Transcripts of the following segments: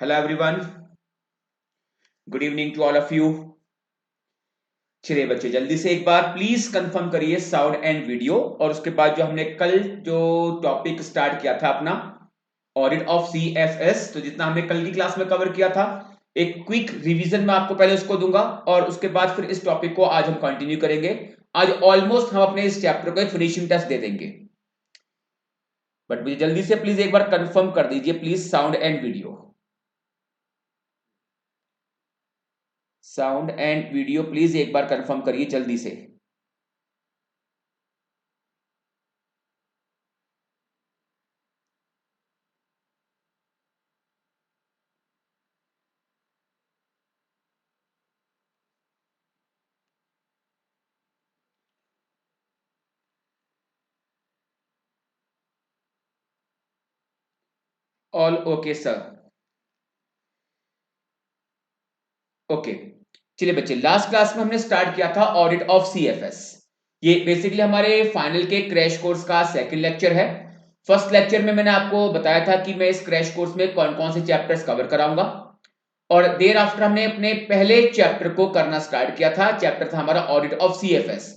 Hello everyone, good evening to all of you. चलिए बच्चे, जल्दी से एक बार प्लीज कंफर्म करिए साउंड एंड वीडियो। और उसके बाद जो हमने कल जो टॉपिक स्टार्ट किया था अपना ऑडिट ऑफ सीएफएस, तो जितना हमने कल की क्लास में कवर किया था, एक क्विक रिवीजन मैं आपको पहले उसको दूंगा और उसके बाद फिर इस टॉपिक को आज हम कंटिन्यू करेंगे। आज ऑलमोस्ट हम अपने इस चैप्टर को एक फिनिशिंग टच दे देंगे, बट मुझे जल्दी से प्लीज एक बार कंफर्म कर दीजिए, please sound and video. Sound and video please एक बार कंफर्म करिए जल्दी से। All okay sir. ओके, चलिए बच्चे, लास्ट क्लास में हमने स्टार्ट किया था ऑडिट ऑफ सीएफएस। ये बेसिकली हमारे फाइनल के क्रैश कोर्स का सेकंड लेक्चर है। फर्स्ट लेक्चर में मैंने आपको बताया था कि मैं इस क्रैश कोर्स में कौन कौन से चैप्टर्स कवर कराऊंगा, और देर आफ्टर हमने अपने पहले चैप्टर को करना स्टार्ट किया था। चैप्टर था हमारा ऑडिट ऑफ सीएफएस।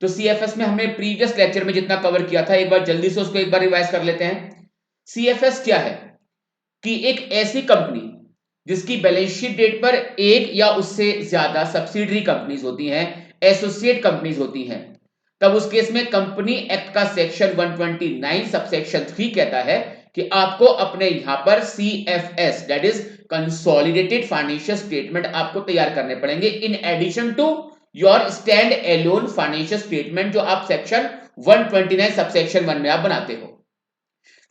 तो सीएफएस में हमने प्रीवियस लेक्चर में जितना कवर किया था, एक बार जल्दी से उसको एक बार रिवाइज कर लेते हैं। सीएफएस क्या है कि एक ऐसी कंपनी जिसकी बैलेंस शीट डेट पर एक या उससे ज्यादा सब्सिडरी कंपनीज होती हैं, एसोसिएट कंपनीज होती हैं, तब उस केस में कंपनी एक्ट का सेक्शन 129 सबसेक्शन 3 कहता है कि आपको अपने यहां पर CFS that is consolidated financial statement आपको तैयार करने पड़ेंगे in addition to your standalone financial statement जो आप सेक्शन 129 सबसेक्शन 1 में आप बनाते हो।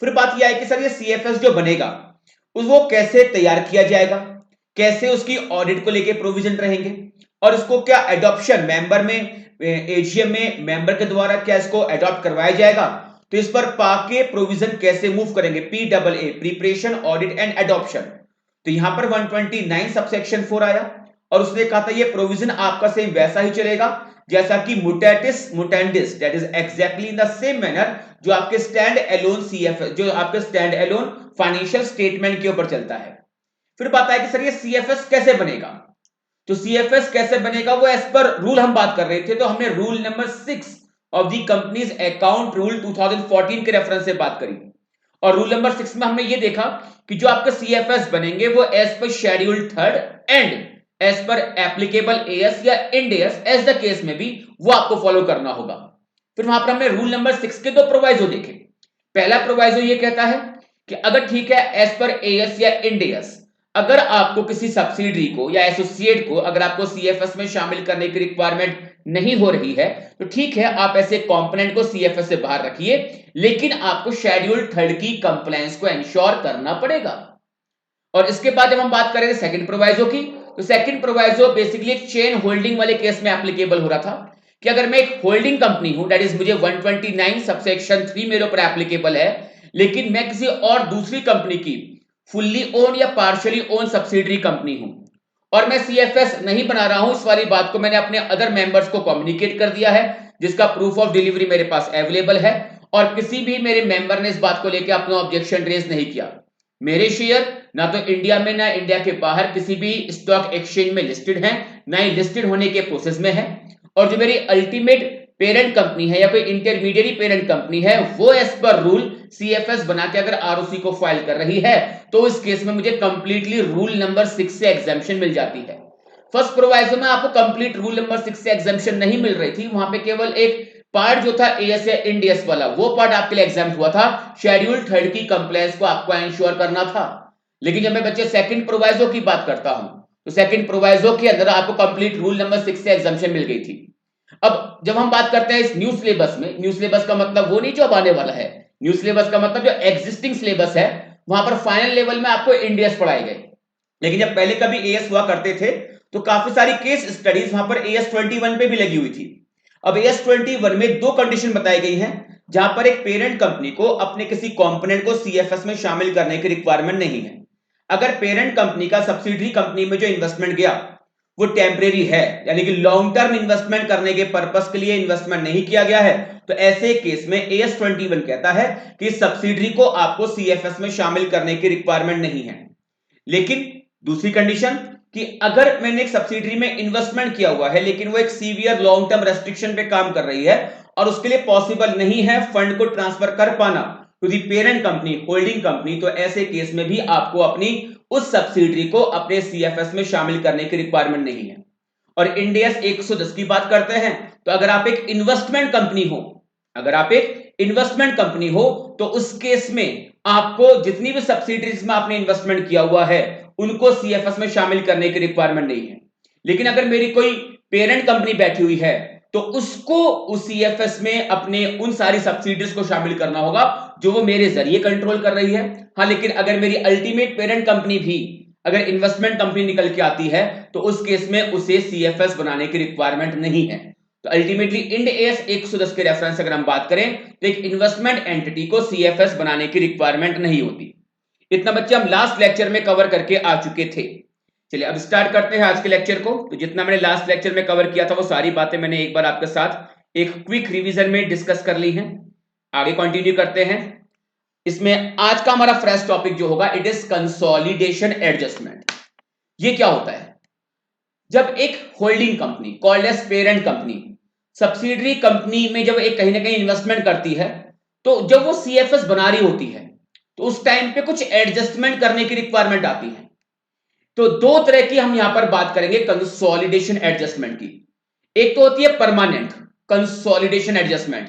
फिर बात यह है कि सर ये सीएफएस जो बनेगा उसको कैसे तैयार किया जाएगा, कैसे उसकी ऑडिट को लेके प्रोविजन रहेंगे, और इसको क्या एडॉप्शन मेंबर में एजीएम में मेंबर के द्वारा क्या इसको एडॉप्ट करवाया जाएगा, तो इस पर पाके प्रोविजन कैसे मूव करेंगे, PAA preparation audit and adoption. तो यहां पर 129 सबसेक्शन 4 आया और उसने कहा था ये प्रोविजन आपका सेम वैसा ही चलेगा जैसा कि mutatis mutandis that is exactly in the same manner जो आपके स्टैंड एलोन सीएफएस जो आपके स्टैंड एलोन फाइनेंशियल स्टेटमेंट के ऊपर चलता है। फिर बात है कि सर ये सीएफएस कैसे बनेगा, तो सीएफएस कैसे बनेगा वो एज पर रूल हम बात कर रहे थे। तो हमने rule number 6 of the companies account rule 2014 के रेफरेंस से बात करी, और रूल नंबर 6 में हमने ये देखा कि जो आपके सीएफएस बनेंगे वो as per schedule third and as per applicable AS या Ind AS as the case में भी वो आपको फॉलो करना होगा। फिर वहां पर हमने रूल नंबर 6 के दो प्रोवाइजो देखे। पहला प्रोवाइजो ये कहता है कि अगर ठीक है एज पर एएस या इंड एएस, अगर आपको किसी सब्सिडरी को या एसोसिएट को अगर आपको सीएफएस में शामिल करने की रिक्वायरमेंट नहीं हो रही है तो ठीक है, आप ऐसे कंपोनेंट को सीएफएस से बाहर रखिए, लेकिन आपको शेड्यूल थर्ड की कंप्लायंस को इंश्योर करना पड़ेगा। और इसके बाद जब हम बात करें सेकंड प्रोवाइजो की, तो सेकंड प्रोवाइजो बेसिकली एक चेन होल्डिंग वाले केस में एप्लीकेबल हो रहा था कि अगर मैं एक होल्डिंग कंपनी हूं दैट इज मुझे 129 सबसेक्शन 3 मेरे ऊपर एप्लीकेबल है, लेकिन मैं किसी और दूसरी कंपनी की फुल्ली ओन या पार्शियली ओन सब्सिडरी कंपनी हूं और मैं सीएफएस नहीं बना रहा हूं, इस वाली बात को मैंने अपने अदर मेंबर्स को कम्युनिकेट कर दिया है जिसका प्रूफ ऑफ डिलीवरी मेरे पास अवेलेबल है, और किसी भी मेरे मेंबर ने इस बात को लेकर अपना ऑब्जेक्शन रेज नहीं किया। मेरे शेयर ना तो इंडिया में ना इंडिया के बाहर किसी भी स्टॉक एक्सचेंज में लिस्टेड हैं, ना ही लिस्टेड होने के प्रोसेस में है, और जो मेरी अल्टीमेट पेरेंट कंपनी है या कोई इंटरमीडिएट पेरेंट कंपनी है वो एज पर रूल सीएफएस बना के अगर आरओसी को फाइल कर रही है तो इस केस में मुझे कंप्लीटली रूल नंबर 6 से एग्जाम्पशन मिल जाती है। फर्स्ट प्रोवाइजो में आपको कंप्लीट रूल नंबर 6 से एग्जाम्पशन नहीं मिल रही थी, वहां पे केवल एक पार्ट जो था एएस या इंडियस वाला वो पार्ट आपके लिए एग्जाम हुआ था, शेड्यूल थर्ड की कंप्लायंस को आपको इंश्योर करना था। लेकिन जब मैं बच्चे सेकंड प्रोवाइजो की बात करता हूं तो सेकंड प्रोवाइजो के अंदर आपको कंप्लीट रूल नंबर 6 से एग्जाम्पशन मिल गई थी। अब जब हम बात करते हैं इस न्यू सिलेबस में, न्यू सिलेबस का मतलब वो नहीं जो अब आने वाला है, न्यू सिलेबस का मतलब जो एग्जिस्टिंग सिलेबस है वहां पर फाइनल लेवल में आपको इंडियस पढ़ाए गए। लेकिन जब पहले कभी एएस हुआ करते थे तो काफी सारी केस स्टडीज वहां पर एएस 21 पे भी लगी हुई थी। अब एएस 21 में दो कंडीशन बताई गई हैं जहां पर एक पेरेंट कंपनी को अपने किसी कंपोनेंट को सीएफएस में शामिल करने की रिक्वायरमेंट नहीं है। अगर पेरेंट कंपनी का सब्सिडरी कंपनी में जो इन्वेस्टमेंट गया वो टेम्परेरी है, यानी कि लॉन्ग टर्म इन्वेस्टमेंट करने के पर्पस के लिए इन्वेस्टमेंट नहीं किया गया है, तो ऐसे केस में एएस 21 कहता है कि सब्सिडरी को आपको सीएफएस में शामिल करने की रिक्वायरमेंट नहीं है। लेकिन दूसरी कंडीशन कि अगर मैंने एक सब्सिडरी में इन्वेस्टमेंट किया हुआ है लेकिन वो एक सीवियर लॉन्ग टर्म रेस्ट्रिक्शन पे काम कर रही है और उसके लिए पॉसिबल नहीं है फंड को ट्रांसफर कर पाना to the parent company, holding company, तो ऐसे केस में भी आपको अपनी उस सब्सिडरी को अपने सीएफएस में शामिल करने की रिक्वायरमेंट नहीं है। और इंड एस 110 की बात करते हैं तो अगर आप एक इन्वेस्टमेंट कंपनी हो, अगर आप एक इन्वेस्टमेंट कंपनी हो तो उस केस में आपको जितनी भी सब्सिडरीज में आपने इन्वेस्टमेंट किया हुआ है उनको सीएफएस में शामिल करने की रिक्वायरमेंट नहीं है। लेकिन अगर मेरी कोई पेरेंट कंपनी बैठी हुई है तो उसको उस सीएफएस में अपने उन सारी सब्सिडीज को शामिल करना होगा जो वो मेरे जरिए कंट्रोल कर रही है। हाँ, लेकिन अगर मेरी अल्टीमेट पेरेंट कंपनी भी अगर इन्वेस्टमेंट कंपनी निकल के आती है तो उस केस में उसे सीएफएस बनाने की रिक्वायरमेंट नहीं है। तो अल्टीमेटली इंड एस 110 के रेफरेंस अगर हम बात करें तो एक इन्वेस्टमेंट एंटिटी को सीएफएस बनाने की रिक्वायरमेंट नहीं होती। इतना बच्चे हम लास्ट लेक्चर में कवर करके आ चुके थे। चलिए अब स्टार्ट करते हैं आज के लेक्चर को। तो जितना मैंने लास्ट लेक्चर में कवर किया था वो सारी बातें मैंने एक बार आपके साथ एक क्विक रिवीजन में डिस्कस कर ली हैं। आगे कंटिन्यू करते हैं। इसमें आज का हमारा फ्रेश टॉपिक जो होगा इट इज कंसोलिडेशन एडजस्टमेंट। ये क्या होता है? जब एक holding company called as parent company subsidiary company में जब एक कहीं ना कहीं इन्वेस्टमेंट करती है तो जब वो सीएफएस बना रही होती है तो उस टाइम पे कुछ एडजस्टमेंट करने की रिक्वायरमेंट आती है। तो दो तरह की हम यहां पर बात करेंगे कंसोलिडेशन एडजस्टमेंट की। एक तो होती है परमानेंट कंसोलिडेशन एडजस्टमेंट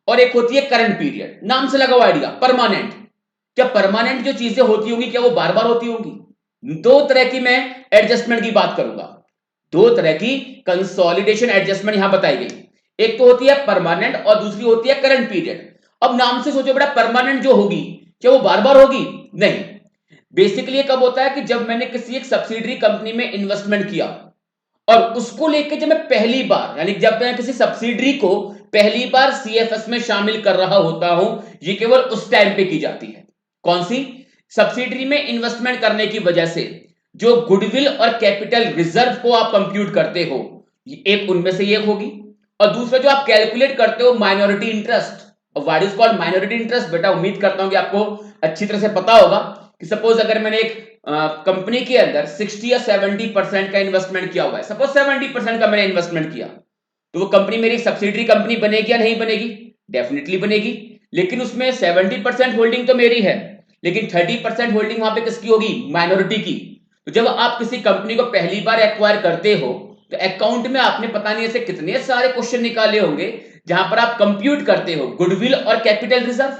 और एक होती है करंट पीरियड। नाम से लगा हुआ आइडिया परमानेंट। क्या परमानेंट जो चीजें होती होंगी क्या वो बार बार होती होंगी? दो तरह की मैं एडजस्टमेंट की बात करूंगा। दो तरह की कंसोलिडेशन एडजस्टमेंट यहां बताई गई। एक तो होती है परमानेंट और दूसरी होती है करंट पीरियड। अब नाम से सोचो बेटा, परमानेंट जो होगी क्या वो बार बार होगी? नहीं। बेसिकली कब होता है कि जब मैंने किसी एक सब्सिडरी कंपनी में इन्वेस्टमेंट किया और उसको लेके जब मैं पहली बार यानी जब मैं किसी सब्सिडरी को पहली बार सीएफएस में शामिल कर रहा होता हूं, ये केवल उस टाइम पे की जाती है। कौन सी? सब्सिडरी में इन्वेस्टमेंट करने की वजह से जो गुडविल और कैपिटल रिजर्व को आप कंप्यूट करते हो, एक उनमें से एक होगी। और दूसरा जो आप कैलकुलेट करते हो माइनॉरिटी इंटरेस्ट। और what is called minority interest? बेटा उम्मीद करता हूं कि आपको अच्छी तरह से पता होगा कि सपोज अगर मैंने एक कंपनी के अंदर 60 या 70% का इन्वेस्टमेंट किया हुआ है, सपोज 70% का मैंने इन्वेस्टमेंट किया, तो वो कंपनी मेरी सब्सिडरी कंपनी बनेगी या नहीं बनेगी? डेफिनेटली बनेगी। लेकिन उसमें 70% होल्डिंग तो मेरी है, लेकिन 30% होल्डिंग वहां पे किसकी होगी? माइनॉरिटी की। तो जब आप किसी कंपनी को पहली बार एक्वायर करते हो तो अकाउंट में आपने पता नहीं ऐसे कितने सारे क्वेश्चन निकाले होंगे जहां पर आप कंप्यूट करते हो गुडविल और कैपिटल रिजर्व।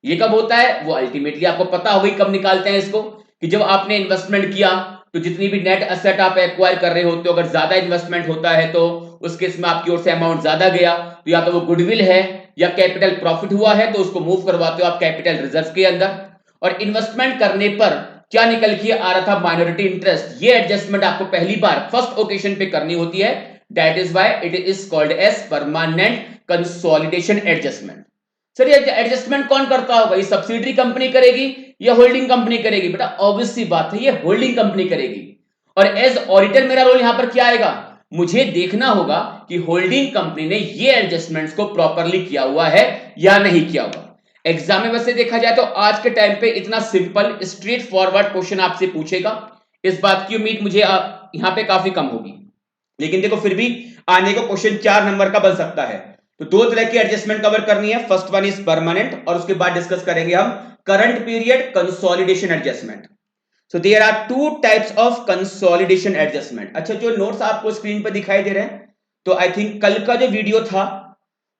ये कब होता है वो अल्टीमेटली आपको पता होगी कब निकालते हैं इसको, कि जब आपने इन्वेस्टमेंट किया तो जितनी भी नेट एसेट आप एक्वायर कर रहे होते हो, अगर ज्यादा इन्वेस्टमेंट होता है तो उस केस में आपकी ओर से अमाउंट ज्यादा गया तो या तो वो गुडविल है या कैपिटल प्रॉफिट हुआ है तो उसको मूव करवाते हो आप कैपिटल रिजर्व के अंदर। और इन्वेस्टमेंट करने पर क्या निकल के आ रहा था? Minority interest. ये एडजस्टमेंट आपको पहली बार फर्स्ट ओकेशन पे करनी होती है। That is why it is called as permanent consolidation adjustment. Sir ये एडजस्टमेंट कौन करता होगा? ये सब्सिडरी कंपनी करेगी या होल्डिंग कंपनी करेगी? बेटा ऑब्वियस सी बात है ये होल्डिंग कंपनी करेगी। और एज ऑडिटर मेरा रोल यहां पर क्या आएगा? मुझे देखना होगा कि होल्डिंग कंपनी ने ये एडजस्टमेंट्स को प्रॉपरली किया हुआ है या नहीं किया हुआ। एग्जाम में वैसे देखा जाए तो आज के टाइम पे इतना सिंपल स्ट्रेट फॉरवर्ड क्वेश्चन आपसे पूछेगा, इस बात की उम्मीद मुझे यहां पे काफी कम होगी। लेकिन देखो फिर भी आने को क्वेश्चन 4 नंबर का बन सकता है। तो दो तरह की एडजस्टमेंट कवर करनी है। फर्स्ट वन इज परमानेंट और उसके बाद डिस्कस करेंगे हम current period consolidation adjustment. So there are two types of consolidation adjustment. अच्छा, जो नोट्स आपको स्क्रीन पर दिखाई दे रहे हैं तो आई थिंक कल का जो वीडियो था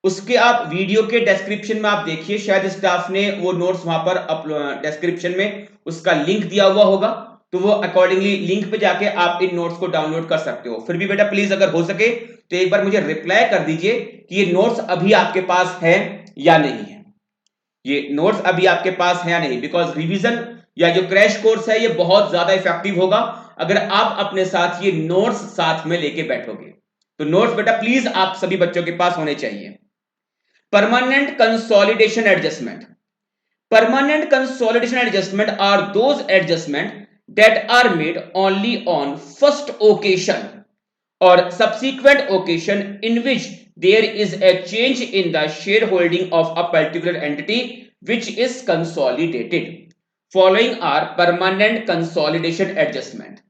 उसके आप वीडियो के डिस्क्रिप्शन में आप देखिए, शायद स्टाफ ने वो नोट्स वहां पर डिस्क्रिप्शन में उसका लिंक दिया हुआ होगा, तो वो अकॉर्डिंगली लिंक पे जाके आप इन नोट्स को डाउनलोड कर सकते हो। फिर भी बेटा प्लीज अगर हो सके तो एक बार मुझे रिप्लाई कर दीजिए कि ये नोट्स अभी आपके पास है या नहीं है। ये नोट्स अभी आपके पास है या नहीं, बिकॉज रिवीजन या जो क्रैश कोर्स है ये बहुत ज्यादा इफेक्टिव होगा अगर आप अपने साथ ये नोट्स साथ में लेके बैठोगे। तो नोट्स बेटा प्लीज आप सभी बच्चों के पास होने चाहिए। Permanent consolidation adjustment. Permanent consolidation adjustment are those adjustments that are made only on first occasion or subsequent occasion in which there is a change in the shareholding of a particular entity which is consolidated. following are permanent consolidation adjustment.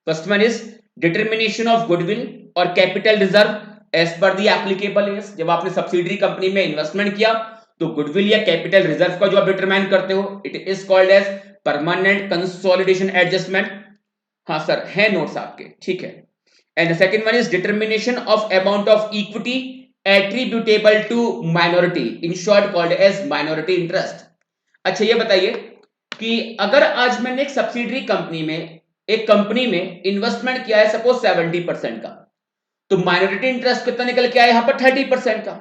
First one is determination of goodwill or capital reserve as per the applicable is. जब आपने subsidiary company में investment किया तो goodwill या capital reserve का जो आप determine करते हो it is called as permanent consolidation adjustment. हाँ सर, है नोट्स आपके, ठीक है. And the second one is determination of amount of equity attributable to minority, in short called as minority interest. अच्छा ये बताइए कि अगर आज मैंने एक सब्सिडरी कंपनी में, एक कंपनी में इन्वेस्टमेंट किया है सपोज 70% का, तो माइनॉरिटी इंटरेस्ट कितना निकल के आया यहां पर 30% का.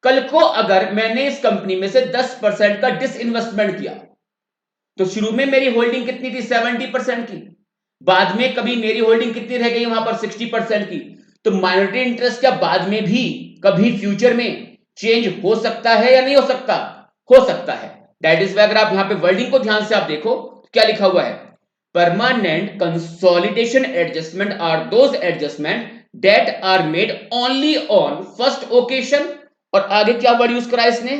कल को अगर मैंने इस कंपनी में से 10% का डिसइन्वेस्टमेंट किया तो शुरू में मेरी होल्डिंग कितनी थी 70% की, बाद में कभी मेरी होल्डिंग कितनी रह गई वहां पर 60% की. तो माइनॉरिटी इंटरेस्ट क्या बाद में भी कभी फ्यूचर में चेंज हो सकता है या नहीं हो सकता? हो सकता है. दैट इज वाई अगर आप यहां पे वर्डिंग को ध्यान से आप देखो क्या लिखा हुआ है, permanent consolidation adjustment are those adjustment that are made only on first occasion. और आगे क्या वर्ड यूज करा इसने,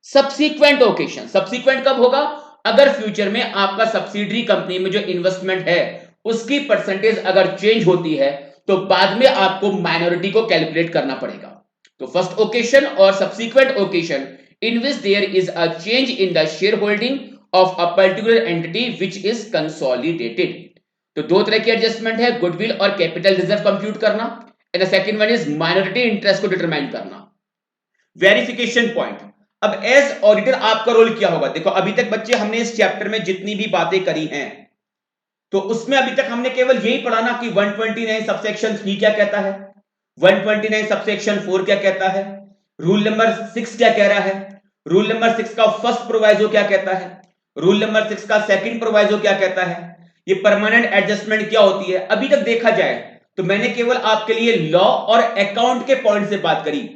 सब्सीक्वेंट ओकेशन. सब्सीक्वेंट कब होगा? अगर फ्यूचर में आपका सब्सिडरी कंपनी में जो इन्वेस्टमेंट है उसकी परसेंटेज अगर चेंज होती है तो बाद में आपको माइनॉरिटी को कैलकुलेट करना पड़ेगा. तो फर्स्ट ओकेशन और subsequent occasion in which there is a change in the shareholding of a particular entity which is consolidated. तो दो तरह की एडजस्टमेंट है, गुडविल और कैपिटल रिजर्व कंप्यूट करना, and the second one is minority interest को determine करना. Verification point. अब एज ऑडिटर आपका रोल क्या होगा? देखो अभी तक बच्चे हमने इस चैप्टर में जितनी भी बातें करी हैं तो उसमें अभी तक हमने केवल यही पढ़ा ना कि 129 सबसेक्शन 3 क्या कहता है, 129 सबसेक्शन 4 क्या कहता है, रूल नंबर 6 क्या कह रहा है, रूल नंबर 6 का फर्स्ट प्रोवाइजो क्या कहता है, रूल नंबर 6 का सेकंड प्रोवाइजो क्या कहता है, ये परमानेंट एडजस्टमेंट क्या होती है. अभी तक देखा जाए तो मैंने केवल आपके लिए लॉ और अकाउंट के पॉइंट से बात करी,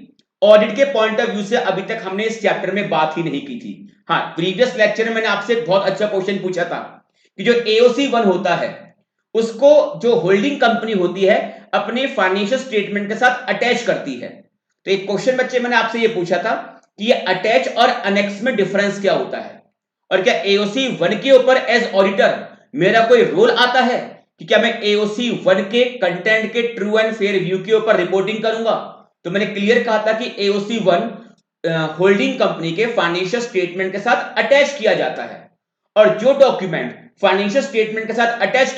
ऑडिट के पॉइंट ऑफ व्यू से अभी तक हमने इस चैप्टर में बात ही नहीं की थी. हाँ, प्रीवियस लेक्चर में मैंने आपसे एक बहुत अच्छा क्वेश्चन पूछा था कि जो एओसी 1 होता है उसको जो होल्डिंग कंपनी होती है अपने फाइनेंशियल स्टेटमेंट के साथ अटैच करती है. तो एक क्वेश्चन बच्चे मैंने आपसे ये पूछा था कि ये अटैच और अनेक्स में डिफरेंस क्या होता है, और क्या एओसी 1 के ऊपर एज ऑडिटर मेरा कोई रोल आता है कि क्या मैं एओसी 1 के कंटेंट के ट्रू एंड फेयर व्यू के ऊपर रिपोर्टिंग करूंगा. तो मैंने क्लियर कहा था कि एओसी 1 होल्डिंग कंपनी के फाइनेंशियल स्टेटमेंट के साथ अटैच किया जाता है, और जो डॉक्यूमेंट फाइनेंशियल स्टेटमेंट के साथ अटैच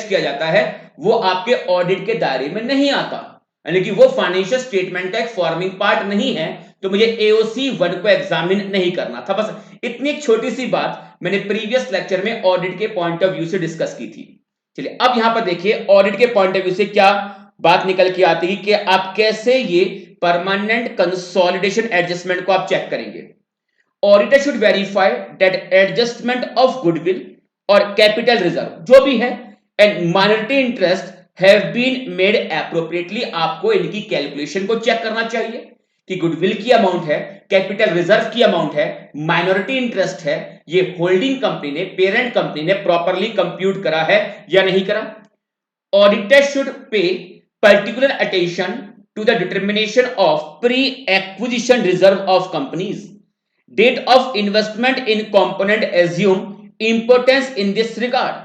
किया जाता है वो आपके ऑडिट के दायरे में नहीं आता, यानी कि वो फाइनेंशियल स्टेटमेंट का एक फॉर्मिंग पार्ट नहीं है, तो मुझे एओसी 1 को एग्जामिन नहीं करना था. बस इतनी एक छोटी सी बात मैंने प्रीवियस लेक्चर में ऑडिट के पॉइंट ऑफ व्यू से डिस्कस की थी. चलिए अब यहां पर देखिए ऑडिट के पॉइंट ऑफ व्यू से क्या बात निकल के आती है कि आप कैसे ये परमानेंट कंसोलिडेशन एडजस्टमेंट को आप चेक करेंगे. Auditor should verify that adjustment of goodwill और कैपिटल रिजर्व जो भी है and minority interest have been made appropriately. आपको इनकी कैलकुलेशन को चेक करना चाहिए कि गुडविल की अमाउंट है, कैपिटल रिजर्व की अमाउंट है, माइनॉरिटी इंटरेस्ट है, ये होल्डिंग कंपनी ने, पेरेंट कंपनी ने प्रॉपर्ली कंप्यूट करा है या नहीं करा. Auditor should pay particular attention to the determination of pre acquisition reserve of companies. Date of investment in component assume importance in this regard.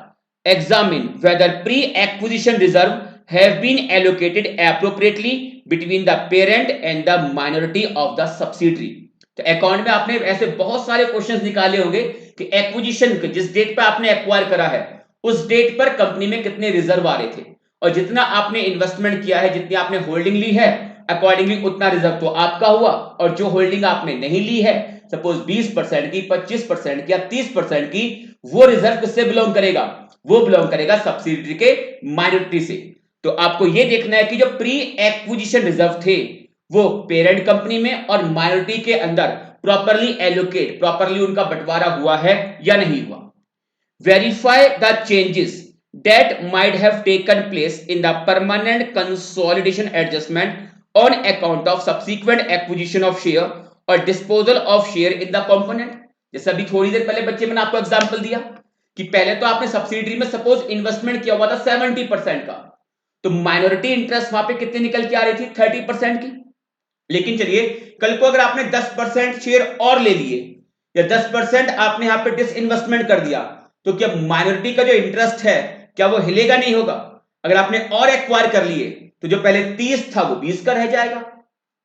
Examine whether pre-acquisition reserve have been allocated appropriately between the parent and the minority of the subsidiary. तो account में आपने ऐसे बहुत सारे questions निकाले होंगे कि acquisition जिस डेट पर आपने एक्वायर करा है उस डेट पर कंपनी में कितने रिजर्व आ रहे थे, और जितना आपने इन्वेस्टमेंट किया है, जितनी आपने होल्डिंग ली है अकॉर्डिंगली उतना रिजर्व तो आपका हुआ, और जो होल्डिंग आपने नहीं ली है सपोज 20% की, 25% की या 30% की, वो रिजर्व किससे बिलोंग करेगा? वो बिलोंग करेगा सब्सिडियरी के माइनॉरिटी से. तो आपको ये देखना है कि जो प्री एक्विजिशन रिजर्व थे वो पेरेंट कंपनी में और माइनॉरिटी के अंदर प्रॉपर्ली एलोकेट, प्रॉपर्ली उनका बंटवारा हुआ है या नहीं हुआ. Verify the changes that might have taken place in the permanent consolidation adjustment on account of subsequent acquisition of share और disposal of share in the component. जैसे अभी थोड़ी देर पहले बच्चे मैंने आपको एग्जांपल दिया कि पहले तो आपने सब्सिडरी में सपोज इन्वेस्टमेंट किया हुआ था 70% का, तो माइनॉरिटी इंटरेस्ट वहां पे कितने निकल के आ रही थी 30% की. लेकिन चलिए कल को अगर आपने 10% शेयर और ले लिए या 10% आपने यहां पे डिसइन्वेस्टमेंट कर दिया, तो क्या माइनॉरिटी का जो इंटरेस्ट है क्या वो हिलेगा? नहीं होगा। अगर आपने और एक्वायर कर लिए तो जो पहले 30 था वो 20 का रह जाएगा,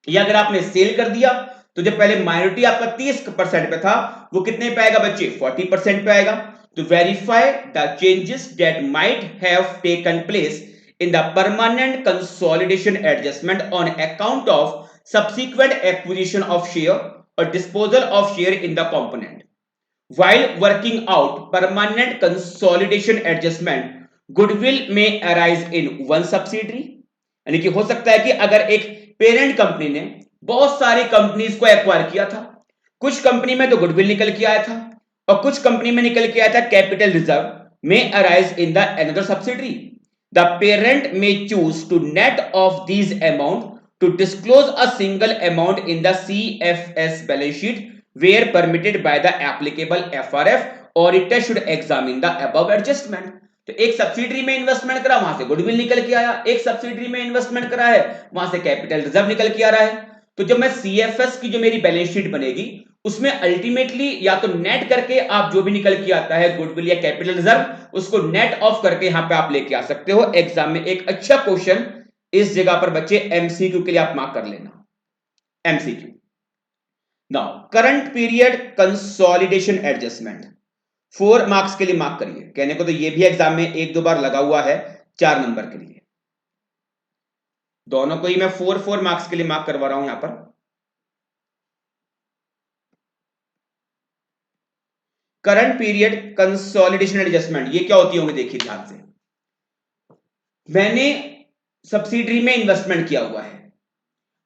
या अगर आपने सेल कर दिया तो जो पहले माइनॉरिटी आपका 30% पे था वो कितने पे आएगा बच्चे? 40% पे आएगा। तो verify the changes that might have taken place in the permanent consolidation adjustment on account of subsequent acquisition of share or disposal of share in the component. While working out permanent consolidation adjustment, goodwill may arise in one subsidiary. यानी कि हो सकता है कि अगर एक parent company ने बहुत सारी कंपनीज को एक्वायर किया था, कुछ कंपनी में तो गुडविल निकल के आया था और कुछ कंपनी में निकल के आया था कैपिटल रिजर्व, में arise in the another subsidiary. The parent may choose to net off these amount to disclose a single amount in the CFS balance sheet where permitted by the applicable FRF. Auditor should examine the above adjustment. तो एक subsidiary में investment करा, वहां से goodwill निकल के आया, एक सब्सिडरी में इन्वेस्टमेंट करा है, वहां से कैपिटल रिजर्व निकल के आ रहा है. तो जब मैं सीएफएस की जो मेरी बैलेंस शीट बनेगी उसमें अल्टीमेटली या तो नेट करके आप जो भी निकल के आता है गुडविल या कैपिटल रिजर्व उसको नेट ऑफ करके यहां पे आप लेके आ सकते हो. एग्जाम में एक अच्छा क्वेश्चन इस जगह पर बच्चे एमसीक्यू के लिए आप मार्क कर लेना. MCQ. Now current period consolidation adjustment 4 marks के लिए मार्क करिए. कहने को तो ये भी एग्जाम में 1-2 बार लगा हुआ है 4 नंबर के लिए. दोनों को ही मैं 4 मार्क्स के लिए मार्क करवा रहा हूं यहां पर. करंट पीरियड कंसोलिडेशन एडजस्टमेंट ये क्या होती होंगे? देखिए ध्यान से. मैंने सब्सिडरी में इन्वेस्टमेंट किया हुआ है.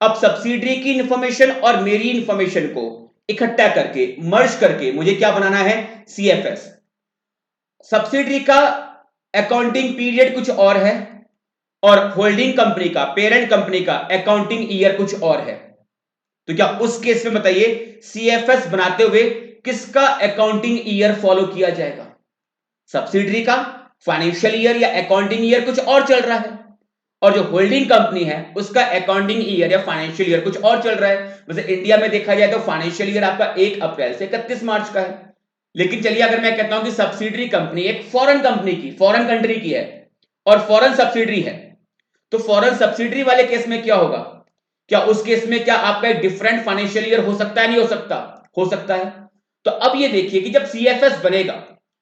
अब सब्सिडरी की इंफॉर्मेशन और मेरी इंफॉर्मेशन को इकट्ठा करके मर्ज करके मुझे क्या बनाना है? सीएफएस. सब्सिडरी का अकाउंटिंग पीरियड कुछ और है और होल्डिंग कंपनी का, पेरेंट कंपनी का अकाउंटिंग ईयर कुछ और है. तो क्या उस केस में बताइए सीएफएस बनाते हुए किसका अकाउंटिंग ईयर फॉलो किया जाएगा? सब्सिडरी का फाइनेंशियल ईयर या अकाउंटिंग ईयर कुछ और चल रहा है और जो होल्डिंग कंपनी है उसका अकाउंटिंग ईयर या फाइनेंशियल ईयर कुछ और चल रहा है. वैसे इंडिया में देखा जाए तो फाइनेंशियल ईयर आपका 1 अप्रैल से 31 मार्च का है. लेकिन चलिए अगर मैं कहता हूं कि सब्सिडरी कंपनी एक फॉरेन कंपनी की, फॉरेन कंट्री की है और फॉरेन सब्सिडरी है, तो फॉरेन सब्सिडरी वाले केस में क्या होगा? क्या उस केस में क्या आपका एक डिफरेंट फाइनेंशियल ईयर हो सकता है? नहीं हो सकता? हो सकता है. तो अब ये देखिए कि जब सीएफएस बनेगा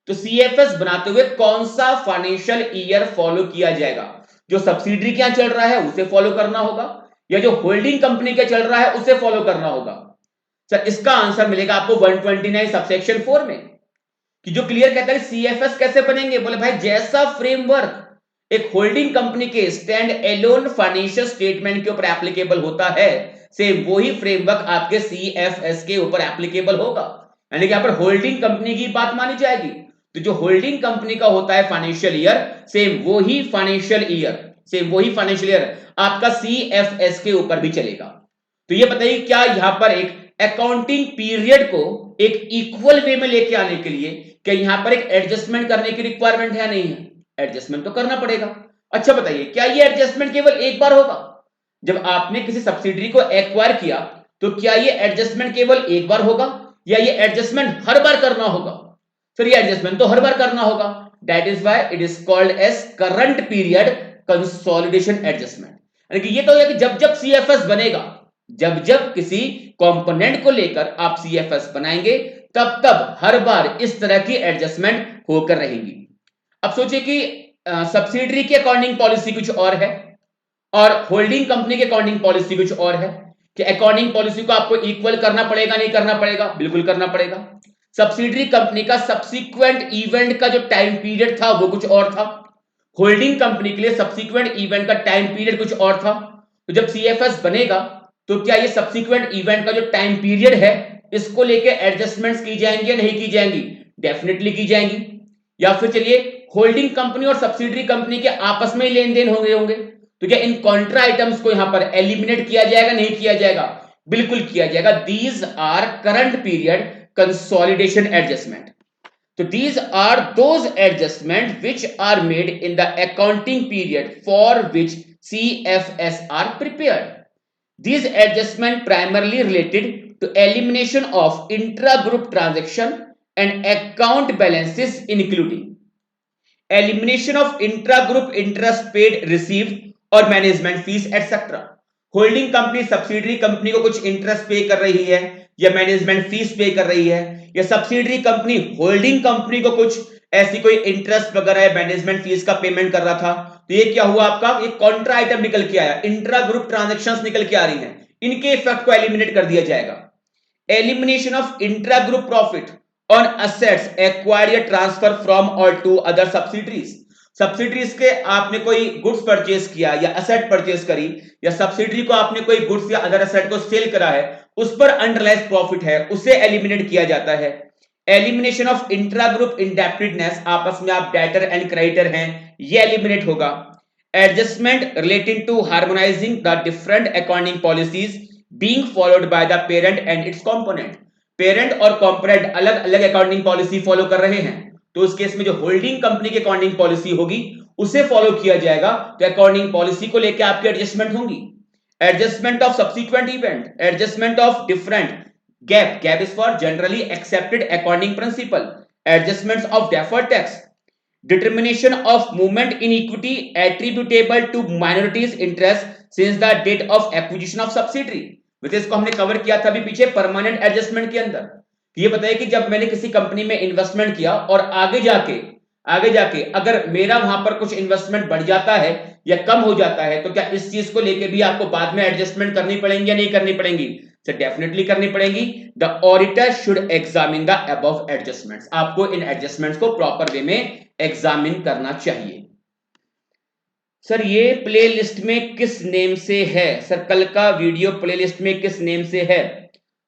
तो सीएफएस बनाते हुए कौन सा फाइनेंशियल ईयर फॉलो किया जाएगा? जो सब्सिडरी क्या चल रहा है उसे फॉलो करना होगा या जो होल्डिंग कंपनी का चल रहा है उसे फॉलो करना होगा? सर इसका आंसर मिलेगा आपको 129 सबसेक्शन 4 में, कि जो क्लियर कहता है सीएफएस कैसे बनेंगे. बोले भाई जैसा फ्रेमवर्क एक होल्डिंग कंपनी के स्टैंड एलोन फाइनेंशियल स्टेटमेंट के ऊपर एप्लीकेबल होता है, सेम वही फ्रेमवर्क आपके सीएफएस के ऊपर एप्लीकेबल होगा. यानी कि यहां पर होल्डिंग कंपनी की बात मानी जाएगी. तो जो होल्डिंग कंपनी का होता है फाइनेंशियल ईयर, सेम वही फाइनेंशियल ईयर आपका सीएफएस के ऊपर भी चलेगा. तो ये बताइए क्या यहां पर एक अकाउंटिंग पीरियड को एक इक्वल वे में लेके आने के लिए क्या यहां पर एक एडजस्टमेंट करने की रिक्वायरमेंट है या नहीं है? एडजस्टमेंट तो करना पड़ेगा. अच्छा बताइए क्या ये एडजस्टमेंट केवल एक बार होगा? जब आपने किसी सब्सिडरी को एक्वायर किया तो क्या ये एडजस्टमेंट केवल एक बार होगा या ये एडजस्टमेंट हर बार करना होगा? फिर ये एडजस्टमेंट तो हर बार करना होगा. That is why it is called as current period consolidation adjustment. यानी कि ये तो है कि जब जब सीएफएस बनेगा, जब जब किसी कंपोनेंट को लेकर आप सीएफएस बनाएंगे तब तब हर बार इस तरह की एडजस्टमेंट होकर रहेंगी. अब सोचिए कि सब्सिडरी की अकाउंटिंग पॉलिसी कुछ और है और होल्डिंग कंपनी की अकाउंटिंग पॉलिसी कुछ और है. कि अकाउंटिंग पॉलिसी को आपको इक्वल करना पड़ेगा? नहीं करना पड़ेगा? बिल्कुल करना पड़ेगा. सब्सिडरी कंपनी का सब्सिक्वेंट इवेंट का जो टाइम पीरियड था वो कुछ और था, होल्डिंग कंपनी के लिए सब्सिक्वेंट इवेंट का टाइम पीरियड कुछ और था. तो जब सीएफएस बनेगा तो क्या ये सब्सिक्वेंट इवेंट का जो टाइम पीरियड है इसको लेके एडजस्टमेंट्स की जाएंगी या नहीं की जाएंगी? डेफिनेटली की जाएंगी. या फिर चलिए होल्डिंग कंपनी और सब्सिडरी कंपनी के आपस में ही लेन देन होंगे तो क्या इन कॉन्ट्रा आइटम्स को यहां पर एलिमिनेट किया जाएगा? नहीं किया जाएगा? बिल्कुल किया जाएगा. These are current period consolidation adjustment. So these are those adjustments which are made in the accounting period for which CFS are prepared. These adjustments primarily related to elimination of intra group transaction and account balances including elimination of intra group interest paid received और management fees etcetera. Holding company subsidiary company को कुछ interest पे कर रही है या management fees पे कर रही है, या सब्सिडरी कंपनी होल्डिंग कंपनी को कुछ ऐसी कोई इंटरेस्ट वगैरह या मैनेजमेंट फीस का पेमेंट कर रहा था, तो ये क्या हुआ आपका, ये कॉन्ट्रा आइटम निकल के आया, इंट्रा ग्रुप ट्रांजेक्शंस निकल के आ रही हैं, इनके इफेक्ट को एलिमिनेट कर दिया जाएगा। Elimination of intra group profit on assets acquired या ट्रांसफर फ्रॉम और टू अदर सब्सिडरीज। सब्सिडरीज के आपने कोई गुड्स परचेज किया या असेट परचेज करी, या सब्सिडरी को आपने कोई गुड्स या अदर असेट को सेल करा है, उस पर अनरियलाइज्ड प्रॉफिट है, उसे एलिमिनेट किया जाता है। एलिमिनेशन ऑफ इंट्रा ग्रुप इंडेप्टेडनेस, आपस में आप डेटर एंड क्रेडिटर हैं, ये एलिमिनेट होगा। Adjustment relating to harmonising the different accounting policies being followed by the parent and its component. Parent और कंपोनेंट अलग अलग अकाउंटिंग पॉलिसी फॉलो कर रहे हैं, तो उस केस में जो होल्डिंग कंपनी की अकाउंटिंग पॉलिसी होगी उसे फॉलो किया जाएगा, तो अकाउंटिंग पॉलिसी को लेकर आपकी एडजस्टमेंट होंगी। Adjustment of subsequent event, adjustment of different gap, gap is for generally accepted accounting principle, adjustments of deferred tax, determination of movement in equity attributable to minorities interest since the date of acquisition of subsidiary। वैसे इसको हमने cover किया था अभी पीछे permanent adjustment के अंदर। ये बताइए कि जब मैंने किसी कंपनी में इन्वेस्टमेंट किया और आगे जाके अगर मेरा वहां पर कुछ इन्वेस्टमेंट बढ़ जाता है या कम हो जाता है, तो क्या इस चीज को लेके भी आपको बाद में एडजस्टमेंट करनी पड़ेंगी या नहीं करनी पड़ेंगी? सर डेफिनेटली करनी पड़ेगी। The auditor should examine the above adjustments, आपको इन एडजस्टमेंट्स को प्रॉपर वे में एग्जामिन करना चाहिए। सर ये प्लेलिस्ट में किस नेम से है? सर कल का वीडियो प्लेलिस्ट में किस नेम से है?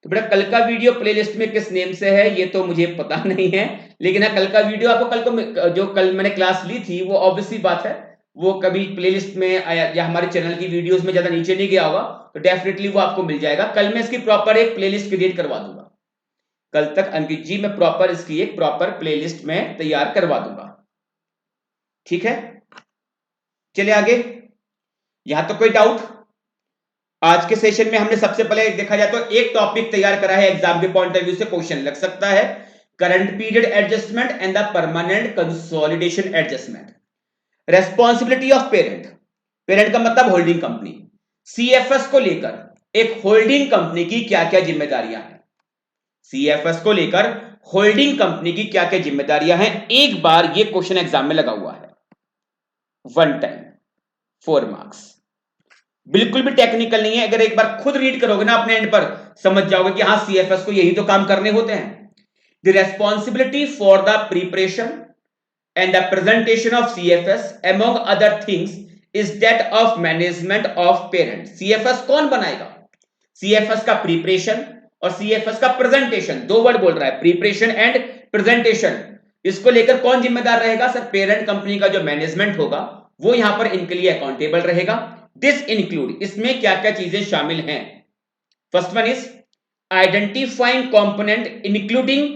तो बेटा कल का वीडियो प्लेलिस्ट में किस नेम से है ये तो मुझे पता नहीं है, लेकिन हाँ कल का वीडियो आपको कल को जो कल मैंने क्लास ली थी वो ऑब्वियसली बात है वो कभी प्लेलिस्ट में आया या हमारे चैनल की वीडियोस में ज्यादा नीचे नहीं गया होगा, तो डेफिनेटली वो आपको मिल जाएगा। कल मैं इसकी प्रॉपर एक प्लेलिस्ट क्रिएट करवा दूंगा। कल तक अंकित जी मैं प्रॉपर इसकी एक प्रॉपर प्लेलिस्ट में तैयार करवा दूंगा, ठीक है? चलिए आगे। यहां तो कोई डाउट? आज के सेशन में हमने सबसे पहले देखा जाए तो एक टॉपिक तैयार करा है, एग्जाम के पॉइंट ऑफ व्यू से क्वेश्चन लग सकता है, current period adjustment and the permanent consolidation adjustment. Responsibility of parent, parent का मतलब होल्डिंग कंपनी, सीएफएस को लेकर एक होल्डिंग कंपनी की क्या क्या जिम्मेदारियां हैं, सीएफएस को लेकर होल्डिंग कंपनी की क्या क्या जिम्मेदारियां हैं। एक बार ये क्वेश्चन एग्जाम में लगा हुआ है, वन टाइम 4 मार्क्स, बिल्कुल भी टेक्निकल नहीं है। अगर एक बार खुद रीड करोगे ना अपने एंड पर समझ जाओगे कि हाँ सीएफएस को यही तो काम करने होते हैं। The responsibility for the preparation and the presentation of CFS among other things is that of management of parent. CFS कौन बनाएगा? सीएफएस का प्रिपरेशन और सीएफएस का प्रेजेंटेशन, दो वर्ड बोल रहा है, प्रिपरेशन एंड प्रेजेंटेशन, इसको लेकर कौन जिम्मेदार रहेगा? सर पेरेंट कंपनी का जो मैनेजमेंट होगा वो यहां पर इनके लिए अकाउंटेबल रहेगा। दिस इंक्लूड, इसमें क्या क्या चीजें शामिल हैं? First one is identifying component including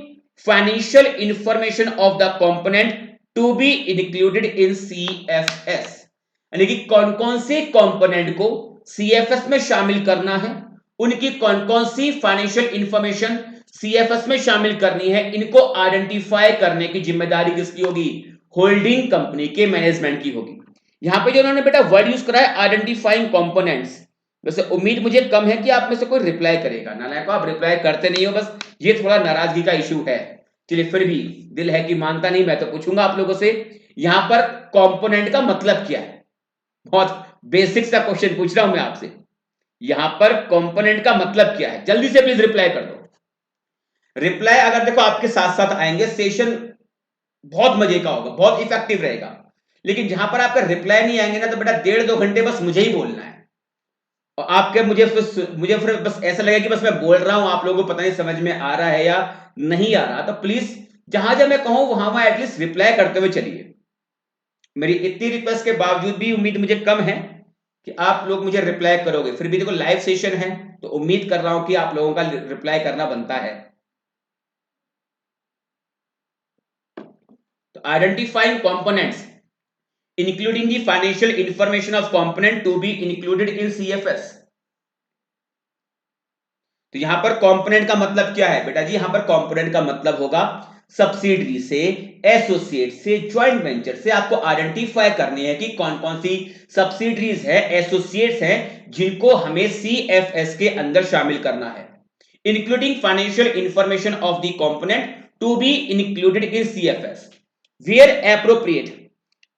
financial information of the component to be included in CFS, यानी कि कौन कौन से कंपोनेंट को सीएफएस में शामिल करना है, उनकी कौन कौन सी फाइनेंशियल इंफॉर्मेशन सीएफएस में शामिल करनी है, इनको आइडेंटिफाई करने की जिम्मेदारी किसकी होगी? होल्डिंग कंपनी के मैनेजमेंट की होगी। यहां पे जो उन्होंने बेटा वर्ड यूज करा है आइडेंटिफाइंग कंपोनेंट्स, वैसे उम्मीद मुझे कम है कि आप में से कोई रिप्लाई करेगा, नालायक आप रिप्लाई करते नहीं हो, बस ये थोड़ा नाराजगी का इशू है। चलिए फिर भी दिल है कि मानता नहीं, मैं तो पूछूंगा आप लोगों से यहां पर कंपोनेंट का मतलब क्या है? बहुत बेसिक सा क्वेश्चन पूछ रहा हूं मैं आपसे, यहां पर कंपोनेंट का मतलब क्या है? जल्दी से प्लीज रिप्लाई कर दो। रिप्लाई अगर देखो आपके साथ साथ आएंगे सेशन बहुत मजे का होगा, बहुत इफेक्टिव रहेगा, लेकिन जहां पर आपका रिप्लाई नहीं आएंगे ना तो बेटा 1.5-2 घंटे बस मुझे ही बोलना है, और आपके मुझे फिर बस ऐसा लगेगा कि बस मैं बोल रहा हूं, आप लोगों को पता नहीं समझ में आ रहा है या नहीं आ रहा। तो प्लीज जहां जहां मैं कहूं वहां एटलीस्ट रिप्लाई करते हुए चलिए। मेरी इतनी रिक्वेस्ट के बावजूद भी उम्मीद मुझे कम है कि आप लोग मुझे रिप्लाई करोगे। फिर भी देखो लाइव सेशन है तो उम्मीद कर रहा हूं कि आप लोगों का रिप्लाई करना बनता है। तो identifying components including the financial information of component to be included in CFS। तो यहां पर कंपोनेंट का मतलब क्या है बेटा जी? यहां पर कंपोनेंट का मतलब होगा सब्सिडरी से, एसोसिएट से, ज्वाइंट वेंचर से आपको आइडेंटिफाई करनी है कि कौन कौन सी सब्सिडरीज है, एसोसिएट्स हैं जिनको हमें सीएफएस के अंदर शामिल करना है, including financial information of the component to be included in CFS where appropriate,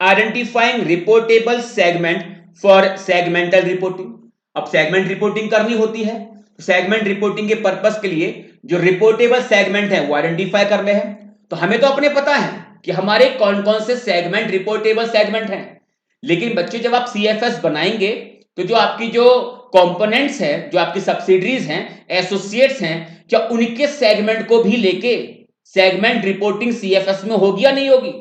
identifying reportable segment for segmental reporting. अब सेगमेंट रिपोर्टिंग करनी होती है, सेगमेंट रिपोर्टिंग के पर्पस के लिए जो रिपोर्टेबल सेगमेंट है वो आइडेंटिफाई करने हैं। तो हमें तो अपने पता है कि हमारे कौन कौन से सेगमेंट रिपोर्टेबल सेगमेंट हैं, लेकिन बच्चे जब आप सीएफएस बनाएंगे तो जो आपकी जो कंपोनेंट्स है, जो आपकी सब्सिडरीज हैं, एसोसिएट्स हैं, क्या उनके सेगमेंट को भी लेके सेगमेंट रिपोर्टिंग सीएफएस में होगी या नहीं होगी?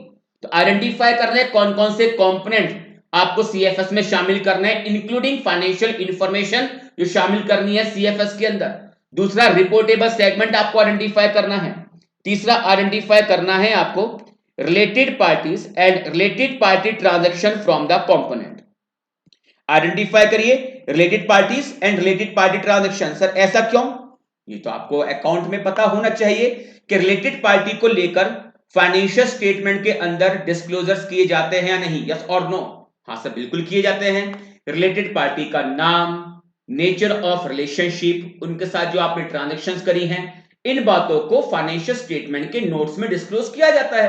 तो आइडेंटिफाई करना है कौन कौन से कंपोनेंट आपको सीएफएस में शामिल करना है, इंक्लूडिंग फाइनेंशियल इंफॉर्मेशन जो शामिल करनी है सीएफएस के अंदर। दूसरा, रिपोर्टेबल सेगमेंट आपको आइडेंटिफाई करना है। तीसरा, आइडेंटिफाई करना है आपको related parties and related party transaction from the component. Identify करिए related parties and related party transaction. Sir ऐसा क्यों? ये तो आपको अकाउंट में पता होना चाहिए कि रिलेटेड पार्टी को लेकर फाइनेंशियल स्टेटमेंट के अंदर डिस्क्लोजर्स किए जाते हैं या नहीं, यस और नो? हाँ सर, बिल्कुल किए जाते हैं। रिलेटेड पार्टी का नाम, नेचर ऑफ रिलेशनशिप, उनके साथ जो आपने ट्रांजैक्शंस करी हैं, इन बातों को फाइनेंशियल स्टेटमेंट के नोट्स में डिस्क्लोज किया जाता है।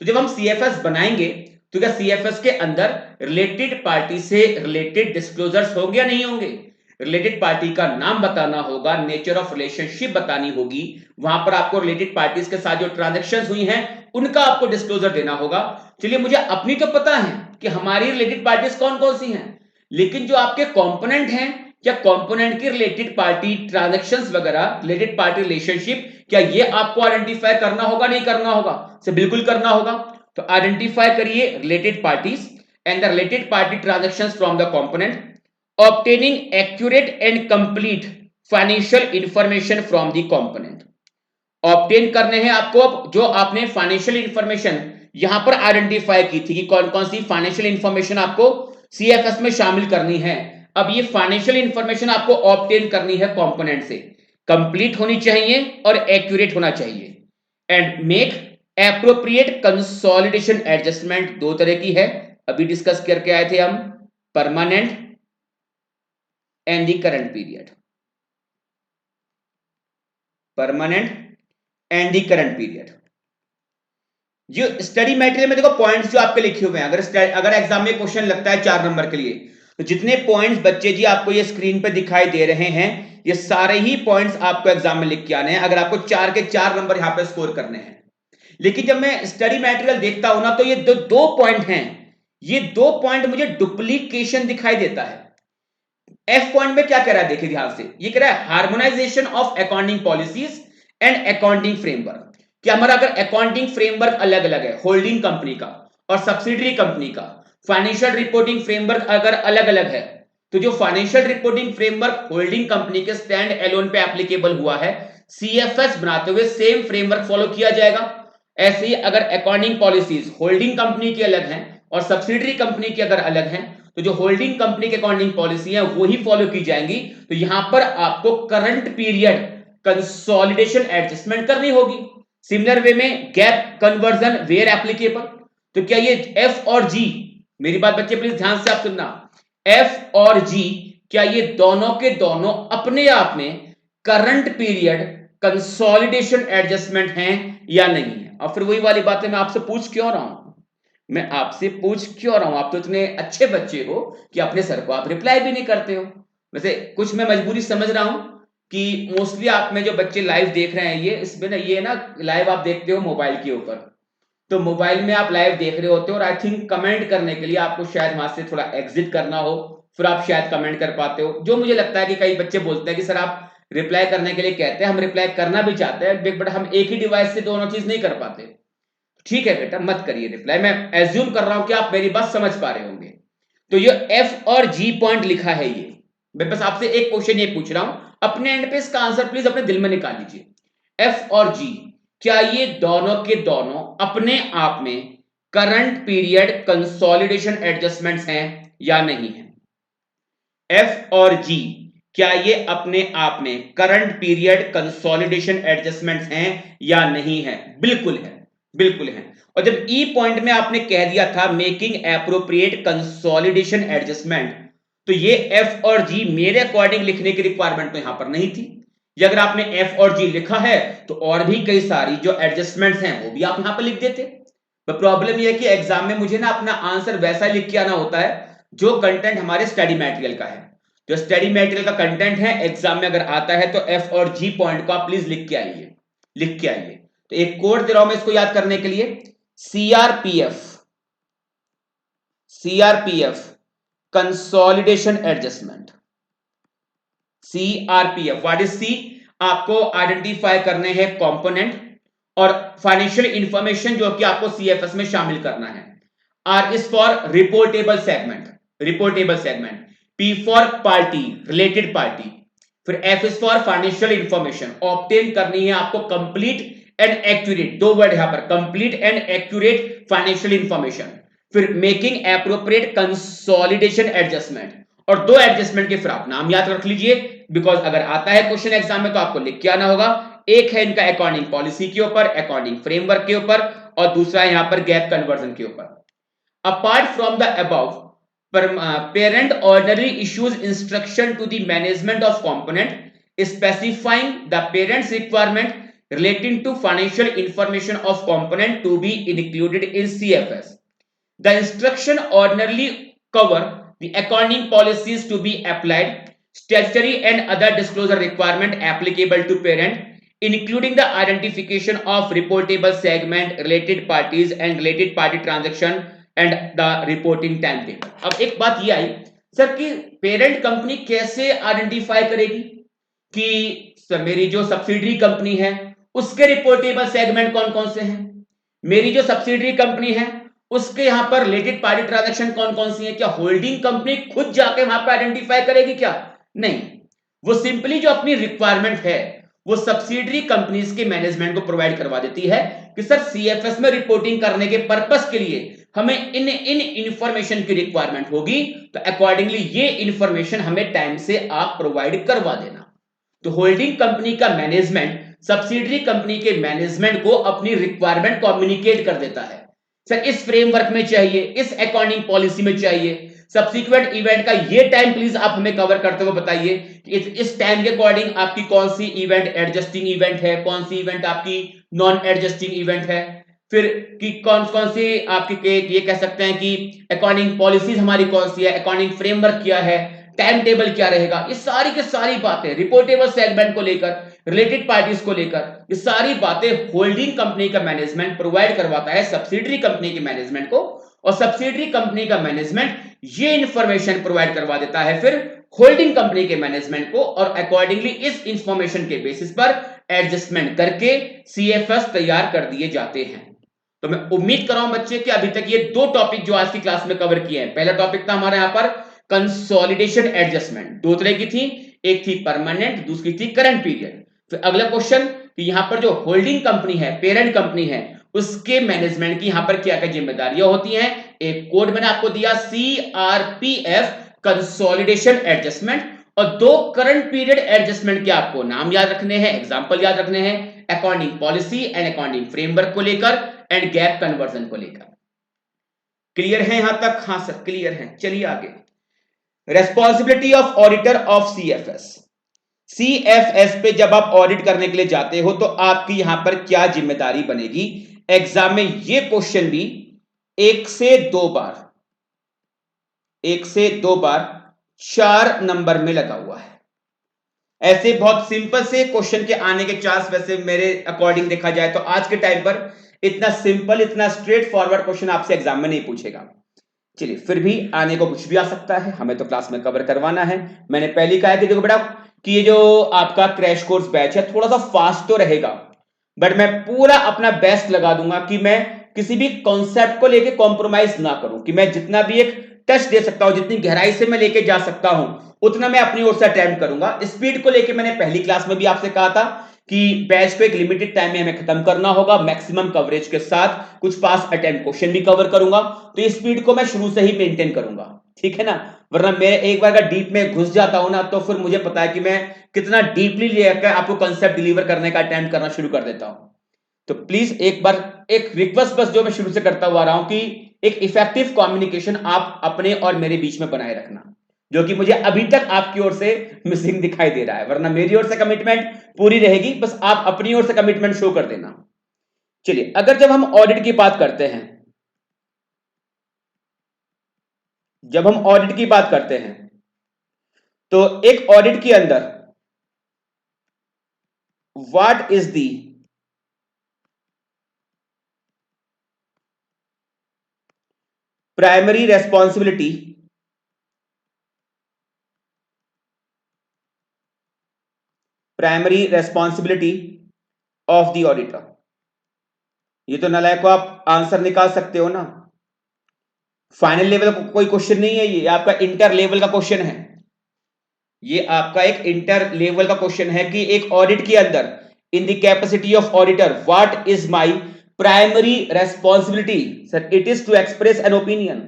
तो जब हम सीएफएस बनाएंगे तो क्या सीएफएस के अंदर रिलेटेड पार्टी से रिलेटेड डिस्क्लोजर्स होंगे या नहीं होंगे? रिलेटेड पार्टी का नाम बताना होगा, नेचर ऑफ रिलेशनशिप बतानी होगी, वहां पर आपको रिलेटेड पार्टीज के साथ जो ट्रांजैक्शंस हुई हैं उनका आपको डिस्क्लोजर देना होगा। चलिए, मुझे अपनी तो पता है कि हमारी रिलेटेड पार्टीज कौन कौन सी हैं, लेकिन जो आपके कंपोनेंट हैं, क्या कंपोनेंट की रिलेटेड पार्टी ट्रांजैक्शंस वगैरह, रिलेटेड पार्टी रिलेशनशिप, क्या ये आपको आइडेंटिफाई करना होगा नहीं करना होगा? से बिल्कुल करना होगा। तो आइडेंटिफाई करिए related parties and the related party transactions from the component, obtaining accurate and complete financial information from the component। Obtain करने हैं आपको अब जो आपने फाइनेंशियल इंफॉर्मेशन यहां पर आइडेंटिफाई की थी कि कौन कौन सी फाइनेंशियल इंफॉर्मेशन आपको सीएफएस में शामिल करनी है। अब ये फाइनेंशियल इंफॉर्मेशन आपको ऑब्टेन करनी है कंपोनेंट से, कंप्लीट होनी चाहिए और एक्यूरेट होना चाहिए। And make appropriate consolidation adjustment, दो तरह की है, अभी डिस्कस करके आए थे हम, permanent and the current period, permanent and the current period. जो स्टडी मटेरियल में देखो पॉइंट्स जो आपके लिखे हुए हैं, अगर एग्जाम में क्वेश्चन लगता है 4 नंबर के लिए, तो जितने पॉइंट्स बच्चे जी आपको ये स्क्रीन पे दिखाई दे रहे हैं, ये सारे ही पॉइंट्स आपको एग्जाम में लिख के आने हैं, अगर आपको 4 के 4 नंबर यहां पे स्कोर करने हैं। लेकिन जब मैं स्टडी मटेरियल देखता हूं ना, तो ये दो पॉइंट हैं, ये 2 पॉइंट मुझे डुप्लीकेशन दिखाई देता है। एफ पॉइंट में क्या कह रहा है, देखिए ध्यान से, ये कह रहा है harmonisation of accounting policies and accounting framework. कि हमारा अगर अकाउंटिंग फ्रेमवर्क अलग अलग है, होल्डिंग कंपनी का और सब्सिडरी कंपनी का, फाइनेंशियल रिपोर्टिंग फ्रेमवर्क अगर अलग अलग है, तो जो financial reporting framework holding company के स्टैंड एलोन पे एप्लीकेबल हुआ है, सीएफएस बनाते हुए सेम फ्रेमवर्क फॉलो किया जाएगा। ऐसे ही अगर अकाउंटिंग पॉलिसीज होल्डिंग कंपनी की अलग हैं और सब्सिडरी कंपनी की अगर अलग हैं, तो जो होल्डिंग कंपनी की अकाउंटिंग पॉलिसी है वो ही फॉलो की जाएंगी। तो यहां पर आपको करंट पीरियड कंसोलिडेशन एडजस्टमेंट करनी होगी। सिमिलर वे में गैप कन्वर्जन वेयर एप्लीकेबल। तो क्या ये एफ और जी, मेरी बात बच्चे प्लीज ध्यान से आप सुनना, एफ और जी क्या ये दोनों के दोनों अपने आप में करंट पीरियड कंसोलिडेशन एडजस्टमेंट हैं या नहीं है? और फिर वही वाली बातें मैं आपसे पूछ क्यों रहा हूं, मैं आपसे पूछ क्यों रहा हूं? आप तो इतने अच्छे बच्चे हो कि अपने सर को आप रिप्लाई भी नहीं करते हो। वैसे कुछ मैं मजबूरी समझ रहा हूं कि मोस्टली आप में जो बच्चे लाइव देख रहे हैं, ये इसमें ना, ये ना लाइव आप देखते हो मोबाइल के ऊपर, तो मोबाइल में आप लाइव देख रहे होते हो, और आई थिंक कमेंट करने के लिए आपको शायद वहां से थोड़ा एग्जिट करना हो, फिर आप शायद कमेंट कर पाते हो। जो मुझे लगता है कि कई बच्चे बोलते हैं कि सर आप रिप्लाई करने के लिए कहते हैं, हम रिप्लाई करना भी चाहते हैं, बट हम एक ही डिवाइस से दोनों चीज नहीं कर पाते। ठीक है बेटा, मत करिए रिप्लाई, मैं एज्यूम कर रहा हूं कि आप मेरी बात समझ पा रहे होंगे। तो ये एफ और जी पॉइंट लिखा है, ये मैं बस आपसे एक क्वेश्चन ये पूछ रहा हूं, अपने एंड पे इसका आंसर प्लीज अपने दिल में निकाल लीजिए। एफ और जी क्या ये दोनों के दोनों अपने आप में करंट पीरियड कंसोलिडेशन एडजस्टमेंट्स हैं या नहीं है? एफ और जी क्या ये अपने आप में करंट पीरियड कंसोलिडेशन एडजस्टमेंट्स हैं या नहीं है? बिल्कुल है, बिल्कुल है। और जब ई पॉइंट में आपने कह दिया था मेकिंग एप्रोप्रिएट कंसोलिडेशन एडजस्टमेंट, तो ये एफ और जी मेरे अकॉर्डिंग लिखने की रिक्वायरमेंट तो यहां पर नहीं थी। ये अगर आपने एफ और जी लिखा है तो और भी कई सारी जो एडजस्टमेंट्स हैं वो भी आप यहां पर लिख देते। पर प्रॉब्लम ये है कि एग्जाम में मुझे ना अपना आंसर वैसा लिख के आना होता है जो कंटेंट हमारे स्टडी मटेरियल का है। जो स्टडी मटेरियल का कंटेंट है एग्जाम में अगर आता है तो एफ और जी पॉइंट को आप प्लीज लिख के आइए, लिख के आइए। तो एक कोड दे रहा हूं मैं इसको याद करने के लिए, CRPF, CRPF consolidation adjustment. CRPF, what is C? आपको आइडेंटिफाई करने हैं कंपोनेंट और फाइनेंशियल इंफॉर्मेशन जो कि आपको सीएफएस में शामिल करना है। R is for reportable segment, reportable segment. P for party, related party. फिर F is for financial information, obtain करनी है आपको कंप्लीट एंड एक्यूरेट, दो वर्ड यहां पर, complete and accurate financial information. फिर मेकिंग एप्रोप्रिएट कंसोलिडेशन एडजस्टमेंट, और दो एडजस्टमेंट के फिर आप नाम याद रख लीजिए, बिकॉज अगर आता है क्वेश्चन एग्जाम में तो आपको लिख के आना होगा। एक है इनका अकाउंटिंग पॉलिसी के ऊपर, अकाउंटिंग फ्रेमवर्क के ऊपर, और दूसरा है यहां पर गैप कन्वर्जन के ऊपर। Apart from the above, parent ordinarily issues instruction to the management of component specifying the parent's requirement relating to financial information of component to be included in CFS. The instruction ordinarily cover the accounting policies to be applied, statutory and other disclosure requirement applicable to parent, including the identification of reportable segment, related parties and related party transaction and the reporting time table. अब एक बात ये आई sir कि parent company कैसे identify करेगी कि sir मेरी जो सब्सिडरी कंपनी है उसके रिपोर्टेबल सेगमेंट कौन कौन से हैं, मेरी जो सब्सिडरी कंपनी है उसके यहां पर रिलेटेड पार्टी ट्रांजैक्शन कौन कौन सी है? क्या होल्डिंग कंपनी खुद जाके वहां पर आइडेंटिफाई करेगी क्या? नहीं, वो सिंपली जो अपनी रिक्वायरमेंट है वो सब्सिडरी कंपनीज के मैनेजमेंट को प्रोवाइड करवा देती है कि सर सीएफएस में रिपोर्टिंग करने के पर्पस के लिए हमें इन इंफॉर्मेशन की रिक्वायरमेंट होगी, तो अकॉर्डिंगली ये इंफॉर्मेशन हमें टाइम से आप प्रोवाइड करवा देना। तो होल्डिंग कंपनी का मैनेजमेंट सब्सिडरी कंपनी के मैनेजमेंट को अपनी रिक्वायरमेंट कम्युनिकेट कर देता है, सर इस फ्रेमवर्क में चाहिए, इस अकाउंटिंग पॉलिसी में चाहिए, सब्सिक्वेंट इवेंट का ये टाइम प्लीज आप हमें कवर करते हुए बताइए कि इस टाइम के अकॉर्डिंग आपकी कौन सी इवेंट एडजस्टिंग इवेंट है, कौन सी इवेंट आपकी नॉन एडजस्टिंग इवेंट है, फिर कि कौन कौन सी आपकी ये कह सकते हैं कि अकाउंटिंग पॉलिसीज हमारी कौन सी है, अकाउंटिंग फ्रेमवर्क क्या है, टाइम टेबल क्या रहेगा, ये सारी की सारी बातें रिपोर्टेबल सेगमेंट को लेकर, रिलेटेड पार्टीज को लेकर, ये सारी बातें होल्डिंग कंपनी का मैनेजमेंट प्रोवाइड करवाता है सब्सिडरी कंपनी के मैनेजमेंट को, और सब्सिडरी कंपनी का मैनेजमेंट ये इंफॉर्मेशन प्रोवाइड करवा देता है फिर होल्डिंग कंपनी के मैनेजमेंट को, और अकॉर्डिंगली इस इंफॉर्मेशन के बेसिस पर एडजस्टमेंट करके सीएफएस तैयार कर दिए जाते हैं। तो मैं उम्मीद कर रहा हूं बच्चे कि अभी तक ये दो टॉपिक जो आज की क्लास में कवर किए हैं, पहला टॉपिक था हमारा यहां पर कंसोलिडेशन एडजस्टमेंट, दो तरह की थी, एक थी परमानेंट, दूसरी थी करंट पीरियड। फिर अगला क्वेश्चन कि यहां पर जो होल्डिंग कंपनी है, पेरेंट कंपनी है, उसके मैनेजमेंट की यहां पर क्या क्या जिम्मेदारियां होती हैं। एक कोड मैंने आपको दिया सीआरपीएफ कंसोलिडेशन एडजस्टमेंट, और दो करंट पीरियड एडजस्टमेंट के आपको नाम याद रखने हैं, एग्जांपल याद रखने हैं, accounting policy and accounting framework को लेकर एंड गैप कन्वर्जन को लेकर। क्लियर है यहां तक? हाँ सर क्लियर है। चलिए आगे, responsibility of auditor of CFS. CFS पे जब आप ऑडिट करने के लिए जाते हो तो आपकी यहां पर क्या जिम्मेदारी बनेगी? एग्जाम में ये क्वेश्चन भी एक से दो बार 4 नंबर में लगा हुआ है। ऐसे बहुत सिंपल से क्वेश्चन के आने के चांस वैसे मेरे अकॉर्डिंग देखा जाए तो आज के टाइम पर इतना सिंपल, इतना स्ट्रेट फॉरवर्ड क्वेश्चन आपसे एग्जाम में नहीं पूछेगा। चलिए फिर भी आने को कुछ भी आ सकता है, हमें तो क्लास में कवर करवाना है। मैंने पहले कहा कि देखो बेटा कि ये जो आपका क्रैश कोर्स बैच है थोड़ा सा फास्ट तो रहेगा, बट मैं पूरा अपना बेस्ट लगा दूंगा कि मैं किसी भी कॉन्सेप्ट को लेके कॉम्प्रोमाइज ना करूं, कि मैं जितना भी एक टच दे सकता हूं, जितनी गहराई से मैं लेके जा सकता हूं उतना मैं अपनी ओर से अटेम्प्ट करूंगा। स्पीड को लेके मैंने पहली क्लास में भी आपसे कहा था कि बैच को एक लिमिटेड टाइम में हमें खत्म करना होगा, मैक्सिमम कवरेज के साथ कुछ पास अटेम्प्ट क्वेश्चन भी कवर करूंगा, तो इस स्पीड को मैं शुरू से ही मेंटेन करूंगा, ठीक है ना। वरना मैं एक बार अगर डीप में घुस जाता हूं ना तो फिर मुझे पता है कि मैं कितना डीपली लेकर आपको कंसेप्ट डिलीवर करने का अटेम्प्ट करना शुरू कर देता हूं। तो प्लीज एक बार एक रिक्वेस्ट बस जो मैं शुरू से करता हुआ रहा हूं कि एक इफेक्टिव कम्युनिकेशन आप अपने और मेरे बीच में बनाए रखना, जो कि मुझे अभी तक आपकी ओर से मिसिंग दिखाई दे रहा है। वरना मेरी ओर से कमिटमेंट पूरी रहेगी, बस आप अपनी ओर से कमिटमेंट शो कर देना। चलिए, अगर जब हम ऑडिट की बात करते हैं, जब हम ऑडिट की बात करते हैं तो एक ऑडिट के अंदर what is the primary responsibility of the auditor. ये तो नालायक को आप आंसर निकाल सकते हो ना। फाइनल लेवल का कोई क्वेश्चन नहीं है, ये आपका इंटर लेवल का क्वेश्चन है। ये आपका एक इंटर लेवल का क्वेश्चन है कि एक ऑडिट के अंदर in the capacity of auditor what is my primary responsibility. Sir, it is to express an opinion,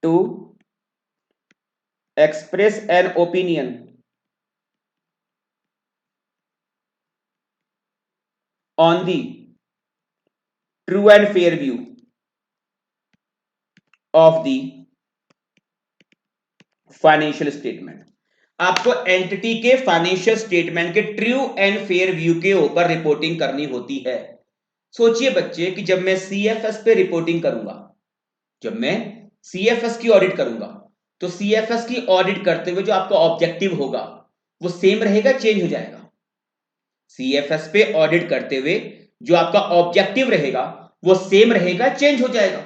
to express an opinion on the true and fair view of the financial statement. आपको entity के financial statement के true and fair view के ऊपर reporting करनी होती है। सोचिए बच्चे कि जब मैं सीएफएस पे रिपोर्टिंग करूंगा, जब मैं सीएफएस की ऑडिट करूंगा, तो सीएफएस की ऑडिट करते हुए जो आपका ऑब्जेक्टिव होगा वो सेम रहेगा, चेंज हो जाएगा? सीएफएस पे ऑडिट करते हुए जो आपका ऑब्जेक्टिव रहेगा वो सेम रहेगा, चेंज हो जाएगा?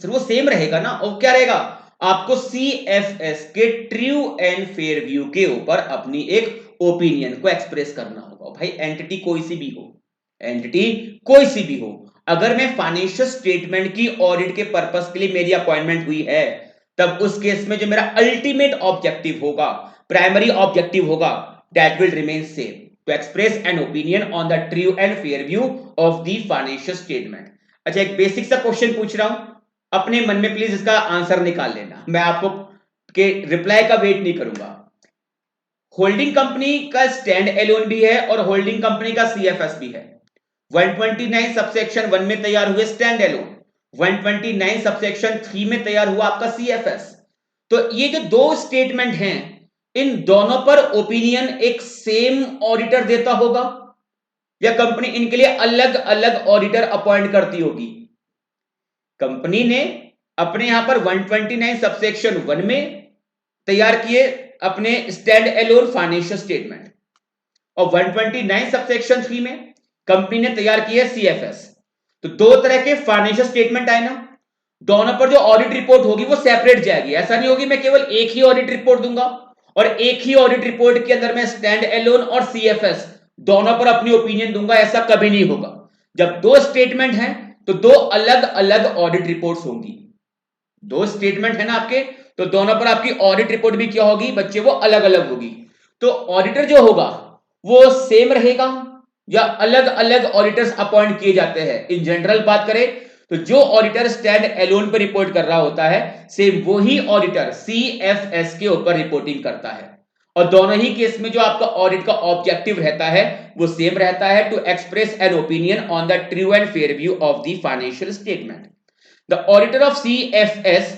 सर, वो सेम रहेगा ना। और क्या रहेगा? आपको सीएफएस के ट्रू एंड फेयर व्यू के ऊपर अपनी एक ओपिनियन को एक्सप्रेस करना होगा। भाई एंटिटी कोई सी भी हो, एंटिटी कोई सी भी हो, अगर मैं फाइनेंशियल स्टेटमेंट की ऑडिट के पर्पस के लिए मेरी अपॉइंटमेंट हुई है, तब उस केस में जो मेरा अल्टीमेट ऑब्जेक्टिव होगा, प्राइमरी ऑब्जेक्टिव होगा, that will remain same, to express an opinion on the true and fair view of the financial statement. अच्छा, एक बेसिक सा क्वेश्चन पूछ रहा हूं, अपने मन में प्लीज इसका आंसर निकाल लेना, मैं आपको के रिप्लाई का वेट नहीं करूंगा। होल्डिंग कंपनी का स्टैंड एलोन भी है और होल्डिंग कंपनी का सीएफएस भी है। 129 सबसेक्शन 1 में तैयार हुए स्टैंड एलोन, 129 सबसेक्शन 3 में तैयार हुआ आपका सीएफएस। तो ये जो दो स्टेटमेंट हैं, इन दोनों पर ओपिनियन एक सेम ऑडिटर देता होगा या कंपनी इनके लिए अलग अलग ऑडिटर अपॉइंट करती होगी? कंपनी ने अपने यहां पर 129 सबसेक्शन 1 में तैयार किए अपने स्टैंड एलोन फाइनेंशियल स्टेटमेंट, और 129 सबसेक्शन 3 में कंपनी ने तैयार किया सीएफएस। तो दो तरह के फाइनेंशियल स्टेटमेंट आए ना, दोनों पर जो ऑडिट रिपोर्ट होगी वो सेपरेट जाएगी। ऐसा नहीं होगी मैं केवल एक ही ऑडिट रिपोर्ट दूंगा और एक ही ऑडिट रिपोर्ट के अंदर मैं स्टैंड एलोन और सीएफएस दोनों पर अपनी ओपिनियन दूंगा, ऐसा कभी नहीं होगा। जब दो स्टेटमेंट हैं तो दो अलग अलग ऑडिट रिपोर्ट्स होंगी। दो स्टेटमेंट है ना आपके, तो दोनों पर आपकी ऑडिट रिपोर्ट भी क्या होगी बच्चे, वो अलग अलग होगी। तो ऑडिटर जो होगा वो सेम रहेगा या अलग अलग ऑडिटर्स अपॉइंट किए जाते हैं? इन जनरल बात करें तो जो ऑडिटर स्टैंड एलोन पर रिपोर्ट कर रहा होता है, सेम वही ऑडिटर सीएफएस के ऊपर रिपोर्टिंग करता है। और दोनों ही केस में जो आपका ऑडिट का ऑब्जेक्टिव रहता है वो सेम रहता है, to express an opinion on the true and fair view of the financial statement. The auditor of CFS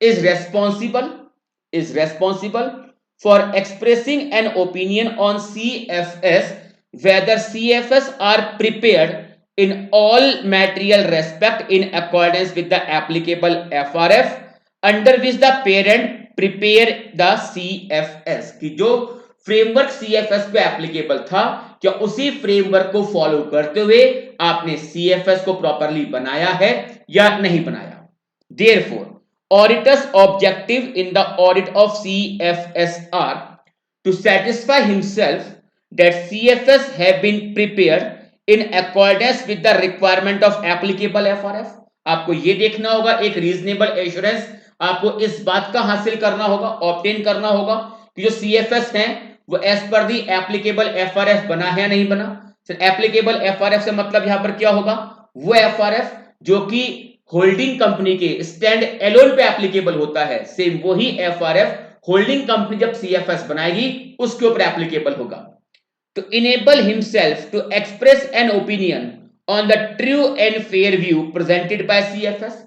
is responsible for expressing an opinion on CFS whether CFS are prepared in all material respect in accordance with the applicable FRF under which the parent prepare the CFS। कि जो framework CFS पे applicable था, क्या उसी framework को follow करते हुए आपने सीएफएस को प्रॉपरली बनाया है या नहीं बनाया? Therefore, auditor's objective in the audit of CFS are to satisfy himself that CFS have been prepared in accordance with the requirement of applicable FRF। आपको ये देखना होगा, एक रीजनेबल एश्योरेंस आपको इस बात का हासिल करना होगा, ऑब्टेन करना होगा कि जो सीएफएस हैं वो as per the applicable FRF बना है या नहीं बना। एप्लीकेबल एफआरएफ से मतलब यहां पर क्या होगा, वो एफआरएफ जो कि होल्डिंग कंपनी के स्टैंड एलोन पे एप्लीकेबल होता है, सेम वही एफआरएफ होल्डिंग कंपनी जब सीएफएस बनाएगी उसके ऊपर एप्लीकेबल होगा। To enable himself to express an opinion on the true and fair view presented by CFS,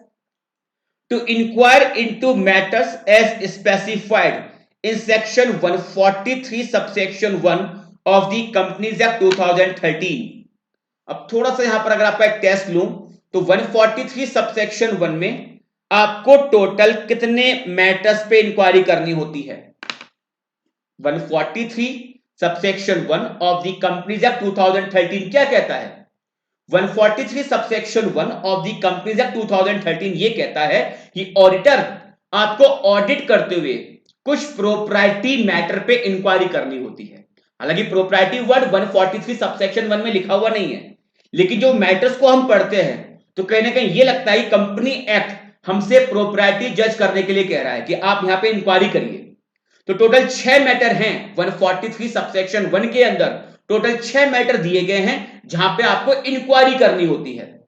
to inquire into matters as specified in section 143 subsection 1 of the Companies Act 2013। अब थोड़ा सा यहां पर अगर आपका एक टेस्ट लूं तो 143 सबसेक्शन 1 में आपको टोटल कितने मैटर्स पे इंक्वायरी करनी होती है? 143 subsection 1 of the companies act 2013 क्या कहता है? 143 subsection 1 of the companies act 2013 ये कहता है कि ऑडिटर आपको ऑडिट करते हुए कुछ प्रोप्राइटी मैटर पे इंक्वायरी करनी होती है। हालांकि प्रोप्राइटी वर्ड 143 सबसेक्शन 1 में लिखा हुआ नहीं है, लेकिन जो मैटर्स को हम पढ़ते हैं तो कहीं ना कहीं ये लगता है कि कंपनी एक्ट हमसे प्रोप्राइटी जज करने के लिए कह रहा है कि आप यहां पे इंक्वायरी करिए। तो टोटल 6 मैटर हैं 143 सबसेक्शन 1 के अंदर, टोटल 6 मैटर दिए गए हैं जहां पे आपको इंक्वायरी करनी होती है।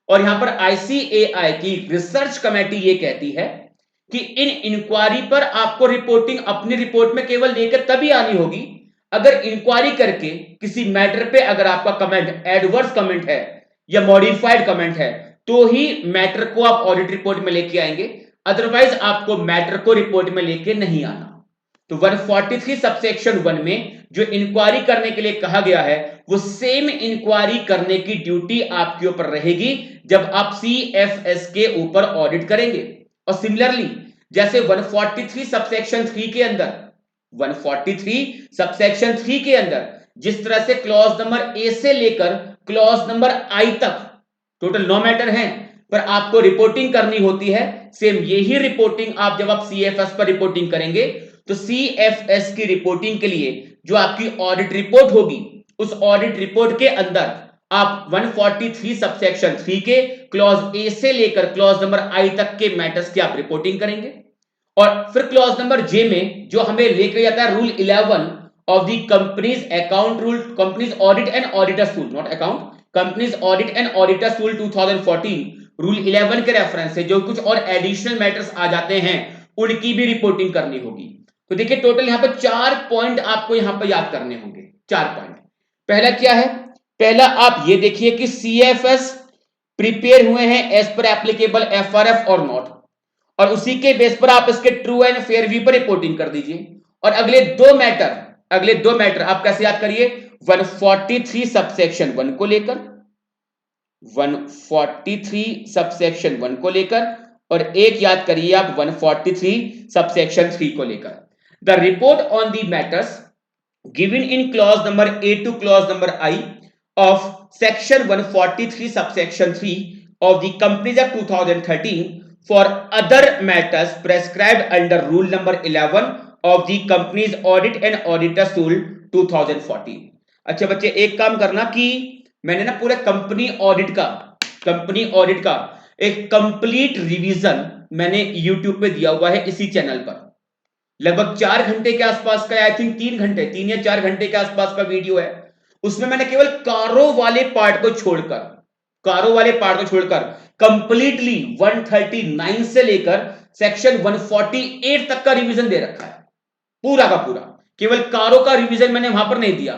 और यहां पर आईसीएआई की रिसर्च कमेटी ये कहती है कि इन इंक्वायरी पर आपको रिपोर्टिंग अपनी रिपोर्ट में केवल लेकर तभी आनी होगी अगर इंक्वायरी करके किसी मैटर पे अगर आपका कमेंट एडवर्स कमेंट है या मॉडिफाइड कमेंट है तो ही मैटर को आप ऑडिट रिपोर्ट में लेके आएंगे, अदरवाइज आपको मैटर को रिपोर्ट में लेके नहीं आना। तो 143 सबसेक्शन 1 में जो इंक्वायरी करने के लिए कहा गया है वो सेम इंक्वायरी करने की ड्यूटी आपके ऊपर रहेगी जब आप सीएफएस के ऊपर ऑडिट करेंगे। और सिमिलरली जैसे 143 सबसेक्शन 3 के अंदर 143 सबसेक्शन 3 के अंदर जिस तरह से क्लॉज नंबर ए से लेकर क्लॉज नंबर आई तक टोटल 9 मैटर हैं पर आपको रिपोर्टिंग करनी होती है, सेम यही रिपोर्टिंग आप जब आप सीएफएस पर रिपोर्टिंग करेंगे तो सीएफएस की रिपोर्टिंग के लिए जो आपकी ऑडिट रिपोर्ट होगी उस ऑडिट रिपोर्ट के अंदर आप 143 सबसेक्शन 3 के क्लॉज ए से लेकर क्लॉज नंबर आई तक के मैटर्स की आप रिपोर्टिंग करेंगे। और फिर क्लॉज नंबर जे में जो हमें लेकर जाता है rule 11 of the companies account rule, companies audit and auditors rule, not account, companies audit and auditors rule 2014, rule 11 के रेफरेंस से जो कुछ और एडिशनल मैटर्स आ जाते हैं उनकी भी रिपोर्टिंग करनी होगी। तो देखिए टोटल यहां पर 4 पॉइंट आपको यहां पर याद करने होंगे। 4 पॉइंट। पहला क्या है? पहला आप ये देखिए कि सीएफएस प्रिपेयर हुए हैं एज पर एप्लीकेबल एफआरएफ और नॉट, और उसी के बेस पर आप इसके ट्रू एंड फेयर व्यू पर रिपोर्टिंग कर दीजिए। और अगले दो मैटर आप कैसे याद करिए? 143 सबसेक्शन 1 को लेकर, 143 सबसेक्शन 1 को लेकर, और एक याद करिए आप 143 सबसेक्शन 3 को लेकर। The report on the matters given in clause number A two clause number I of section 143 subsection 3 of the companies act 2013 for other matters prescribed under rule number 11 of the company's audit and auditors rule 2014। अच्छा बच्चे एक काम करना कि मैंने ना पूरे company audit का एक कंप्लीट रिवीजन मैंने यूट्यूब पे दिया हुआ है इसी चैनल पर। लगभग 4 घंटे के आसपास का, आई थिंक 3 या 4 घंटे के आसपास का वीडियो है। उसमें मैंने केवल कारों वाले पार्ट को छोड़कर कंप्लीटली 139 से लेकर सेक्शन 148 तक का रिवीजन दे रखा है, पूरा का पूरा। केवल कारों का रिवीजन मैंने वहां पर नहीं दिया।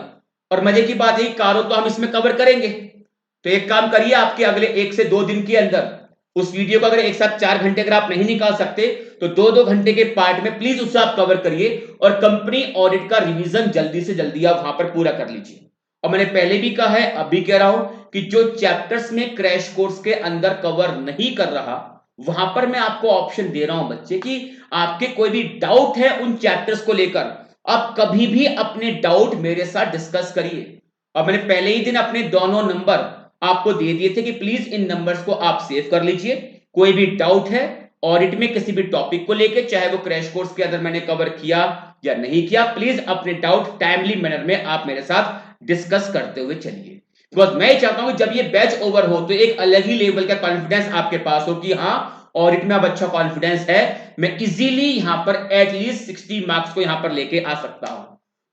और मजे की बात है कारों तो हम इसमें कवर करेंगे। तो एक काम करिए, आपके अगले 1 से 2 दिन के अंदर उस वीडियो को अगर एक साथ 4 घंटे अगर आप नहीं निकाल सकते तो 2-2 घंटे के पार्ट में प्लीज उससे आप कवर करिए और कंपनी ऑडिट का रिवीजन जल्दी से जल्दी आप वहां पर पूरा कर लीजिए। और मैंने पहले भी कहा है, अभी कह रहा हूं कि जो चैप्टर्स में क्रैश कोर्स के अंदर कवर नहीं कर रहा वहां पर मैं आपको ऑप्शन दे रहा हूं बच्चे कि आपके कोई भी डाउट है उन चैप्टर्स को लेकर आप कभी भी अपने डाउट मेरे साथ डिस्कस करिए। और मैंने पहले ही दिन अपने दोनों नंबर आपको दे दिए थे कि प्लीज इन नंबर्स को आप सेव कर लीजिए। कोई भी डाउट है ऑडिट में किसी भी टॉपिक को लेकर, चाहे वो क्रैश कोर्स के अंदर मैंने कवर किया या नहीं किया, प्लीज अपने डाउट टाइमली मैनर में आप मेरे साथ डिस्कस करते हुए चलिए। बिकॉज मैं चाहता हूं जब ये बैच ओवर हो तो एक अलग ही लेवल का कॉन्फिडेंस आपके पास हो कि हाँ ऑडिट में अब अच्छा कॉन्फिडेंस है, मैं इजीली यहां पर एटलीस्ट 60 मार्क्स को यहां पर लेके आ सकता हूं।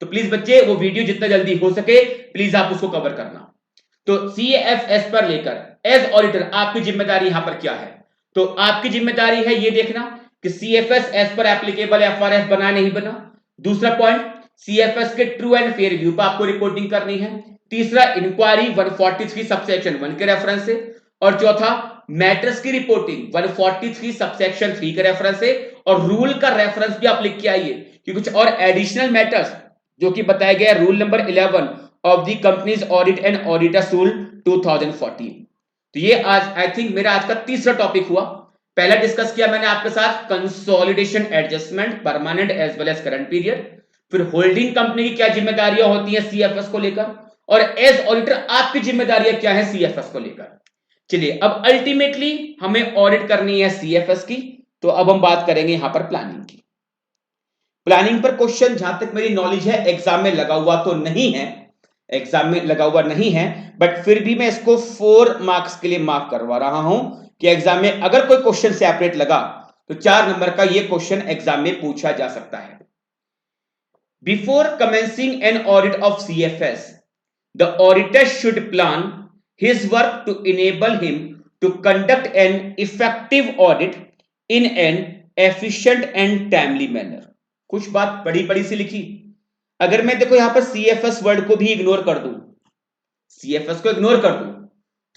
तो प्लीज बच्चे वो वीडियो जितना जल्दी हो सके प्लीज आप उसको कवर करना। तो सीएफएस पर लेकर एज ऑडिटर आपकी जिम्मेदारी यहां पर क्या है? तो आपकी जिम्मेदारी है ये देखना कि CFS as per applicable FRS बना नहीं बना। दूसरा पॉइंट, सीएफएस के ट्रू एंड फेयर व्यू पर आपको रिपोर्टिंग करनी है। तीसरा, इंक्वायरी 143 सबसेक्शन 1 के रेफरेंस से। और चौथा, मैटर्स की रिपोर्टिंग 143 सबसेक्शन 3 के रेफरेंस से। और रूल का रेफरेंस भी आप लिख के आइए कि कुछ और एडिशनल मैटर्स जो कि बताया गया rule number 11 of the companies audit and auditors rule 2014। तो ये आज आई थिंक मेरा आज का तीसरा टॉपिक हुआ। पहला डिस्कस किया मैंने आपके साथ consolidation adjustment permanent as well as current period, फिर होल्डिंग कंपनी की क्या जिम्मेदारियां होती है सीएफएस को लेकर, और एज ऑडिटर आपकी जिम्मेदारियां क्या है सीएफएस को लेकर। चलिए, अब अल्टीमेटली हमें ऑडिट करनी है सीएफएस की, तो अब हम बात करेंगे यहां पर प्लानिंग की। प्लानिंग पर क्वेश्चन जहां तक मेरी नॉलेज है एग्जाम में लगा हुआ तो नहीं है, एग्जाम में लगा हुआ नहीं है, बट फिर भी मैं इसको 4 मार्क्स के लिए मार्क करवा रहा हूं कि एग्जाम में अगर कोई क्वेश्चन सेपरेट लगा तो 4 नंबर का ये क्वेश्चन एग्जाम में पूछा जा सकता है। Before commencing an audit of CFS, the auditor should plan his work to enable him to conduct an effective audit in an efficient and timely manner. कुछ बात बड़ी बड़ी सी लिखी। अगर मैं देखो यहां पर सीएफएस वर्ड को भी इग्नोर कर दूं, सीएफएस को इग्नोर कर दूं,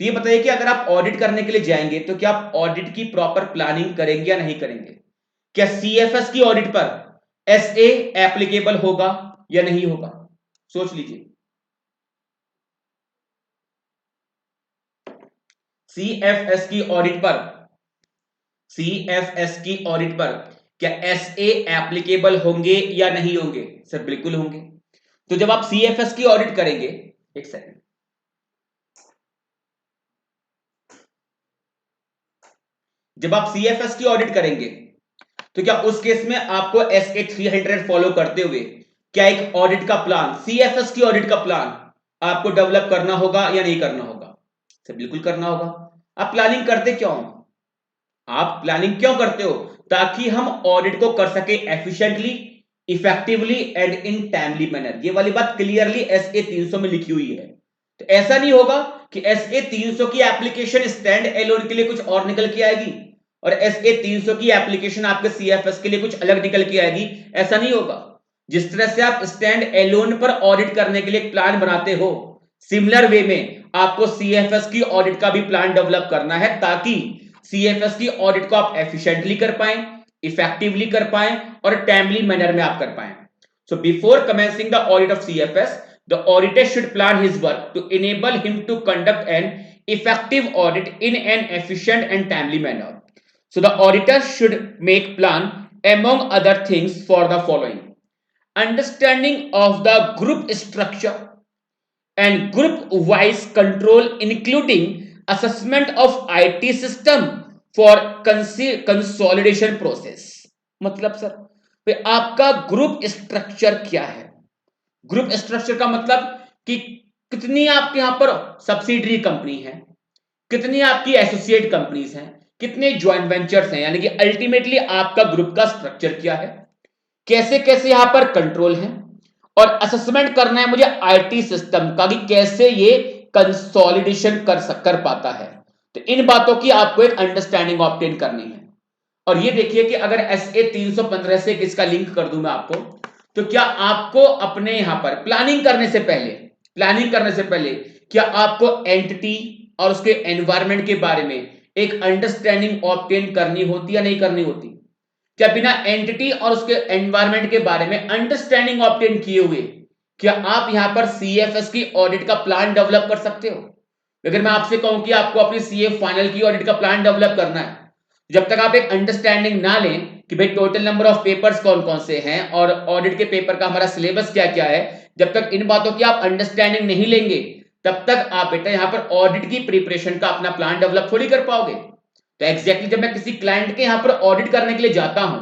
तो ये बताइए कि अगर आप ऑडिट करने के लिए जाएंगे तो क्या आप ऑडिट की प्रॉपर प्लानिंग करेंगे या नहीं करेंगे? क्या सीएफएस की ऑडिट पर एसए एप्लीकेबल होगा या नहीं होगा? सोच लीजिए। सीएफएस की ऑडिट पर, सीएफएस की ऑडिट पर क्या एसए एप्लीकेबल होंगे या नहीं होंगे? सर बिल्कुल होंगे। तो जब आप सीएफएस की ऑडिट करेंगे, एक सेकंड, जब आप सीएफएस की ऑडिट करेंगे तो क्या उस केस में आपको एसए 300 फॉलो करते हुए क्या एक ऑडिट का प्लान, सीएफएस की ऑडिट का प्लान आपको डेवलप करना होगा या नहीं करना होगा? सर बिल्कुल करना होगा। आप प्लानिंग करते क्यों? आप प्लानिंग क्यों करते हो? ताकि हम ऑडिट को कर सके efficiently, effectively and in timely manner. ये वाली बात क्लियरली एसए 300 में लिखी हुई है। तो ऐसा नहीं होगा कि एसए 300 की एप्लीकेशन स्टैंड एलोन के लिए कुछ और निकल के आएगी और एसए 300 की एप्लीकेशन आपके सीएफएस के लिए कुछ अलग निकल के आएगी। ऐसा नहीं होगा। जिस तरह से आप स्टैंड एलोन पर ऑडिट करने के लिए प्लान बनाते हो, सिमिलर वे में आपको सीएफएस की ऑडिट का भी प्लान डेवलप करना है ताकि सीएफएस की ऑडिट को आप एफिशिएंटली कर पाएं, इफेक्टिवली कर पाएं और टाइमली मैनर में आप कर पाएं। So before commencing the audit of CFS, the auditor should plan his work to enable him to conduct an effective audit in an efficient and timely manner. So the auditor should make plan among other things for the following: understanding of the group structure and group wise control, including assessment of IT system for consolidation process। मतलब sir भाई आपका group structure क्या है? Group structure का मतलब कि कितनी आपके यहां पर सब्सिडरी कंपनी है, कितनी आपकी एसोसिएट कंपनीज हैं, कितने ज्वाइंट वेंचर्स हैं, यानी कि अल्टीमेटली आपका ग्रुप का स्ट्रक्चर क्या है, कैसे कैसे यहां पर कंट्रोल है, और असेसमेंट करना है मुझे आईटी सिस्टम का कि कैसे ये कंसोलिडेशन कर पाता है। तो इन बातों की आपको एक अंडरस्टैंडिंग ऑब्टेन करनी है। और ये देखिए कि अगर एसए 315 से किसका लिंक कर दूं मैं आपको, तो क्या आपको अपने यहां पर प्लानिंग करने से पहले क्या आपको एंटिटी और उसके एनवायरनमेंट के बारे में एक अंडरस्टैंडिंग ऑब्टेन करनी होती या नहीं करनी होती? क्या बिना एंटिटी और उसके एनवायरनमेंट के बारे में अंडरस्टैंडिंग ऑब्टेन किए हुए क्या आप यहां पर सीएफएस की ऑडिट का प्लान डेवलप कर सकते हो? अगर मैं आपसे कहूं कि आपको अपनी सीए फाइनल की ऑडिट का प्लान डेवलप करना है, जब तक आप एक अंडरस्टैंडिंग ना लें कि भाई टोटल नंबर ऑफ पेपर्स कौन कौन से हैं और ऑडिट के पेपर का हमारा सिलेबस क्या क्या है, जब तक इन बातों की आप अंडरस्टैंडिंग नहीं लेंगे तब तक आप बेटा यहां पर ऑडिट की प्रिपरेशन का अपना प्लान डेवलप थोड़ी कर पाओगे। तो एग्जैक्टली जब मैं किसी क्लाइंट के यहां पर ऑडिट करने के लिए जाता हूं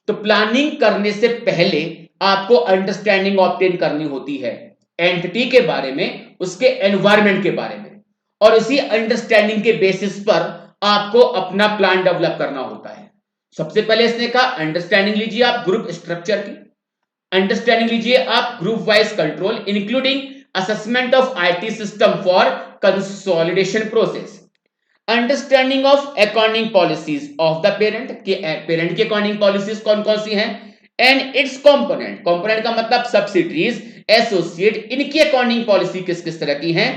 तो प्लानिंग करने से पहले आपको अंडरस्टैंडिंग ऑब्टेन करनी होती है एंटिटी के बारे में, उसके एनवायरनमेंट के बारे में, और उसी अंडरस्टैंडिंग के बेसिस पर आपको अपना प्लान डेवलप करना होता है। सबसे पहले इसने कहा अंडरस्टैंडिंग लीजिए आप ग्रुप स्ट्रक्चर की, अंडरस्टैंडिंग लीजिए आप group wise control including assessment of IT system for consolidation process, understanding of accounting policies of the parent के पेरेंट की अकाउंटिंग पॉलिसीज कौन कौन सी हैं एंड इट्स कंपोनेंट कंपोनेंट का मतलब सब्सिडरीज एसोसिएट इनकी अकाउंटिंग पॉलिसी किस किस तरह की हैं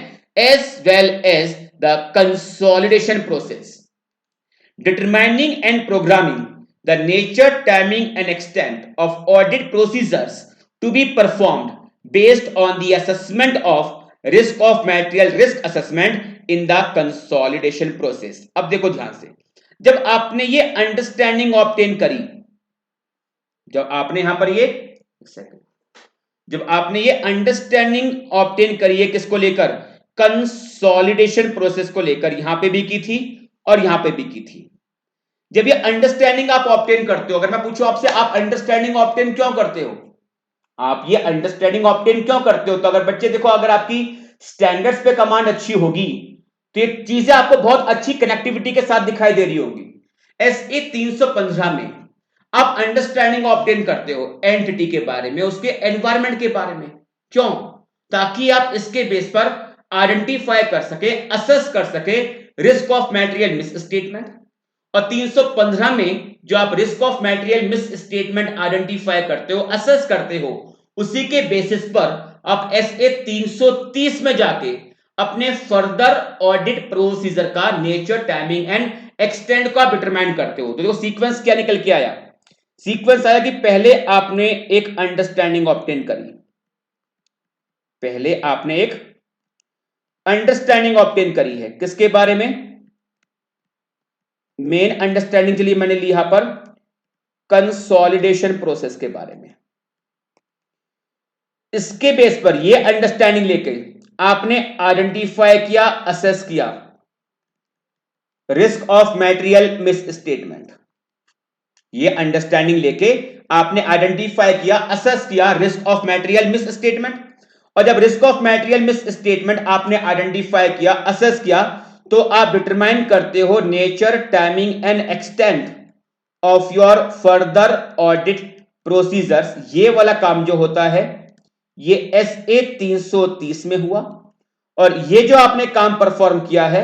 as well as the consolidation process determining and programming the nature, timing, and extent of audit procedures to be performed based on the assessment of risk of material risk assessment in the consolidation process. अब देखो ध्यान से जब आपने ये understanding obtain करी जब आपने यहां पर ये जब आपने ये अंडरस्टैंडिंग ऑब्टेन करी है किसको लेकर कंसोलिडेशन प्रोसेस को लेकर यहां पे भी की थी और यहां पे भी की थी जब ये अंडरस्टैंडिंग आप ऑब्टेन करते हो अगर मैं पूछूं आपसे आप अंडरस्टैंडिंग ऑब्टेन क्यों करते हो आप ये अंडरस्टैंडिंग ऑब्टेन क्यों करते हो तो अगर बच्चे देखो अगर आपकी स्टैंडर्ड्स पे कमांड अच्छी होगी तो ये चीजें आपको बहुत अच्छी कनेक्टिविटी के साथ दिखाई दे रही होगी एसए 315 में आप अंडरस्टैंडिंग ऑब्टेन करते हो एंटिटी के बारे में उसके एनवायरमेंट के बारे में क्यों ताकि आप इसके बेस पर आइडेंटिफाई कर सके असेस कर सके risk of material miss statement और 315 में जो आप risk of material misstatement identify करते हो असेस करते हो उसी के बेसिस पर आप एसए 330 में जाके अपने फर्दर ऑडिट प्रोसीजर का नेचर टाइमिंग एंड एक्सटेंड को आप डिटरमाइन करते हो तो देखो सीक्वेंस क्या निकल के आया सीक्वेंस आया कि पहले आपने एक अंडरस्टैंडिंग ऑब्टेन करी पहले आपने एक अंडरस्टैंडिंग ऑब्टेन करी है किसके बारे में मेन अंडरस्टैंडिंग के लिए मैंने ली यहां पर कंसोलिडेशन प्रोसेस के बारे में इसके बेस पर ये अंडरस्टैंडिंग लेके आपने आइडेंटिफाई किया असेस किया risk of material miss statement ये अंडरस्टैंडिंग लेके आपने आइडेंटिफाई किया असेस किया risk of material miss statement और जब risk of material miss statement आपने आइडेंटिफाई किया असेस किया तो आप डिटरमाइन करते हो nature timing and extent of your further audit procedures ये वाला काम जो होता है ये एसए 330 में हुआ और ये जो आपने काम परफॉर्म किया है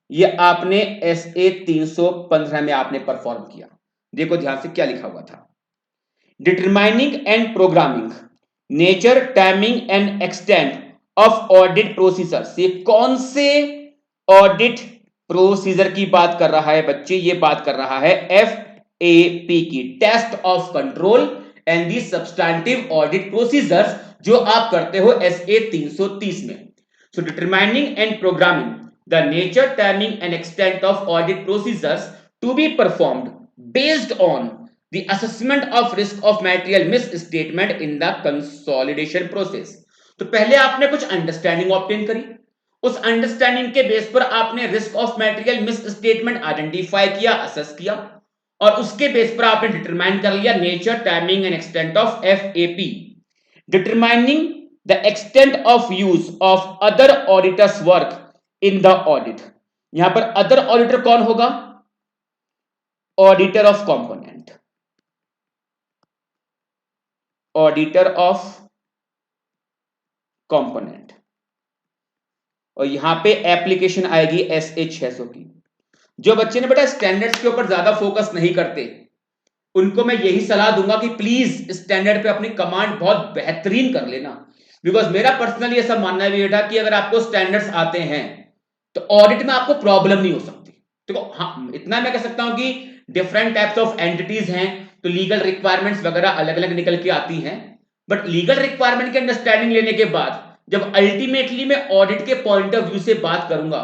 ये आपने एसए 315 में आपने परफॉर्म किया देखो ध्यान से क्या लिखा हुआ था determining and programming nature timing and extent of audit procedures ये कौन से ऑडिट प्रोसीजर की बात कर रहा है बच्चे ये बात कर रहा है एफएपी की test of control and the substantive audit procedures जो आप करते हो एसए 330 में so determining and programming the nature timing and extent of audit procedures to be performed based on the assessment of risk of material misstatement in the consolidation process तो पहले आपने कुछ understanding obtain करी उस understanding के base पर आपने risk of material misstatement identify किया असेस किया और उसके बेस पर आपने डिटरमाइन कर लिया nature timing and extent of FAP determining the extent of use of other auditors work in the audit यहां पर अदर ऑडिटर कौन होगा auditor of component auditor of component और यहां पे एप्लीकेशन आएगी एसए 600 की जो बच्चे ने बेटा स्टैंडर्ड्स के ऊपर ज्यादा फोकस नहीं करते उनको मैं यही सलाह दूंगा कि प्लीज स्टैंडर्ड पे अपनी कमांड बहुत बेहतरीन कर लेना बिकॉज मेरा पर्सनली ऐसा मानना है बेटा कि अगर आपको स्टैंडर्ड्स आते हैं तो ऑडिट में आपको प्रॉब्लम नहीं हो सकती देखो हाँ इतना मैं कह सकता हूं कि डिफरेंट टाइप्स ऑफ एंटिटीज हैं तो लीगल रिक्वायरमेंट्स वगैरह अलग अलग निकल के आती हैं बट लीगल रिक्वायरमेंट की अंडरस्टैंडिंग लेने के बाद जब अल्टीमेटली मैं ऑडिट के पॉइंट ऑफ व्यू से बात करूंगा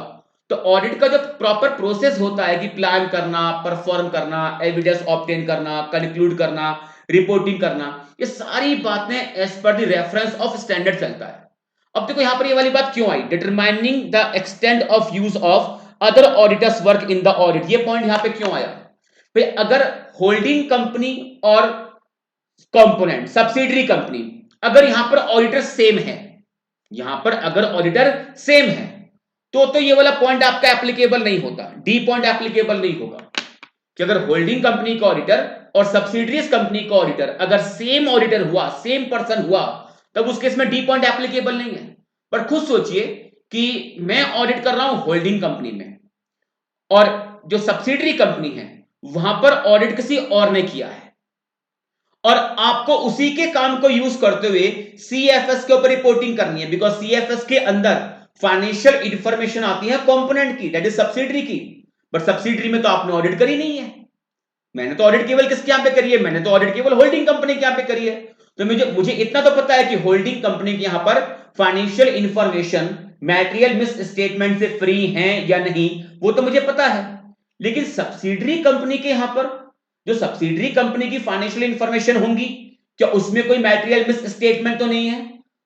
तो ऑडिट का जो प्रॉपर प्रोसेस होता है कि प्लान करना परफॉर्म करना एविडेंस ऑब्टेन करना कंक्लूड करना रिपोर्टिंग करना ये सारी बातें as per the reference of standard चलता है अब देखो यहां पर ये वाली बात क्यों आई determining the extent of use of other auditors work in the audit ये पॉइंट यहां पे क्यों आया भाई अगर होल्डिंग कंपनी और कंपोनेंट सब्सिडरी कंपनी अगर यहां पर ऑडिटर सेम है यहां पर अगर ऑडिटर सेम है तो ये वाला पॉइंट आपका एप्लीकेबल नहीं होता डी पॉइंट एप्लीकेबल नहीं होगा कि अगर होल्डिंग कंपनी का ऑडिटर और सब्सिडरीज कंपनी का ऑडिटर अगर सेम ऑडिटर हुआ सेम पर्सन हुआ तब उस केस में डी पॉइंट एप्लीकेबल नहीं है पर खुद सोचिए कि मैं ऑडिट कर रहा हूं होल्डिंग कंपनी में और जो सब्सिडरी कंपनी है वहां पर ऑडिट किसी और ने किया है और आपको उसी के काम को यूज करते हुए सीएफएस के ऊपर रिपोर्टिंग करनी है, बिकॉज सीएफएस के अंदर फाइनेंशियल इंफॉर्मेशन आती है कंपोनेंट की, दैट इज सब्सिडरी की। बट सब्सिडरी में तो आपने ऑडिट करी नहीं है। मैंने तो ऑडिट केवल किसके यहां पे करी है, मैंने तो ऑडिट केवल होल्डिंग कंपनी के यहां पे करी है। तो मुझे मुझे इतना तो पता है कि होल्डिंग कंपनी के यहां पर financial information material miss statement से फ्री हैं या नहीं, वो तो मुझे पता है। लेकिन सब्सिडरी कंपनी के यहां पर जो सब्सिडरी कंपनी की फाइनेंशियल इंफॉर्मेशन होंगी, क्या उसमें कोई मैटेरियल मिस स्टेटमेंट तो नहीं है?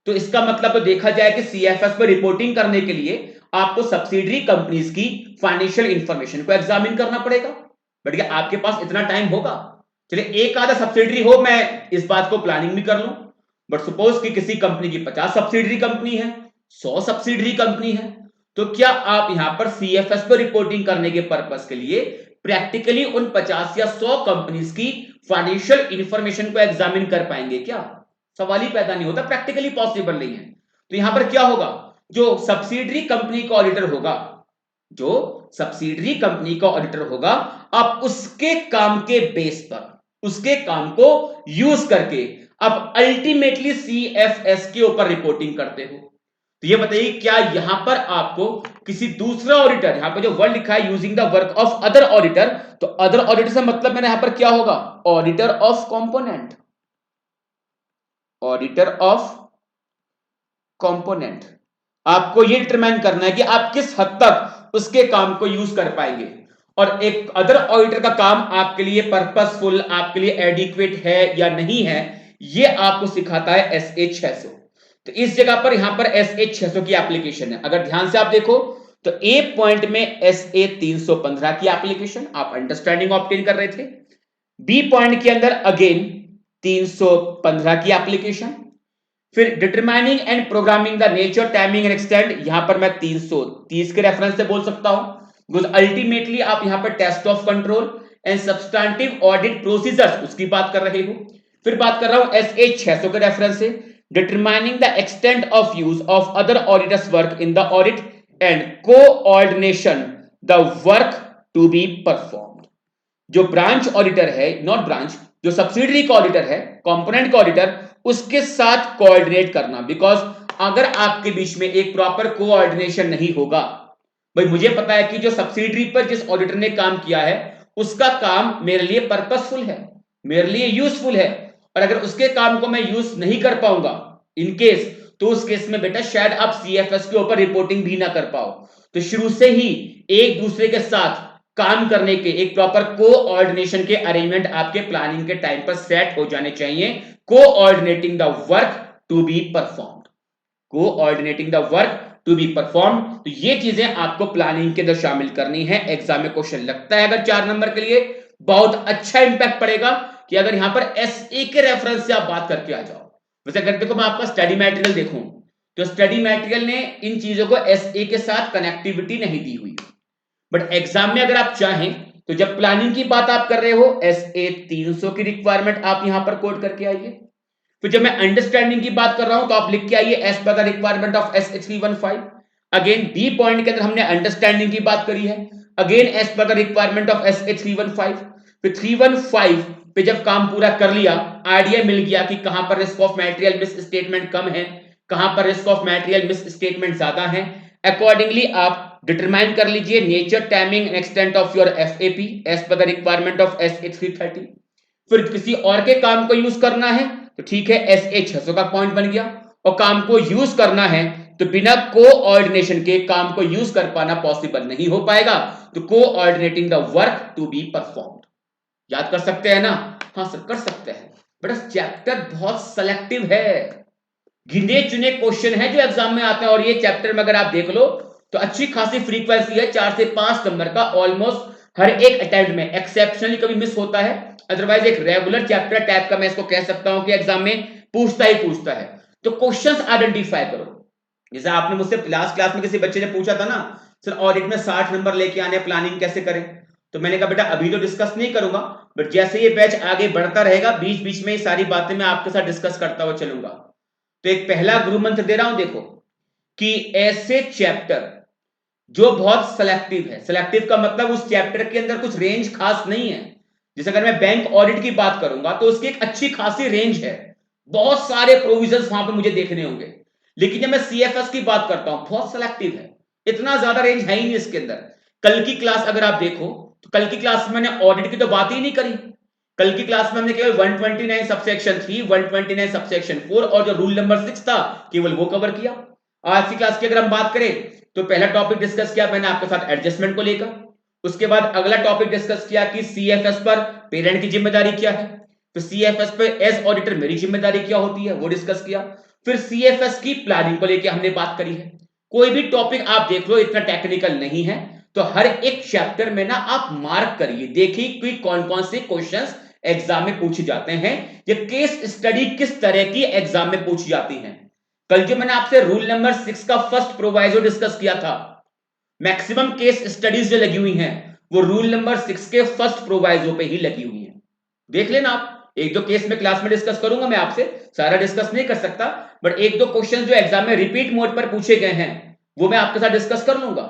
तो इसका मतलब तो देखा जाए कि सीएफएस पर रिपोर्टिंग करने के लिए आपको सब्सिडरी कंपनीज की फाइनेंशियल इंफॉर्मेशन को एग्जामिन करना पड़ेगा। बट क्या आपके पास इतना टाइम होगा? चलिए एक आधा सब्सिडरी हो, मैं इस बात को प्लानिंग भी कर लूं। बट सपोज कि किसी कंपनी की 50 सब्सिडरी कंपनी है, 100 सब्सिडरी कंपनी है, तो क्या आप यहां पर सीएफएस पर रिपोर्टिंग करने के पर्पस के लिए प्रैक्टिकली उन 50 या 100 कंपनीज की फाइनेंशियल इंफॉर्मेशन को एग्जामिन कर पाएंगे क्या? सवाल ही पैदा नहीं होता, प्रैक्टिकली पॉसिबल नहीं है। तो यहां पर क्या होगा, जो सब्सिडरी कंपनी का ऑडिटर होगा, जो सब्सिडरी कंपनी का ऑडिटर होगा, आप उसके काम के बेस पर, उसके काम को यूज करके आप अल्टीमेटली सीएफएस के ऊपर रिपोर्टिंग करते हो। तो ये बताइए, क्या यहां पर आपको किसी दूसरा ऑडिटर, यहां पर जो वर्ड लिखा है using the work of other auditor, तो अदर ऑडिटर से मतलब मेरा यहां पर क्या होगा, auditor of component, auditor of component. आपको यह डिटरमाइन करना है कि आप किस हद तक उसके काम को यूज कर पाएंगे। और एक अदर ऑडिटर का काम आपके लिए पर्पसफुल, आपके लिए एडिक्वेट है या नहीं है, यह आपको सिखाता है एसए 600। तो इस जगह पर यहां पर एसए 600 की एप्लीकेशन है। अगर ध्यान से आप देखो तो ए पॉइंट में एसए 315 की एप्लीकेशन आप अंडरस्टैंडिंग ऑब्टेन कर रहे थे, बी पॉइंट के अंदर अगेन 315 की एप्लीकेशन, फिर determining and programming the nature timing and extend, यहां पर मैं 330 के रेफरेंस से बोल सकता हूं, बिकॉज अल्टीमेटली आप यहां पर test of control and substantive audit procedures उसकी बात कर रहे हो। फिर बात कर रहा हूं एसए 600 के रेफरेंस से, determining the extent of use of other auditors work in the audit and coordination the work to be performed. जो ब्रांच ऑडिटर है, नॉट ब्रांच, जो सब्सिडरी का ऑडिटर है, कंपोनेंट का ऑडिटर, उसके साथ कोऑर्डिनेट करना। बिकॉज अगर आपके बीच में एक प्रॉपर कोऑर्डिनेशन नहीं होगा, भाई मुझे पता है कि जो सब्सिडरी पर जिस ऑडिटर ने काम किया है उसका काम मेरे लिए पर्पसफुल है, मेरे लिए यूजफुल है, और अगर उसके काम को मैं यूज नहीं कर पाऊंगा इन केस, तो उस केस में बेटा शायद आप सीएफएस के ऊपर रिपोर्टिंग भी ना कर पाओ। तो शुरू से ही एक दूसरे के साथ काम करने के एक प्रॉपर कोऑर्डिनेशन के अरेंजमेंट आपके प्लानिंग के टाइम पर सेट हो जाने चाहिए। Coordinating the work to be performed, coordinating the work to be performed. तो ये चीजें आपको प्लानिंग के अंदर शामिल करनी है। एग्जाम में क्वेश्चन लगता है अगर 4 नंबर के लिए, बहुत अच्छा इंपैक्ट पड़ेगा कि अगर यहां पर एसए के रेफरेंस से आप बात करके आ जाओ। वैसे अगर देखो मैं आपका स्टडी मटेरियल देखूं तो स्टडी मटेरियल ने इन चीजों को एसए के साथ कनेक्टिविटी नहीं दी हुई, बट एग्जाम में अगर आप चाहें तो जब प्लानिंग की बात आप कर रहे हो एसए 300 की रिक्वायरमेंट आप यहां पर कोड करके आइए। फिर जब मैं अंडरस्टैंडिंग की बात कर रहा हूं तो आप लिख के आइए as per the requirement of SA 315। Again B point के अंदर हमने अंडरस्टैंडिंग की बात करी है, again as per the requirement of SA 315। फिर 315 पे जब काम पूरा कर लिया, आइडिया मिल गया कि कहां पर risk of material misstatement कम है, कहां पर risk of material misstatement ज्यादा है, अकॉर्डिंगली आप डिटरमाइन कर लीजिए nature timing and extent of your FAP as per the requirement of SA 330। फिर किसी और के काम को यूज करना है तो ठीक है, एसए 600 का पॉइंट बन गया, और काम को यूज करना है तो बिना कोऑर्डिनेशन के काम को यूज कर पाना पॉसिबल नहीं हो पाएगा। तो coordinating the work to be performed, याद कर सकते हैं ना? हाँ सर कर सकते हैं, बट चैप्टर बहुत सेलेक्टिव है, गिने चुने क्वेश्चन है जो एग्जाम में आते हैं, और ये चैप्टर में अगर आप देख लो तो अच्छी खासी फ्रीक्वेंसी है, 4 से 5 नंबर का ऑलमोस्ट हर एक अटेम्प्ट में, एक्सेप्शनली कभी मिस होता है, अदरवाइज एक रेगुलर चैप्टर टाइप का मैं इसको कह सकता हूं कि एग्जाम में पूछता ही पूछता है। तो क्वेश्चंस आइडेंटिफाई करो। जैसे आपने मुझसे लास्ट क्लास में किसी बच्चे ने पूछा था ना, सर ऑडिट में 60 नंबर लेके आने, प्लानिंग कैसे करें? तो मैंने कहा बेटा अभी तो डिस्कस नहीं करूंगा, बट जैसे ये बैच आगे बढ़ता रहेगा बीच बीच में ये सारी बातें मैं आपके साथ डिस्कस करता हुआ चलूंगा। तो एक पहला गुरु मंत्र दे रहा हूं, देखो कि ऐसे चैप्टर जो बहुत सेलेक्टिव है। सेलेक्टिव का मतलब उस चैप्टर के अंदर कुछ रेंज खास नहीं है। जैसे अगर मैं बैंक ऑडिट की बात करूंगा तो उसकी एक अच्छी खासी रेंज है, बहुत सारे प्रोविजंस वहां पे मुझे देखने होंगे। लेकिन जब मैं सीएफएस की बात करता हूं बहुत सेलेक्टिव है, इतना ज्यादा रेंज है ही नहीं इसके अंदर। कल की क्लास अगर आप देखो तो कल की क्लास में मैंने ऑडिट की तो बात ही नहीं करी। कल की क्लास में हमने केवल 129 सबसेक्शन 3, 129 सबसेक्शन 4 और जो रूल नंबर 6 था केवल वो कवर किया। आज की क्लास की अगर हम बात करें तो पहला टॉपिक डिस्कस किया मैंने आपके साथ एडजस्टमेंट को लेकर। उसके बाद अगला टॉपिक डिस्कस किया कि सीएफएस पर पेरेंट की जिम्मेदारी क्या है। फिर सीएफएस पे एज ऑडिटर मेरी जिम्मेदारी क्या होती है वो डिस्कस किया। फिर सीएफएस की प्लानिंग को लेकर हमने बात करी है। कोई भी टॉपिक आप देख लो इतना टेक्निकल नहीं है, तो हर एक चैप्टर में ना आप मार्क करिए, देखिए कि कौन कौन से क्वेश्चंस एग्जाम में पूछे जाते हैं, ये केस स्टडी किस तरह की एग्जाम में पूछी जाती हैं। कल जो मैंने आपसे रूल नंबर 6 का फर्स्ट प्रोवाइजो डिस्कस किया था, मैक्सिमम केस स्टडीज जो लगी हुई हैं वो रूल नंबर 6 के फर्स्ट प्रोवाइजो पे ही लगी हुई हैं। देख लेना आप, एक दो केस में क्लास में डिस्कस करूंगा मैं आपसे, सारा डिस्कस नहीं कर सकता, बट एक दो क्वेश्चन जो एग्जाम में रिपीट मोड पर पूछे गए हैं वो मैं आपके साथ डिस्कस कर लूंगा।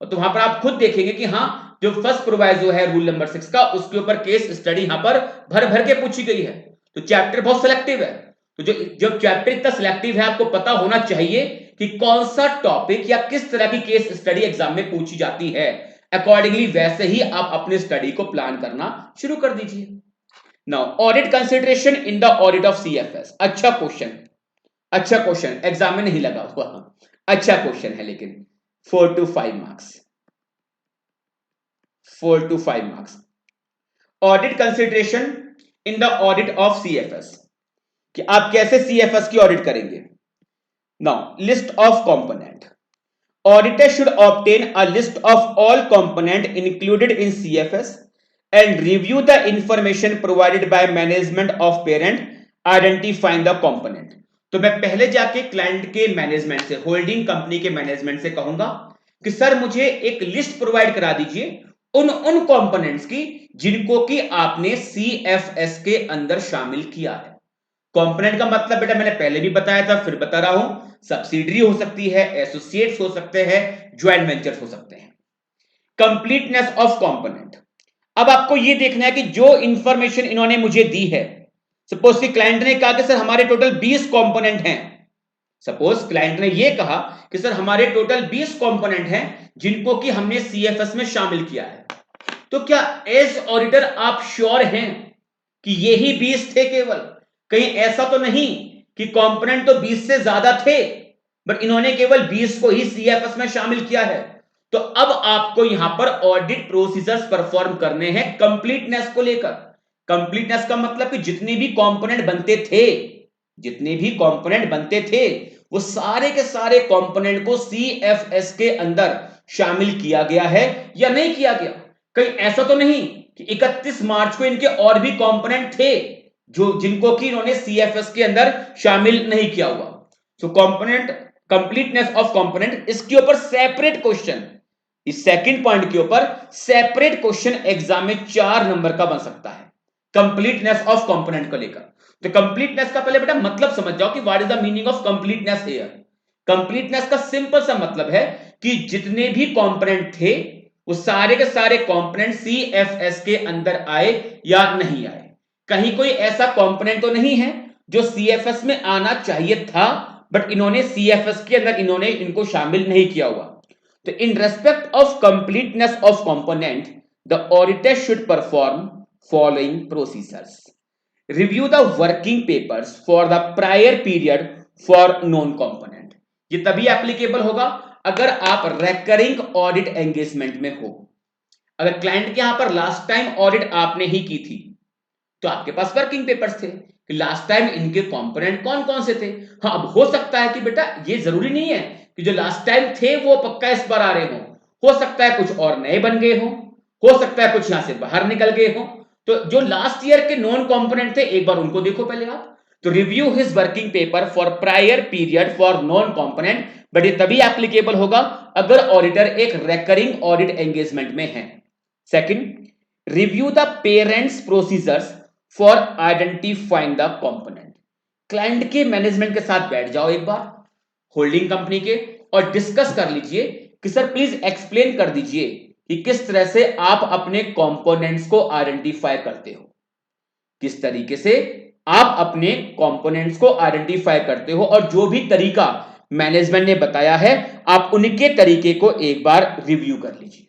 और तो वहां पर आप खुद देखेंगे कि हाँ, जो फर्स्ट प्रोवाइजो है रूल नंबर 6 का उसके ऊपर केस स्टडी यहां पर भर भर के पूछी गई है। तो चैप्टर बहुत सिलेक्टिव है। तो जो जो चैप्टर इतना सिलेक्टिव है आपको पता होना चाहिए कि कौन सा टॉपिक या किस तरह की केस स्टडी एग्जाम में पूछी जाती है। अकॉर्डिंगली वैसे ही आप अपने स्टडी को प्लान करना शुरू कर दीजिए। Now audit consideration in the audit of CFS. अच्छा क्वेश्चन, अच्छा क्वेश्चन, एग्जाम में नहीं लगा हुआ, अच्छा क्वेश्चन है लेकिन 4 to 5 marks, 4 to 5 marks. Audit consideration in the audit of CFS, कि आप कैसे सीएफएस की ऑडिट करेंगे। Now list of component, auditor should obtain a list of all component included in CFS and review the information provided by management of parent identifying the component। तो मैं पहले जाके client के मैनेजमेंट से, holding company के management से कहूंगा कि सर मुझे एक लिस्ट प्रोवाइड करा दीजिए उन उन कंपोनेंट्स की जिनको कि आपने सीएफएस के अंदर शामिल किया है। कंपोनेंट का मतलब बेटा मैंने पहले भी बताया था, फिर बता रहा हूं, सब्सिडरी हो सकती है, एसोसिएट्स हो सकते हैं, ज्वाइंट वेंचर्स हो सकते हैं। कंप्लीटनेस ऑफ कंपोनेंट, अब आपको यह देखना है कि जो इंफॉर्मेशन इन्होंने मुझे दी है, सपोज कि क्लाइंट ने कहा कि सर हमारे टोटल 20 कंपोनेंट हैं। सपोज क्लाइंट ने यह कहा कि सर हमारे टोटल 20 कंपोनेंट हैं जिनको कि हमने सीएफएस में शामिल किया है। तो क्या एज ऑडिटर आप श्योर हैं कि यही 20 थे केवल? कहीं ऐसा तो नहीं कि कंपोनेंट तो 20 से ज्यादा थे बट इन्होंने केवल 20 को ही सीएफएस में शामिल किया है। तो अब आपको यहां पर ऑडिट प्रोसीजर्स परफॉर्म करने हैं कंप्लीटनेस को लेकर। कंप्लीटनेस का मतलब कि जितने भी कंपोनेंट बनते थे, जितने भी कंपोनेंट बनते थे वो सारे के सारे कंपोनेंट को सीएफएस के अंदर शामिल किया गया है या नहीं किया गया। कहीं ऐसा तो नहीं कि 31 मार्च को इनके और भी कंपोनेंट थे जो जिनको कि इन्होंने सीएफएस के अंदर शामिल नहीं किया हुआ। सो कंपोनेंट, कंप्लीटनेस ऑफ कंपोनेंट, इसके ऊपर सेपरेट क्वेश्चन, इस सेकंड पॉइंट के ऊपर सेपरेट क्वेश्चन एग्जाम में 4 नंबर का बन सकता है कंप्लीटनेस ऑफ कंपोनेंट को लेकर। तो कंप्लीटनेस का पहले बेटा मतलब समझ जाओ कि what is the meaning of completeness here. Completeness का सिंपल सा मतलब है कि जितने भी कंपोनेंट थे वो सारे के सारे कंपोनेंट सीएफएस के अंदर आए या नहीं आए। कहीं कोई ऐसा कंपोनेंट तो नहीं है जो सीएफएस में आना चाहिए था बट इन्होंने सीएफएस के अंदर इन्होंने इनको शामिल नहीं किया हुआ। तो in respect of completeness of component the auditor should perform following procedures. Review the working papers for the prior period for non component. ये तभी एप्लीकेबल होगा अगर आप रेकरिंग ऑडिट एंगेजमेंट में हो। अगर क्लाइंट के यहां पर लास्ट टाइम ऑडिट आपने ही की थी तो आपके पास वर्किंग पेपर्स थे कि लास्ट टाइम इनके कंपोनेंट कौन कौन से थे। हाँ, अब हो सकता है कि बेटा ये जरूरी नहीं है कि जो लास्ट टाइम थे वो पक्का इस बार आ रहे हो सकता है कुछ और नए बन गए हो सकता है कुछ यहां से बाहर निकल गए हो। तो जो लास्ट ईयर के नॉन कंपोनेंट थे एक बार उनको देखो पहले आप। तो review his working paper for prior period for non component, but ये तभी एप्लीकेबल होगा अगर ऑडिटर एक रेकरिंग ऑडिट एंगेजमेंट में है। Second, review the parents procedures for identifying the component. Client के मैनेजमेंट के साथ बैठ जाओ एक बार, होल्डिंग कंपनी के, और डिस्कस कर लीजिए कि सर प्लीज एक्सप्लेन कर दीजिए कि किस तरह से आप अपने कंपोनेंट्स को आइडेंटिफाई करते हो, किस तरीके से आप अपने कंपोनेंट्स को आइडेंटिफाई करते हो, और जो भी तरीका मैनेजमेंट ने बताया है आप उनके तरीके को एक बार रिव्यू कर लीजिए।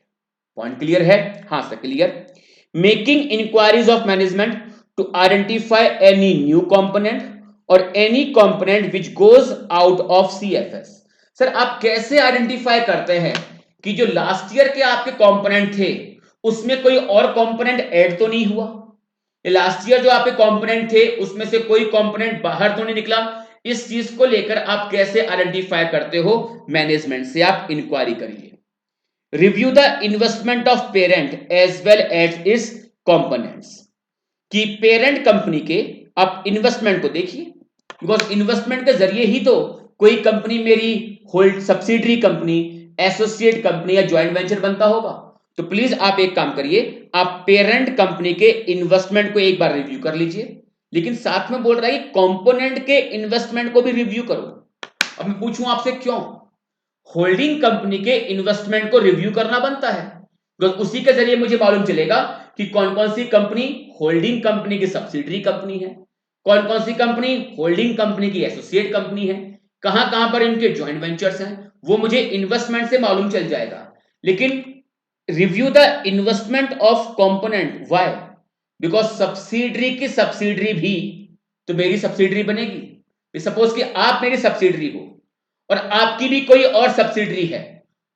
पॉइंट क्लियर है? हाँ sir clear. Making inquiries of management to identify any new component और any component which goes out of CFS. Sir आप कैसे आइडेंटिफाई करते हैं कि जो लास्ट ईयर के आपके कंपोनेंट थे उसमें कोई और कंपोनेंट ऐड तो नहीं हुआ, लास्ट ईयर जो आपके कंपोनेंट थे उसमें से कोई कंपोनेंट बाहर तो नहीं निकला? इस चीज को लेकर आप कैसे आइडेंटिफाई करते हो? मैनेजमेंट से आप इंक्वायरी करिए। Review the investment of parent as well as its components, कि पेरेंट कंपनी के आप इन्वेस्टमेंट को देखिए, बिकॉज इन्वेस्टमेंट के जरिए ही तो कोई कंपनी मेरी hold subsidiary company, associate company या ज्वाइंट वेंचर बनता होगा। तो प्लीज आप एक काम करिए, आप पेरेंट कंपनी के इन्वेस्टमेंट को एक बार रिव्यू कर लीजिए, लेकिन साथ में बोल रहा है कि कंपोनेंट के इन्वेस्टमेंट को भी रिव्यू करो। अब मैं पूछूं आपसे क्यों? होल्डिंग कंपनी के इन्वेस्टमेंट को रिव्यू करना बनता है, तो उसी के जरिए मुझे मालूम चलेगा कि कौन कौन सी कंपनी होल्डिंग कंपनी की सब्सिडरी कंपनी है, कौन कौन सी कंपनी होल्डिंग कंपनी की एसोसिएट कंपनी है, कहां कहां पर इनके ज्वाइंट वेंचर्स हैं, वो मुझे इन्वेस्टमेंट से मालूम चल जाएगा। लेकिन review the investment of component, why? Because subsidiary की सब्सिडरी भी तो मेरी सब्सिडरी बनेगी। सपोज कि आप मेरी सब्सिडरी हो और आपकी भी कोई और सब्सिडरी है,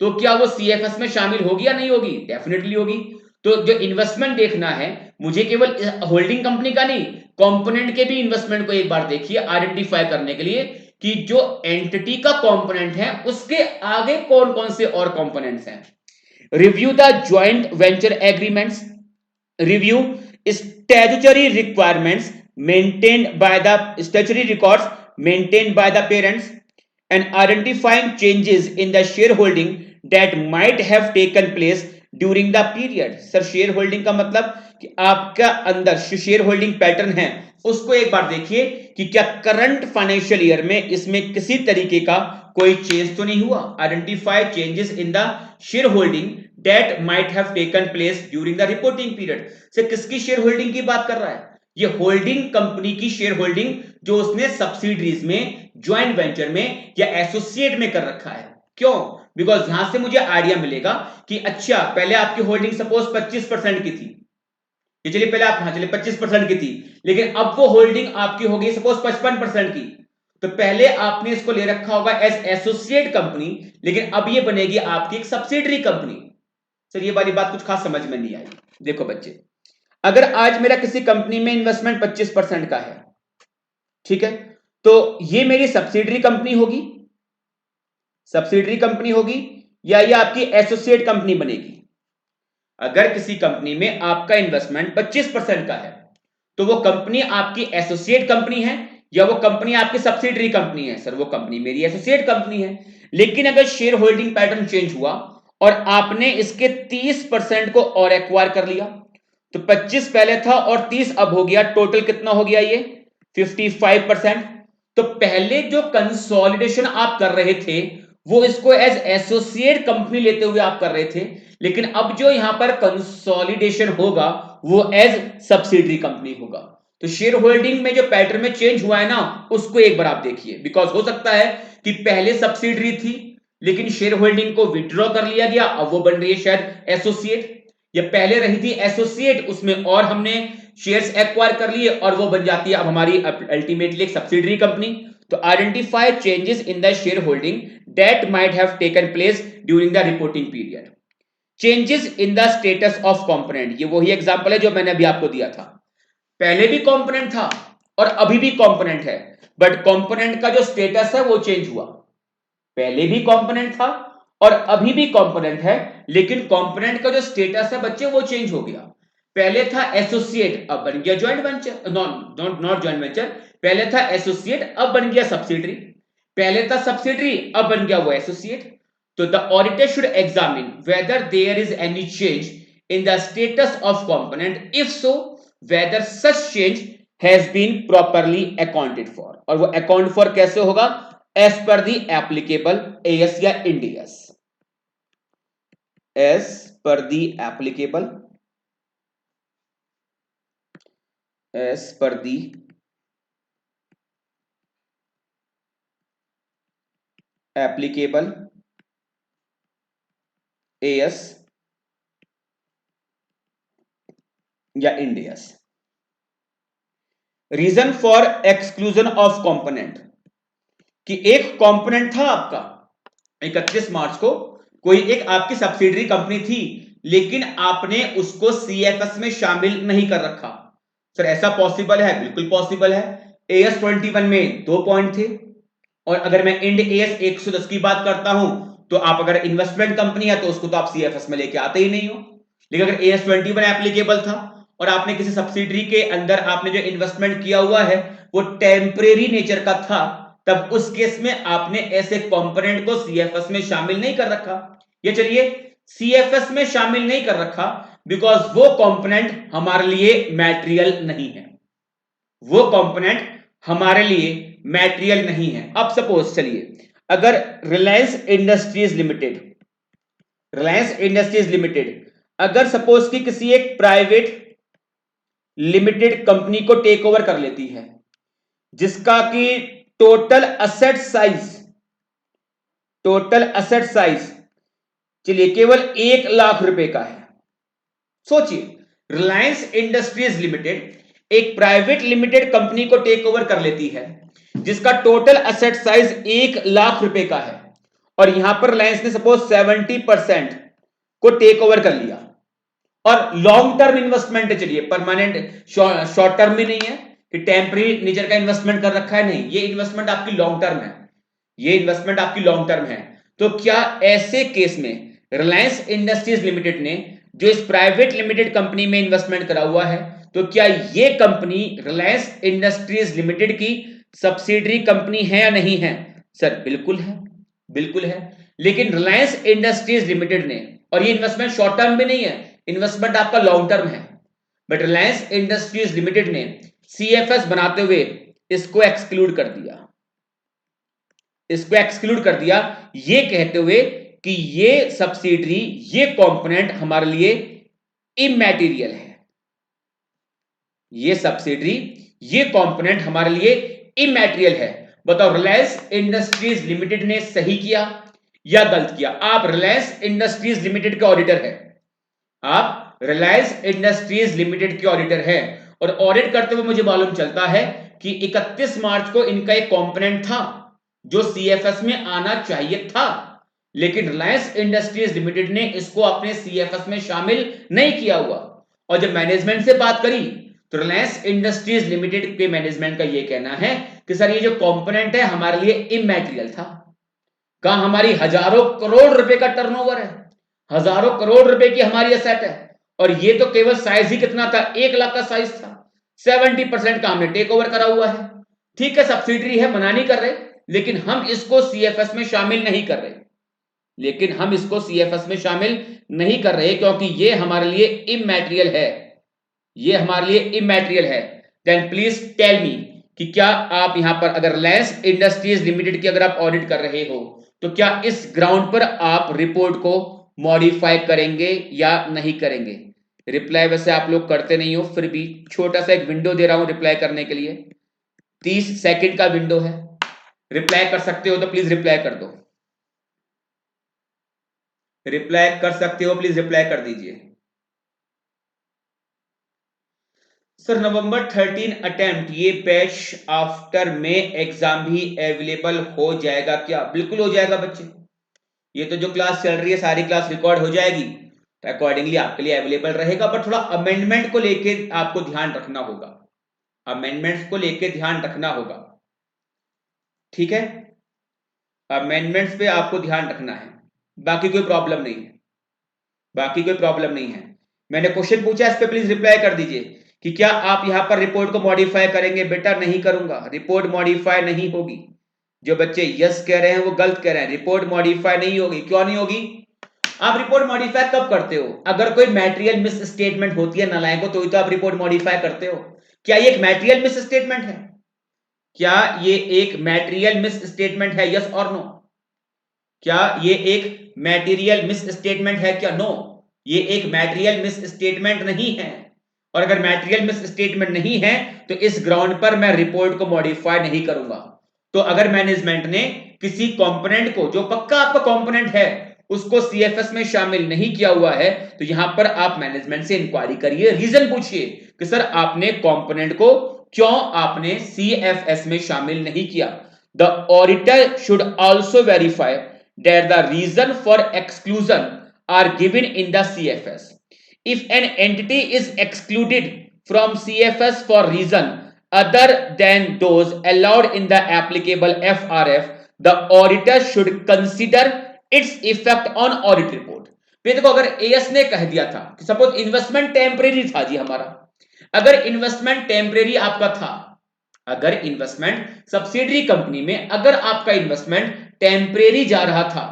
तो क्या वो सीएफएस में शामिल होगी या नहीं होगी? डेफिनेटली होगी। तो जो इन्वेस्टमेंट देखना है मुझे केवल होल्डिंग कंपनी का नहीं, कंपोनेंट के भी इन्वेस्टमेंट को एक बार देखिए आइडेंटिफाई करने के लिए कि जो एंटिटी का कंपोनेंट है उसके आगे कौन कौन से और कंपोनेंट्स हैं। Review the joint venture agreements. Review statutory requirements maintained by the statutory records maintained by the parents, and identifying changes in the shareholding that might have taken place during the period. Sir share holding का मतलब कि आपका अंदर share holding pattern है उसको एक बार देखिए कि क्या करंट फाइनेंशियल ईयर में इसमें किसी तरीके का कोई चेंज तो नहीं हुआ। Identify changes in the share holding that might have taken place during the reporting period. से किसकी शेयर होल्डिंग की बात कर रहा है? ये होल्डिंग कंपनी की शेयर होल्डिंग जो उसने सब्सिडरीज में, ज्वाइंट वेंचर में या एसोसिएट में कर रखा है। क्यों? बिकॉज यहां से मुझे आइडिया मिलेगा कि अच्छा पहले आपकी होल्डिंग सपोज 25% की थी, ये चलिए पहले आप, हाँ चलिए 25% की थी, लेकिन अब वो होल्डिंग आपकी हो गई सपोज 55% की। तो पहले आपने इसको ले रखा होगा एज एसोसिएट कंपनी, लेकिन अब ये बनेगी आपकी एक सब्सिडरी कंपनी। सर ये वाली बात कुछ खास समझ में नहीं आई। देखो बच्चे, अगर आज मेरा किसी कंपनी में इन्वेस्टमेंट 25% का है, ठीक है, तो ये मेरी सब्सिडरी कंपनी होगी, सब्सिडरी कंपनी होगी या ये आपकी एसोसिएट कंपनी बनेगी? अगर किसी कंपनी में आपका इन्वेस्टमेंट 25% का है तो वो कंपनी आपकी एसोसिएट कंपनी है या वो कंपनी आपकी सब्सिडरी कंपनी है? सर वो कंपनी मेरी एसोसिएट कंपनी है। लेकिन अगर शेयर होल्डिंग पैटर्न चेंज हुआ और आपने इसके 30% को और एक्वायर कर लिया, तो 25 पहले था और 30 अब हो गया, टोटल कितना हो गया ये? 55%। तो पहले जो कंसोलिडेशन आप कर रहे थे वो इसको एज एसोसिएट कंपनी लेते हुए आप कर रहे थे, लेकिन अब जो यहां पर कंसोलिडेशन होगा वो एज सब्सिडरी कंपनी होगा। तो शेयर होल्डिंग में जो पैटर्न में चेंज हुआ है ना उसको एक बार आप देखिए, बिकॉज हो सकता है कि पहले सब्सिडरी थी लेकिन शेयर होल्डिंग को विड्रॉ कर लिया गया, अब वो बन रही है शायद एसोसिएट, या पहले रही थी एसोसिएट उसमें और हमने शेयर्स एक्वायर कर लिए और वो बन जाती है अब हमारी अल्टीमेटली एक सब्सिडरी कंपनी। तो identify changes in the share holding that might have taken place during the reporting period. Changes in the status of component, ये वही एग्जांपल है जो मैंने अभी आपको दिया था। पहले भी कंपोनेंट था और अभी भी कंपोनेंट है, बट कंपोनेंट का जो स्टेटस है वो चेंज हुआ। पहले भी कंपोनेंट था और अभी भी कंपोनेंट है, लेकिन कंपोनेंट का जो स्टेटस है बच्चे वो चेंज हो गया। पहले था एसोसिएट अब बन गया joint venture, not joint venture, पहले था एसोसिएट अब बन गया सब्सिडरी, पहले था सब्सिडरी अब बन गया वो एसोसिएट। तो the auditor should examine whether there is any change in the status of component, if so whether such change has been properly accounted for. और वो अकाउंट फॉर कैसे होगा? As per the applicable AS या Ind AS. as per the applicable AS या Ind AS। Reason for exclusion of component कि एक component था आपका 31 मार्च को, कोई एक आपकी सब्सिडरी कंपनी थी, लेकिन आपने उसको सीएफएस में शामिल नहीं कर रखा। सर ऐसा पॉसिबल है? बिल्कुल पॉसिबल है। एएस 21 में 2 पॉइंट थे, और अगर मैं इंड एएस 110 की बात करता हूं तो आप अगर इन्वेस्टमेंट कंपनी है तो उसको तो आप सीएफएस में लेके आते ही नहीं हो। लेकिन अगर एएस 21 एप्लीकेबल था और आपने किसी सब्सिडरी के अंदर आपने जो इन्वेस्टमेंट किया हुआ है वो टेम्परेरी नेचर का था, तब उस केस में आपने ऐसे कंपोनेंट को सीएफएस में शामिल नहीं कर रखा। ये चलिए सीएफएस में शामिल नहीं कर रखा बिकॉज वो कंपोनेंट हमारे लिए मैटेरियल नहीं है, वो कंपोनेंट हमारे लिए मैटेरियल नहीं है। अब सपोज चलिए अगर रिलायंस इंडस्ट्रीज लिमिटेड अगर सपोज कि किसी एक प्राइवेट लिमिटेड कंपनी को टेक ओवर कर लेती है, जिसका कि टोटल असेट साइज चलिए केवल 1 लाख रुपए का है। सोचिए रिलायंस इंडस्ट्रीज लिमिटेड एक प्राइवेट लिमिटेड कंपनी को टेक ओवर कर लेती है जिसका टोटल असेट साइज 1 लाख रुपए का है, और यहां पर रिलायंस ने सपोज 70% को टेक ओवर कर लिया, और लॉन्ग टर्म इन्वेस्टमेंट है, चलिए परमानेंट शॉर्ट टर्म भी नहीं है कि टेम्पररी नेचर का इन्वेस्टमेंट कर रखा है, नहीं, ये इन्वेस्टमेंट आपकी लॉन्ग टर्म है। तो क्या ऐसे केस में रिलायंस इंडस्ट्रीज लिमिटेड ने जो इस प्राइवेट लिमिटेड कंपनी में इन्वेस्टमेंट करा हुआ है, तो क्या ये कंपनी रिलायंस इंडस्ट्रीज लिमिटेड की सब्सिडरी कंपनी है या नहीं है? सर बिल्कुल है। लेकिन रिलायंस इंडस्ट्रीज लिमिटेड ने, और ये इन्वेस्टमेंट शॉर्ट टर्म भी नहीं है, इन्वेस्टमेंट आपका लॉन्ग टर्म है, बट रिलायंस इंडस्ट्रीज लिमिटेड ने सीएफएस बनाते हुए इसको एक्सक्लूड कर दिया, ये कहते हुए कि ये सब्सिडरी, ये कंपोनेंट हमारे लिए इमैटेरियल है। ये सब्सिडरी, ये कंपोनेंट हमारे लिए इमैटेरियल है। बताओ रिलायंस इंडस्ट्रीज लिमिटेड ने सही किया या गलत किया? आप रिलायंस इंडस्ट्रीज लिमिटेड के ऑडिटर है, आप रिलायंस इंडस्ट्रीज लिमिटेड के ऑडिटर है, और ऑडिट करते हुए मुझे मालूम चलता है कि 31 मार्च को इनका एक कंपोनेंट था जो सीएफएस में आना चाहिए था, लेकिन रिलायंस इंडस्ट्रीज लिमिटेड ने इसको अपने सीएफएस में शामिल नहीं किया हुआ। और जब मैनेजमेंट से बात करी तो रिलायंस इंडस्ट्रीज लिमिटेड के मैनेजमेंट का यह कहना है कि सर ये जो कंपोनेंट है हमारे लिए इमैटेरियल था। कहां हमारी हजारों करोड़ रुपए का टर्नओवर है, हजारों करोड़ रुपए की हमारी एसेट है, और ये तो केवल साइज ही कितना था, 1 लाख का साइज था। 70% का हमने टेक ओवर करा हुआ है, ठीक है सब्सिडरी है, मना नहीं कर रहे, लेकिन हम इसको सीएफएस में शामिल नहीं कर रहे, क्योंकि ये हमारे लिए इमैटेरियल है। देन प्लीज टेल मी कि क्या आप यहां पर अगर रिलायंस इंडस्ट्रीज लिमिटेड की अगर आप ऑडिट कर रहे हो तो क्या इस ग्राउंड पर आप रिपोर्ट को मॉडिफाई करेंगे या नहीं करेंगे? रिप्लाई वैसे आप लोग करते नहीं हो, फिर भी छोटा सा एक विंडो दे रहा हूं रिप्लाई करने के लिए, 30 सेकंड का विंडो है। रिप्लाई कर सकते हो तो प्लीज रिप्लाई कर दो, रिप्लाई कर सकते हो प्लीज रिप्लाई कर दीजिए। सर नवंबर 13 अटेम्प्ट, ये बैच आफ्टर में एग्जाम भी अवेलेबल हो जाएगा क्या? बिल्कुल हो जाएगा बच्चे, ये तो जो क्लास चल रही है सारी क्लास रिकॉर्ड हो जाएगी, तो अकॉर्डिंगली आपके लिए अवेलेबल रहेगा, पर थोड़ा अमेंडमेंट को लेके आपको ध्यान रखना होगा, ठीक है, अमेंडमेंट्स पे आपको ध्यान रखना है, बाकी कोई प्रॉब्लम नहीं है। मैंने क्वेश्चन पूछा, इस पे प्लीज रिप्लाई कर दीजिए कि क्या आप यहां पर रिपोर्ट को मॉडिफाई करेंगे? बेटा नहीं करूंगा, रिपोर्ट मॉडिफाई नहीं होगी। जो बच्चे यस कह रहे हैं वो गलत कह रहे हैं, रिपोर्ट मॉडिफाई नहीं होगी। क्यों नहीं होगी? आप रिपोर्ट मॉडिफाई कब करते हो? अगर कोई मैटेरियल मिस स्टेटमेंट होती है नालायकों, तो ही तो आप रिपोर्ट मॉडिफाई करते हो। क्या ये एक मैटेरियल मिस स्टेटमेंट है? यस और नो? क्या ये एक मैटेरियल मिस स्टेटमेंट है क्या? नो, ये एक मैटेरियल मिस स्टेटमेंट नहीं है। और अगर मैटेरियल मिस स्टेटमेंट नहीं है तो इस ग्राउंड पर मैं रिपोर्ट को मॉडिफाई नहीं करूंगा। तो अगर मैनेजमेंट ने किसी कंपोनेंट को, जो पक्का आपका कंपोनेंट है, उसको सीएफएस में शामिल नहीं किया हुआ है, तो यहां पर आप मैनेजमेंट से इंक्वायरी करिए, रीजन पूछिए कि सर आपने कंपोनेंट को क्यों आपने सीएफएस में शामिल नहीं किया। The auditor should also verify that the reason for exclusion are given in the CFS. If an entity is excluded from CFS for reason other than those allowed in the applicable FRF, the auditor should consider its effect on audit report। देखो, अगर as ने कह दिया था कि suppose investment temporary था जी हमारा, अगर इन्वेस्टमेंट टेम्परेरी आपका था, अगर इन्वेस्टमेंट सब्सिडरी कंपनी में अगर आपका इन्वेस्टमेंट टेम्परेरी जा रहा था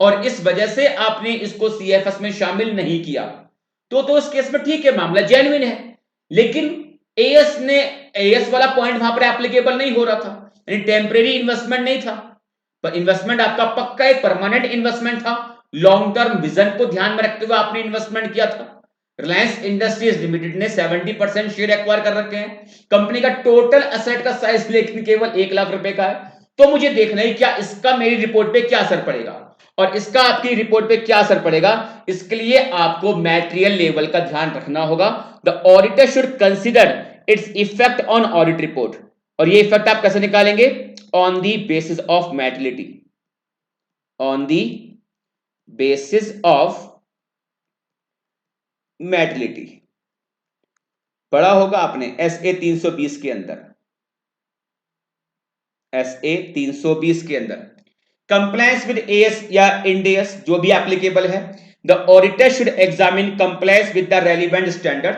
और इस वजह से आपने इसको सीएफएस में शामिल नहीं किया, तो उस केस में ठीक है, मामला जेन्युइन है। लेकिन एएस वाला पॉइंट वहां पर एप्लीकेबल नहीं हो रहा था, यानी टेम्परेरी इन्वेस्टमेंट नहीं था, पर इन्वेस्टमेंट आपका पक्का एक परमानेंट इन्वेस्टमेंट था, लॉन्ग टर्म विजन को ध्यान में रखते हुए आपने इन्वेस्टमेंट किया था। रिलायंस इंडस्ट्रीज लिमिटेड ने 70% शेयर एक्वायर कर रखे हैं, कंपनी का टोटल एसेट का साइज लेकिन केवल 1 लाख रुपए का है। तो मुझे देखना है क्या इसका मेरी रिपोर्ट पे क्या असर पड़ेगा और इसका आपकी रिपोर्ट पे क्या असर पड़ेगा। इसके लिए आपको मैटेरियल लेवल का ध्यान रखना होगा। The auditor should consider its effect on audit report, और ये इफेक्ट आप कैसे निकालेंगे? On the basis of materiality, on the basis of materiality. पढ़ा होगा आपने एसए 320 के अंदर, एसए 320 के अंदर कंप्लायंस विद एएस या इंडेस जो भी एप्लीकेबल है, the auditor should examine compliance with the relevant standard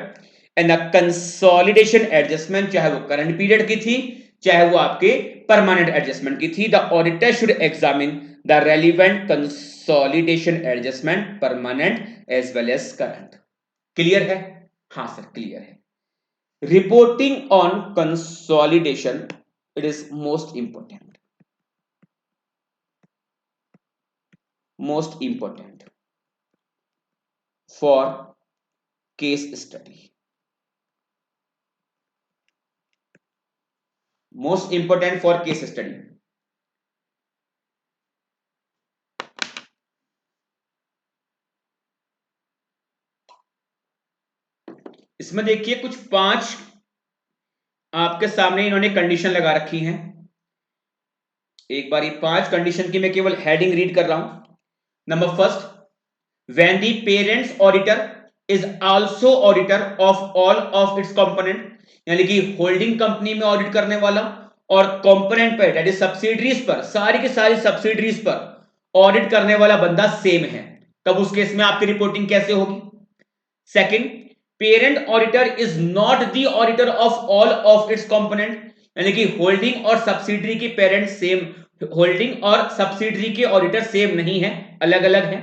and the consolidation adjustment, चाहे वो करंट पीरियड की थी चाहे वो आपके परमानेंट एडजस्टमेंट की थी। The auditor should examine the relevant consolidation adjustment permanent as well as current. Clear है? हाँ सर क्लियर है। Reporting on consolidation, it is most important, most important for case study, most important for case study। इसमें देखिए कुछ 5 आपके सामने इन्होंने condition लगा रखी हैं। एक बार ये 5 कंडीशन की मैं केवल हेडिंग रीड कर रहा हूं। Number first, when the parents auditor is also auditor of all of its component, यानी कि होल्डिंग कंपनी में ऑडिट करने वाला और कंपोनेंट पर दैट इज सब्सिडरीज पर, सारी की सारी सब्सिडरीज पर ऑडिट करने वाला बंदा सेम है, तब उस केस में आपकी रिपोर्टिंग कैसे होगी? Second, parent auditor is not the auditor of all of its component, यानी कि होल्डिंग और सब्सिडरी के पेरेंट सेम, होल्डिंग और सब्सिडरी के ऑडिटर सेम नहीं है, अलग अलग है।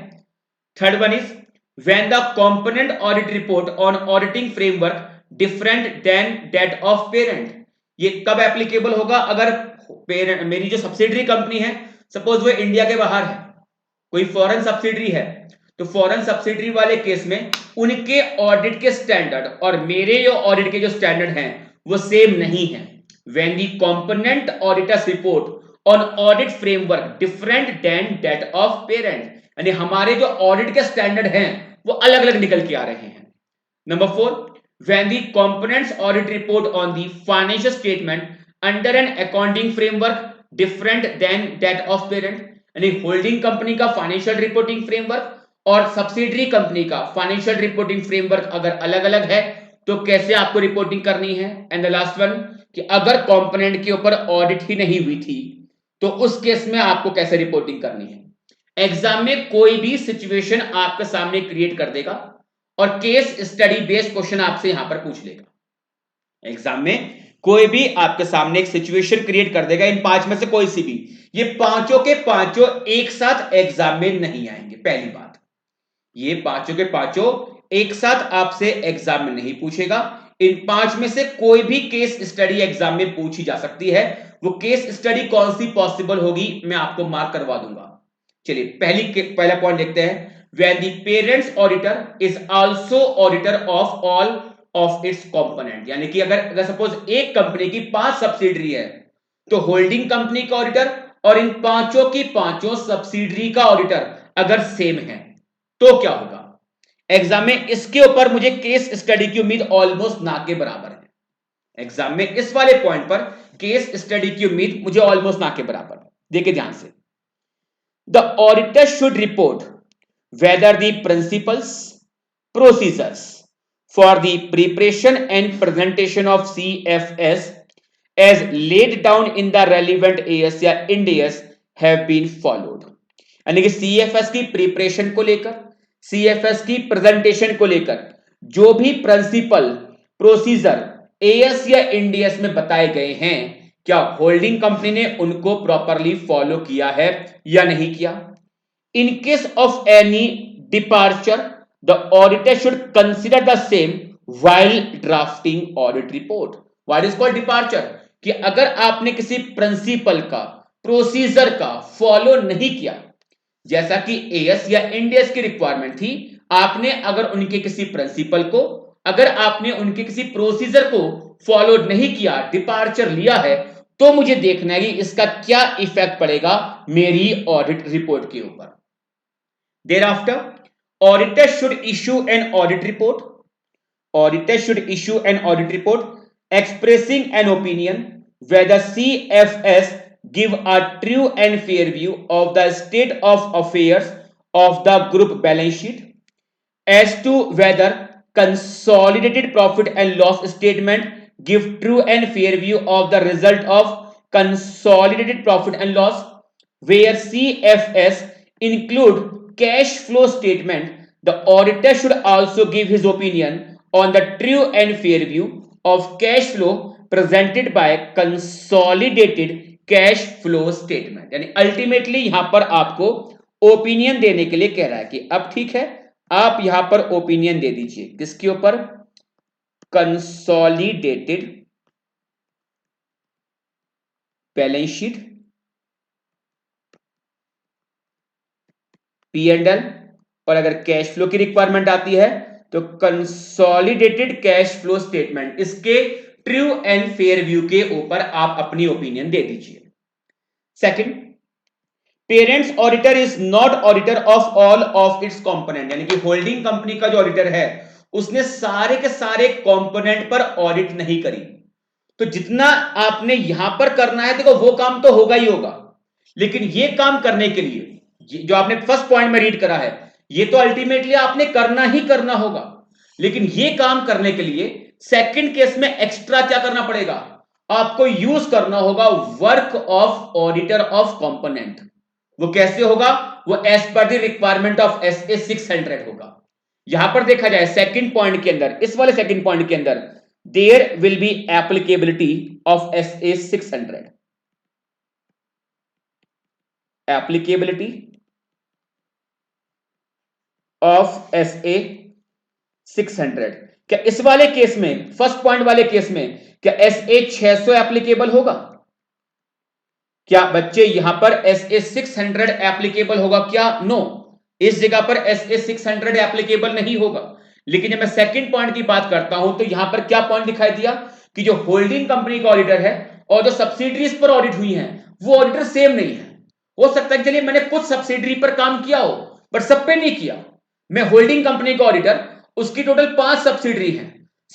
Third one is when the component audit report on auditing framework different than that of parent, ये कब एप्लीकेबल होगा? अगर मेरी जो सब्सिडरी कंपनी है सपोज वो इंडिया के बाहर है, कोई फॉरेन सब्सिडरी है, तो फॉरेन सब्सिडरी वाले केस में उनके ऑडिट के स्टैंडर्ड और मेरे जो ऑडिट के जो स्टैंडर्ड हैं वो सेम नहीं है। when the component auditors report on audit framework different than that of parent, यानी हमारे जो ऑडिट के स्टैंडर्ड हैं वो अलग अलग निकल के आ रहे हैं। Number 4, when the components audit report on the financial statement under an accounting framework different than that of parent, यानी होल्डिंग कंपनी का फाइनेंशियल रिपोर्टिंग फ्रेमवर्क और सब्सिडरी कंपनी का फाइनेंशियल रिपोर्टिंग फ्रेमवर्क अगर अलग अलग है तो कैसे आपको रिपोर्टिंग करनी है। एंड द लास्ट वन, कि अगर कंपोनेंट के ऊपर ऑडिट ही नहीं हुई थी तो उस केस में आपको कैसे रिपोर्टिंग करनी है। एग्जाम में कोई भी सिचुएशन आपके सामने क्रिएट कर देगा और केस स्टडी बेस्ड क्वेश्चन आपसे यहां पर पूछ लेगा। एग्जाम में कोई भी आपके सामने एक सिचुएशन क्रिएट कर देगा, इन 5 में से कोई सी भी, ये पांचों के पांचों एक साथ एग्जाम में नहीं आएंगे। पहली बात, ये पांचों के पांचों एक साथ आपसे एग्जाम में नहीं पूछेगा। इन 5 में से कोई भी केस स्टडी एग्जाम में पूछी जा सकती है। वो केस स्टडी कौन सी पॉसिबल होगी मैं आपको मार्क करवा दूंगा। चलिए पहला पॉइंट देखते हैं। When the parents auditor is also auditor of all of its component, यानी कि अगर सपोज एक कंपनी की 5 सब्सिडरी है तो होल्डिंग कंपनी का ऑडिटर और इन पांचों की पांचों सब्सिडरी का ऑडिटर अगर सेम है तो क्या होगा। एग्जाम में इसके ऊपर मुझे केस स्टडी की उम्मीद ऑलमोस्ट ना के बराबर है। एग्जाम में इस वाले पॉइंट पर केस स्टडी की उम्मीद मुझे ऑलमोस्ट ना के बराबर है। देखिए ध्यान से, the auditor should report whether the principles, procedures for the preparation and presentation of CFS as laid down in the relevant AS या Ind AS have been followed। यानी कि CFS की प्रिपरेशन को लेकर, CFS की प्रेजेंटेशन को लेकर जो भी प्रिंसिपल, प्रोसीजर AS या Ind AS में बताए गए हैं, क्या होल्डिंग कंपनी ने उनको प्रॉपरली फॉलो किया है या नहीं किया। In case of any departure, the auditor should consider the same while drafting audit report। What is called departure? कि अगर आपने किसी प्रिंसिपल का, प्रोसीजर का फॉलो नहीं किया, जैसा कि एएस या इंडियस की रिक्वायरमेंट थी, आपने अगर उनके किसी प्रिंसिपल को, अगर आपने उनके किसी प्रोसीजर को फॉलो नहीं किया, डिपार्चर लिया है, तो मुझे देखना है कि इसका क्या इफेक्ट पड़ेगा मेरी ऑडिट रिपोर्ट के ऊपर। Thereafter, auditor should issue an audit report. Auditor should issue an audit report expressing an opinion whether CFS give a true and fair view of the state of affairs of the group balance sheet, as to whether consolidated profit and loss statement give true and fair view of the result of consolidated profit and loss, where CFS include cash flow statement, the auditor should also give his opinion on the true and fair view of cash flow presented by consolidated cash flow statement। यानी ultimately यहां पर आपको opinion देने के लिए कह रहा है कि अब ठीक है, आप यहां पर ओपिनियन दे दीजिए किसके ऊपर, कंसोलिडेटेड बैलेंस शीट, P&L, और अगर कैश फ्लो की रिक्वायरमेंट आती है तो कंसोलिडेटेड कैश फ्लो स्टेटमेंट, इसके ट्रू एंड फेयर व्यू के ऊपर आप अपनी ओपिनियन दे दीजिए। Second, parents auditor is not auditor of all of its component, यानी कि होल्डिंग कंपनी का जो ऑडिटर है उसने सारे के सारे कंपोनेंट पर ऑडिट नहीं करी, तो जितना आपने यहां पर करना है, देखो वो काम तो होगा ही होगा, लेकिन ये काम करने के लिए जो आपने फर्स्ट पॉइंट में रीड करा है, ये तो अल्टीमेटली आपने करना ही करना होगा, लेकिन ये काम करने के लिए सेकंड केस में एक्स्ट्रा क्या करना पड़ेगा, आपको यूज करना होगा work of auditor of component. वो कैसे होगा, वो as per the requirement of SA 600 होगा। यहां पर देखा जाए सेकंड पॉइंट के अंदर, इस वाले सेकंड पॉइंट के अंदर, there will be applicability of SA 600, applicability of SA 600। क्या इस वाले केस में, फर्स्ट पॉइंट वाले केस में, क्या SA 600 एप्लीकेबल होगा? क्या बच्चे यहां पर SA 600 एप्लीकेबल होगा क्या? नो, इस जगह पर SA 600 एप्लीकेबल नहीं होगा। लेकिन जब मैं सेकंड पॉइंट की बात करता हूं तो यहां पर क्या पॉइंट दिखाई दिया कि जो होल्डिंग कंपनी का ऑडिटर है और जो सब्सिडरीज पर ऑडिट हुई है वो ऑडिटर सेम नहीं है। हो सकता है चलिए मैंने कुछ सब्सिडरी पर काम किया हो बट सब पे नहीं किया। मैं होल्डिंग कंपनी का ऑडिटर, उसकी टोटल 5 सब्सिडरी है,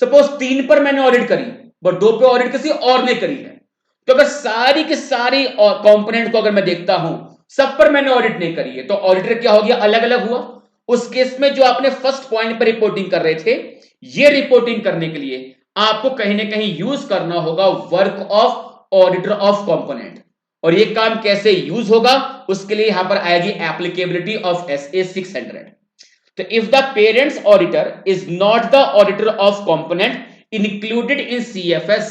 सपोज 3 पर मैंने ऑडिट करी बट 2 पे ऑडिट किसी और ने करी है, तो अगर सारी की सारी कंपोनेंट को अगर मैं देखता हूं सब पर मैंने ऑडिट नहीं करी है, तो ऑडिटर क्या हो गया, अलग अलग हुआ। उस केस में जो आपने फर्स्ट पॉइंट पर रिपोर्टिंग कर रहे थे, ये रिपोर्टिंग करने के लिए आपको कहीं ना कहीं यूज करना होगा work of auditor of component. और ये काम कैसे यूज होगा, उसके लिए यहां पर आएगी एप्लीकेबिलिटी ऑफ SA 600। तो if the parents auditor is not the auditor of component included in CFS,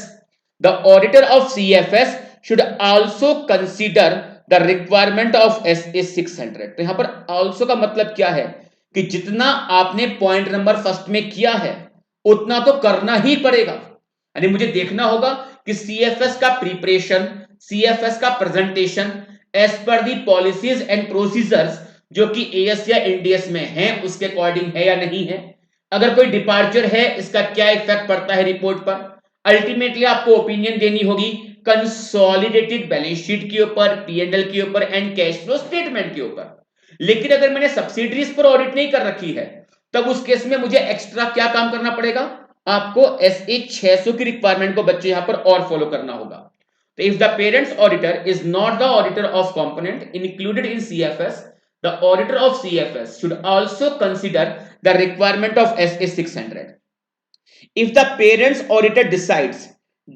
the auditor of CFS should also consider the requirement of SA 600। तो यहां पर also का मतलब क्या है कि जितना आपने पॉइंट नंबर फर्स्ट में किया है उतना तो करना ही पड़ेगा। यानी मुझे देखना होगा कि CFS का प्रिपरेशन, CFS का presentation as per the policies and procedures जो कि एएस या एनडीएस में है उसके अकॉर्डिंग है या नहीं है। अगर कोई डिपार्चर है इसका क्या इफेक्ट पड़ता है रिपोर्ट पर। अल्टीमेटली आपको ओपिनियन देनी होगी कंसोलिडेटेड बैलेंस शीट के ऊपर, पीएनएल के ऊपर एंड कैश फ्लो स्टेटमेंट के ऊपर। लेकिन अगर मैंने सब्सिडरीज पर ऑडिट नहीं कर रखी है तब उस केस में मुझे एक्स्ट्रा क्या काम करना पड़ेगा, आपको एसए 600 की रिक्वायरमेंट को बच्चे यहां पर और फॉलो करना होगा। तो if the parent's auditor is not the auditor of component included in CFS, the auditor of CFS should also consider the requirement of SA 600। If the parent's auditor decides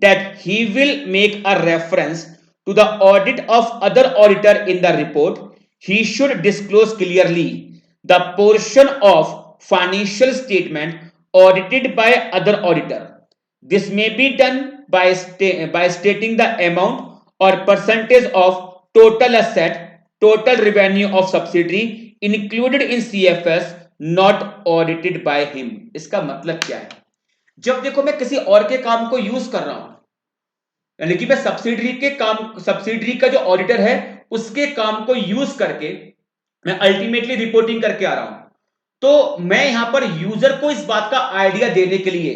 that he will make a reference to the audit of other auditor in the report, he should disclose clearly the portion of financial statement audited by other auditor. This may be done by stating the amount or percentage of total asset, total revenue of subsidiary included in CFS not audited by him. इसका मतलब क्या है? जब देखो मैं किसी और के काम को यूज कर रहा हूं, यानी कि मैं सब्सिडरी का जो ऑडिटर है उसके काम को यूज करके मैं अल्टीमेटली रिपोर्टिंग करके आ रहा हूं, तो मैं यहां पर यूजर को इस बात का आइडिया देने के लिए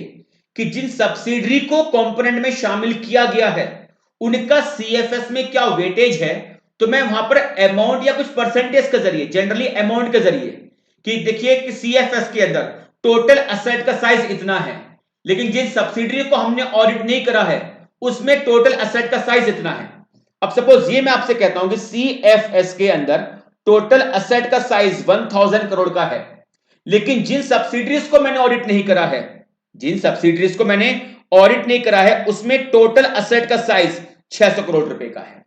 कि जिन सब्सिडरी को कंपोनेंट में शामिल किया गया है उनका सीएफएस में क्या वेटेज है, तो मैं वहां पर अमाउंट या कुछ परसेंटेज के जरिए, जनरली अमाउंट के जरिए, कि देखिए कि सीएफएस के अंदर टोटल एसेट का साइज इतना है, लेकिन जिन सब्सिडरी को हमने ऑडिट नहीं करा है उसमें टोटल एसेट का साइज इतना है। अब सपोज ये मैं आपसे कहता हूं कि सीएफएस के अंदर टोटल एसेट का साइज 1000 करोड़ का है, लेकिन जिन सब्सिडरीज को मैंने ऑडिट नहीं करा है, उसमें टोटल एसेट का साइज 600 करोड़ रुपए का है।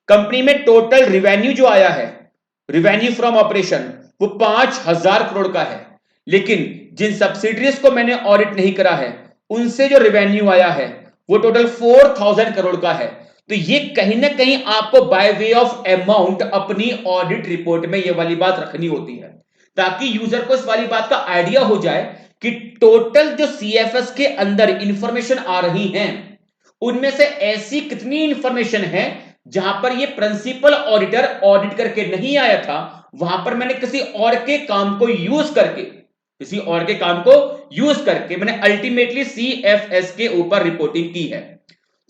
कंपनी में टोटल रिवेन्यू जो आया है, रिवेन्यू फ्रॉम ऑपरेशन, वो 5000 करोड़ का है, लेकिन जिन सब्सिडरीज को मैंने ऑडिट नहीं करा है उनसे जो रिवेन्यू आया है वो टोटल 4000 करोड़ का है। तो ये कहीं ना कहीं आपको बाय वे ऑफ अमाउंट अपनी ऑडिट रिपोर्ट में ये वाली बात रखनी होती है, ताकि यूजर को इस वाली बात का आइडिया हो जाए कि टोटल जो सीएफएस के अंदर इंफॉर्मेशन आ रही हैं उनमें से ऐसी कितनी इंफॉर्मेशन है जहां पर ये प्रिंसिपल ऑडिटर ऑडिट करके नहीं आया था, वहां पर मैंने किसी और के काम को यूज करके मैंने अल्टीमेटली सीएफएस के ऊपर रिपोर्टिंग की है।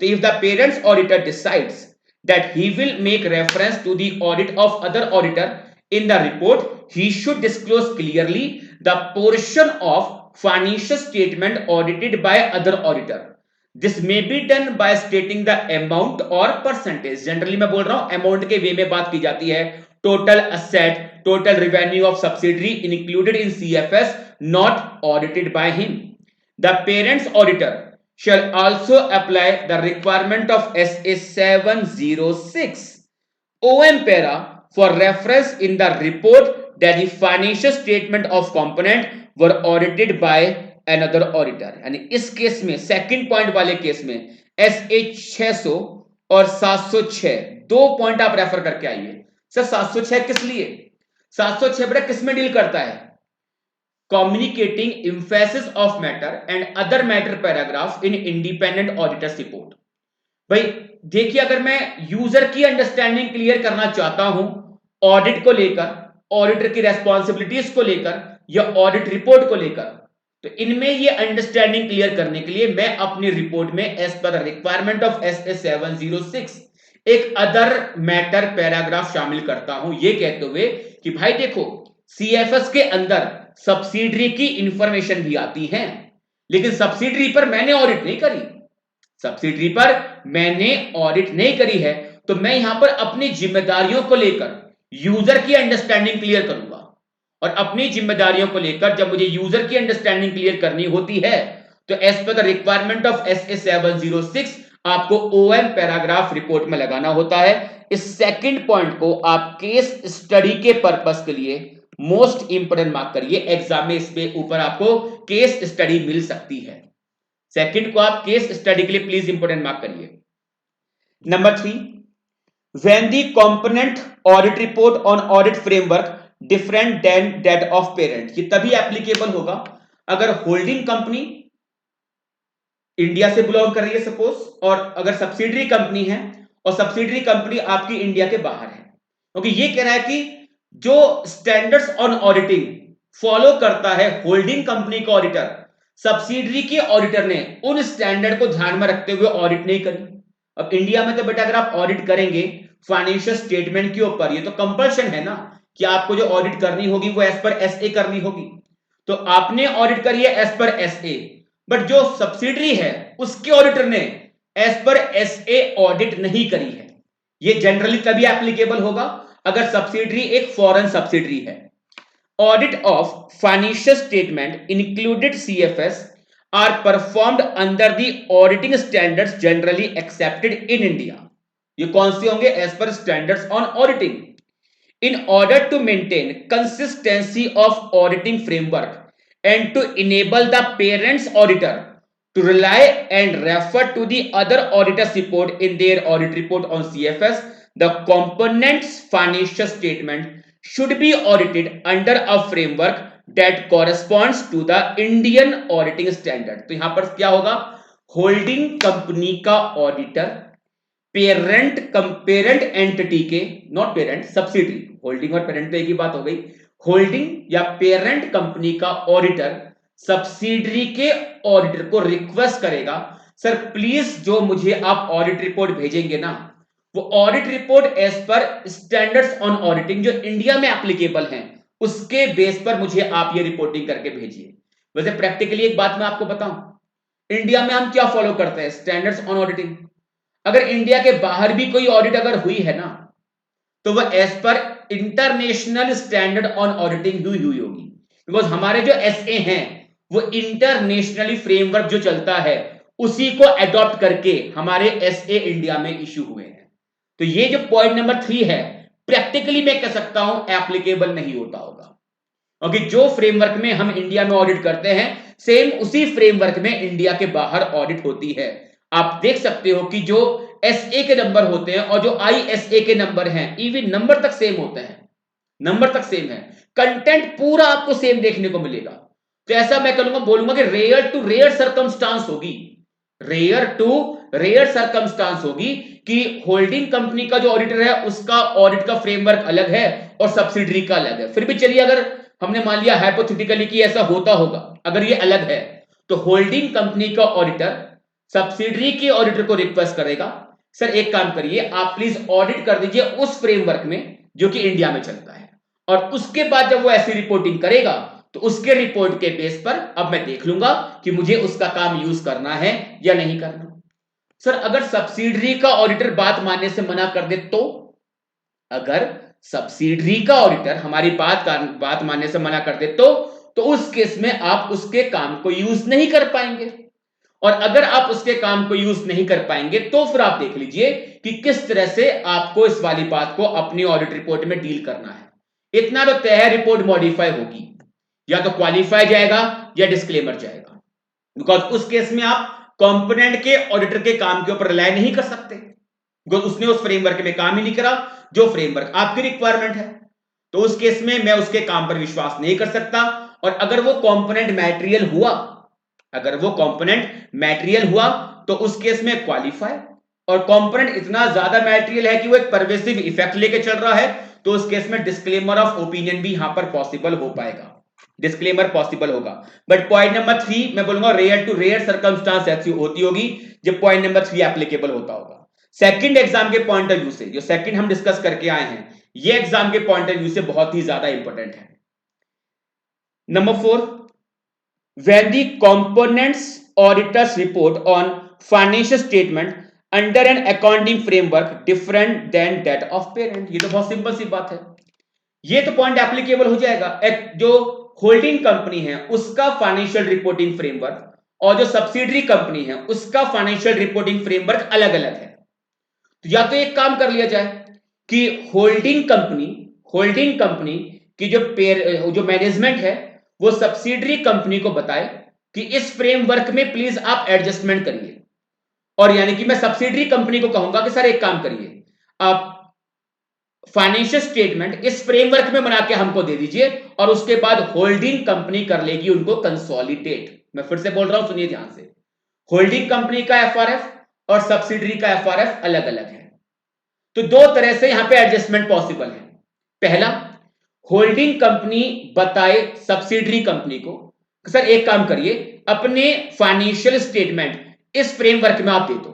तो if the parent's auditor decides that he will make reference to the audit of other auditor in the report, he should disclose clearly the portion of financial statement audited by other auditor. This may be done by stating the amount or percentage. Generally मैं बोल रहा हूं amount के वे में बात की जाती है, total asset, total revenue of subsidiary included in CFS not audited by him. The parent's auditor shall also apply the requirement of SA 706 OM para for reference in the report that the financial statement of component were audited by another auditor। यानी इस case में, second point वाले case में, SA 600 और 706 दो point आप refer करके आइए। सर 706 किस लिए? 706 बेटा किस में डील करता है? Communicating emphasis of matter and other matter paragraph in independent auditors report. भाई देखिए, अगर मैं यूजर की अंडरस्टैंडिंग क्लियर करना चाहता हूं ऑडिट को लेकर, ऑडिटर की रेस्पॉन्सिबिलिटीज को लेकर या ऑडिट रिपोर्ट को लेकर, तो इनमें ये अंडरस्टैंडिंग क्लियर करने के लिए मैं अपनी रिपोर्ट में as per requirement of SA 706 एक अदर मैटर पैराग्राफ शामिल करता हूं, ये कहते हुए कि भाई देखो सीएफएस के अंदर सब्सिडरी की इंफॉर्मेशन भी आती है, लेकिन सब्सिडरी पर मैंने ऑडिट नहीं करी है, तो मैं यहां पर अपनी जिम्मेदारियों को लेकर यूजर की अंडरस्टैंडिंग क्लियर करूंगा। और अपनी जिम्मेदारियों को लेकर जब मुझे यूजर की अंडरस्टैंडिंग क्लियर करनी होती है तो as per the requirement of SA 706 आपको OM पैराग्राफ रिपोर्ट में लगाना होता है। इस सेकंड पॉइंट को आप केस स्टडी के पर्पस के लिए मोस्ट इंपोर्टेंट मार्क करिए, एग्जाम में इस पे ऊपर आपको केस स्टडी मिल सकती है। सेकंड को आप केस स्टडी के लिए प्लीज इंपोर्टेंट मार्क करिए। Number 3, when the component audit report on audit framework different than that of parent, ये तभी एप्लीकेबल होगा अगर होल्डिंग कंपनी इंडिया से बिलोंग कर रही है सपोज, और अगर सब्सिडरी कंपनी है और सब्सिडरी कंपनी आपकी इंडिया के बाहर है। ओके, ये कह रहा है कि जो स्टैंडर्ड्स ऑन ऑडिटिंग फॉलो करता है होल्डिंग कंपनी का ऑडिटर, सब्सिडरी के ऑडिटर ने उन स्टैंडर्ड को ध्यान में रखते हुए ऑडिट नहीं करी। अब इंडिया में तो बेटा अगर आप ऑडिट करेंगे फाइनेंशियल स्टेटमेंट के ऊपर, ये तो कंपल्शन है ना कि आपको जो ऑडिट करनी होगी वो एज पर एसए करनी होगी। तो आपने ऑडिट करी है एज पर एसए, बट जो सब्सिडरी है उसके ऑडिटर ने एज पर एसए ऑडिट नहीं करी है। ये जनरली तभी एप्लीकेबल होगा अगर सब्सिडरी एक फॉरेन सब्सिडरी है। Audit of financial statement included CFS are performed under the auditing standards generally accepted in India. ये कौन से होंगे? As per standards on auditing. In order to maintain consistency of auditing framework and to enable the parent's auditor to rely and refer to the other auditor's report in their audit report on CFS, the component's financial statement should be audited under a framework that corresponds to the Indian auditing standard। तो यहां पर क्या होगा? Holding company का auditor parent entity के, not parent, subsidiary, holding और parent तो एक ही बात हो गई, होल्डिंग या पेरेंट कंपनी का ऑडिटर सब्सिडरी के ऑडिटर को रिक्वेस्ट करेगा, सर प्लीज जो मुझे आप ऑडिट रिपोर्ट भेजेंगे ना, वो audit report as per standards on auditing जो इंडिया में एप्लीकेबल हैं उसके बेस पर मुझे आप ये रिपोर्टिंग करके भेजिए। वैसे प्रैक्टिकली एक बात मैं आपको बताऊं, इंडिया में हम क्या फॉलो करते हैं? Standards on auditing. अगर इंडिया के बाहर भी कोई ऑडिट अगर हुई है ना, तो वह as per international standard on auditing हुई होगी, बिकॉज हमारे जो एसए हैं वो इंटरनेशनली फ्रेमवर्क जो चलता है उसी को अडॉप्ट करके हमारे एसए इंडिया में इश्यू हुए हैं। तो ये जो पॉइंट नंबर 3 है, प्रैक्टिकली मैं कह सकता हूं एप्लीकेबल नहीं होता होगा, क्योंकि जो फ्रेमवर्क में हम इंडिया में ऑडिट करते हैं सेम उसी फ्रेमवर्क में इंडिया के बाहर ऑडिट होती है। आप देख सकते हो कि जो एसए के नंबर होते हैं और जो आईएसए के नंबर हैं, इवन नंबर तक सेम होते हैं, नंबर तक सेम है, कंटेंट पूरा आपको सेम देखने को मिलेगा। तो ऐसा मैं करूंगा, बोलूंगा कि रेयर टू रेयर सर्कमस्टांस होगी, रेयर टू रेयर सर्कमस्टांस होगी कि होल्डिंग कंपनी का जो ऑडिटर है उसका ऑडिट का फ्रेमवर्क अलग है और सब्सिडरी का अलग है। फिर भी चलिए, अगर हमने मान लिया हाइपोथेटिकली कि ऐसा होता होगा, अगर ये अलग है, तो होल्डिंग कंपनी का ऑडिटर सब्सिडरी के ऑडिटर को रिक्वेस्ट करेगा, सर एक काम करिए, आप प्लीज ऑडिट कर दीजिए उस फ्रेमवर्क में जो कि इंडिया में चलता है, और उसके बाद जब वो ऐसी रिपोर्टिंग करेगा तो उसके रिपोर्ट के बेस पर अब मैं देख लूंगा कि मुझे उसका काम यूज करना है या नहीं करना। सर अगर सब्सिडरी का ऑडिटर बात मानने से मना कर दे तो, अगर सब्सिडरी का ऑडिटर हमारी बात मानने से मना कर दे तो उस केस में आप उसके काम को यूज नहीं कर पाएंगे, और अगर आप उसके काम को यूज नहीं कर पाएंगे तो फिर आप देख लीजिए कि किस तरह से आपको इस वाली बात को अपनी ऑडिट रिपोर्ट में डील करना है। इतना तो तय है, रिपोर्ट मॉडिफाई होगी, या तो क्वालिफाई जाएगा या डिस्क्लेमर जाएगा, बिकॉज उस केस में आप कंपोनेंट के ऑडिटर के काम के ऊपर रिलाय नहीं कर सकते, बिकॉज उसने उस फ्रेमवर्क में काम ही नहीं करा जो फ्रेमवर्क आपकी रिक्वायरमेंट है। तो उस केस में मैं उसके काम पर विश्वास नहीं कर सकता, और अगर वो कंपोनेंट मैटेरियल हुआ, अगर वो कंपोनेंट मैटेरियल हुआ तो उस केस में क्वालिफाई, और कंपोनेंट इतना ज्यादा मैटेरियल है कि वो एक परवेसिव इफेक्ट लेके चल रहा है, तो उस केस में डिस्क्लेमर ऑफ ओपिनियन भी यहां पर पॉसिबल हो पाएगा, डिस्क्लेमर पॉसिबल होगा। बट पॉइंट नंबर 3 मैं बोलूंगा रेयर टू रेयर सर्कमस्टांस ऐसी होती होगी जब पॉइंट नंबर 3 एप्लीकेबल होता होगा। सेकंड एग्जाम के पॉइंट ऑफ व्यू से, जो सेकंड हम डिस्कस करके आए हैं, ये एग्जाम के पॉइंट ऑफ व्यू से बहुत ही ज्यादा इंपॉर्टेंट है। Number 4, when the components auditors report on financial statement under an accounting framework different than that of parent। ये तो बहुत सिंपल सी बात है, ये तो पॉइंट एप्लीकेबल हो जाएगा। एक जो होल्डिंग कंपनी है उसका फाइनेंशियल रिपोर्टिंग फ्रेमवर्क और जो सब्सिडरी कंपनी है उसका फाइनेंशियल रिपोर्टिंग फ्रेमवर्क अलग अलग है। तो या तो एक काम कर लिया जाए कि होल्डिंग कंपनी की जो मैनेजमेंट है वो सब्सिडरी कंपनी को बताए कि इस फ्रेमवर्क में प्लीज आप एडजस्टमेंट करिए, और यानी कि मैं सब्सिडरी कंपनी को कहूंगा कि सर एक काम करिए, आप फाइनेंशियल स्टेटमेंट इस फ्रेमवर्क में बना के हमको दे दीजिए, और उसके बाद होल्डिंग कंपनी कर लेगी उनको कंसोलिडेट। मैं फिर से बोल रहा हूं, सुनिए ध्यान से, होल्डिंग कंपनी का एफआरएफ और सब्सिडरी का एफआरएफ अलग अलग है, तो दो तरह से यहां पे एडजस्टमेंट पॉसिबल है। पहला, होल्डिंग कंपनी बताए सब्सिडरी कंपनी को सर एक काम करिए, अपने फाइनेंशियल स्टेटमेंट इस फ्रेमवर्क में आप दे दो,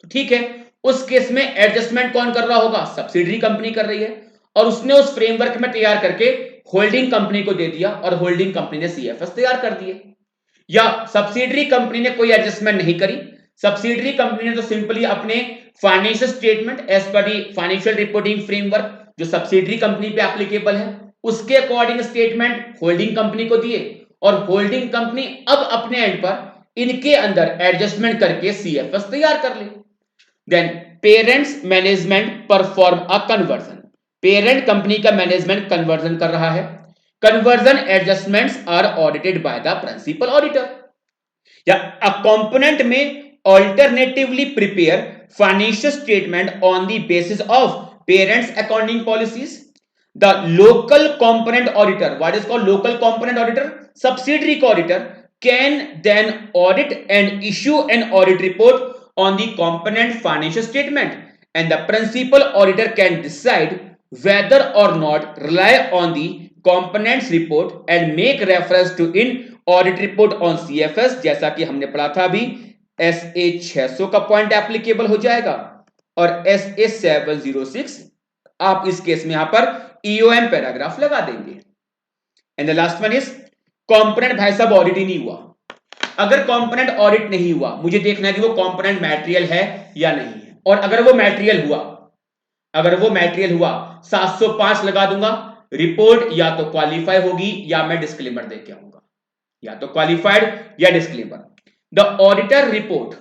तो ठीक है। उस केस में एडजस्टमेंट कौन कर रहा होगा? सब्सिडरी कंपनी कर रही है, और उसने उस फ्रेमवर्क में तैयार करके होल्डिंग कंपनी को दे दिया और होल्डिंग कंपनी ने सीएफएस तैयार कर दिए। या सब्सिडरी कंपनी ने कोई एडजस्टमेंट नहीं करी, सब्सिडरी कंपनी ने तो सिंपली अपने financial statement as per the financial reporting framework जो सब्सिडरी कंपनी पे एप्लीकेबल है उसके अकॉर्डिंग स्टेटमेंट होल्डिंग कंपनी को दिए, और होल्डिंग कंपनी अब अपने एंड पर इनके अंदर एडजस्टमेंट करके सीएफएस तैयार कर ले। Then parents management perform a conversion, parent company का मैनेजमेंट कन्वर्जन कर रहा है, conversion adjustments are audited by the principal auditor. या अ कंपोनेंट में alternatively prepare financial statement on the basis of parents accounting policies, the local component auditor, what is called local component auditor, subsidiary का auditor can then audit and issue an audit report on the component financial statement, and the principal auditor can decide whether or not rely on the components report and make reference to in audit report on CFS, जैसा कि हमने पढ़ा था अभी SA 600 का point applicable हो जाएगा, और SA 706 आप इस केस में यहां पर EOM पैराग्राफ लगा देंगे। And the last one is component भाई साहब ऑडिट ही नहीं हुआ। अगर कंपोनेंट ऑडिट नहीं हुआ, मुझे देखना है कि वो कंपोनेंट मटेरियल है या नहीं है, और अगर वो मटेरियल हुआ, अगर वो मटेरियल हुआ 705 लगा दूंगा, रिपोर्ट या तो क्वालिफाई होगी या मैं डिस्क्लेमर दे के आऊंगा, या तो क्वालिफाइड या disclaimer. The auditor report,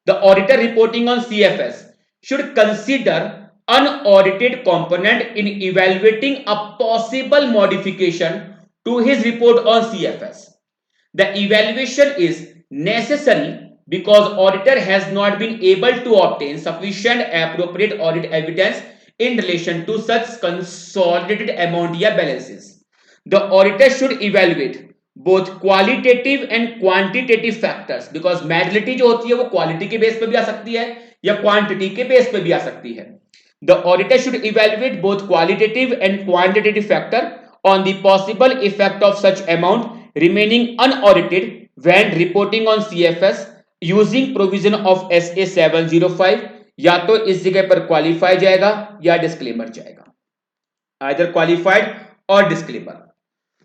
the auditor reporting on CFS should consider unaudited component in evaluating a possible modification to his report on CFS. The evaluation is necessary because auditor has not been able to obtain sufficient appropriate audit evidence in relation to such consolidated amount या balances. The auditor should evaluate both qualitative and quantitative factors because materiality जो होती है वो quality के base पे भी आ सकती है या quantity के बेस पे भी आ सकती है। The auditor should evaluate both qualitative and quantitative factor on the possible effect of such amount remaining unaudited when reporting on CFS using provision of SA 705, या तो इस जगह पर क्वालिफाई जाएगा या डिस्क्लेमर जाएगा, आइदर क्वालिफाइड और डिस्क्लेमर।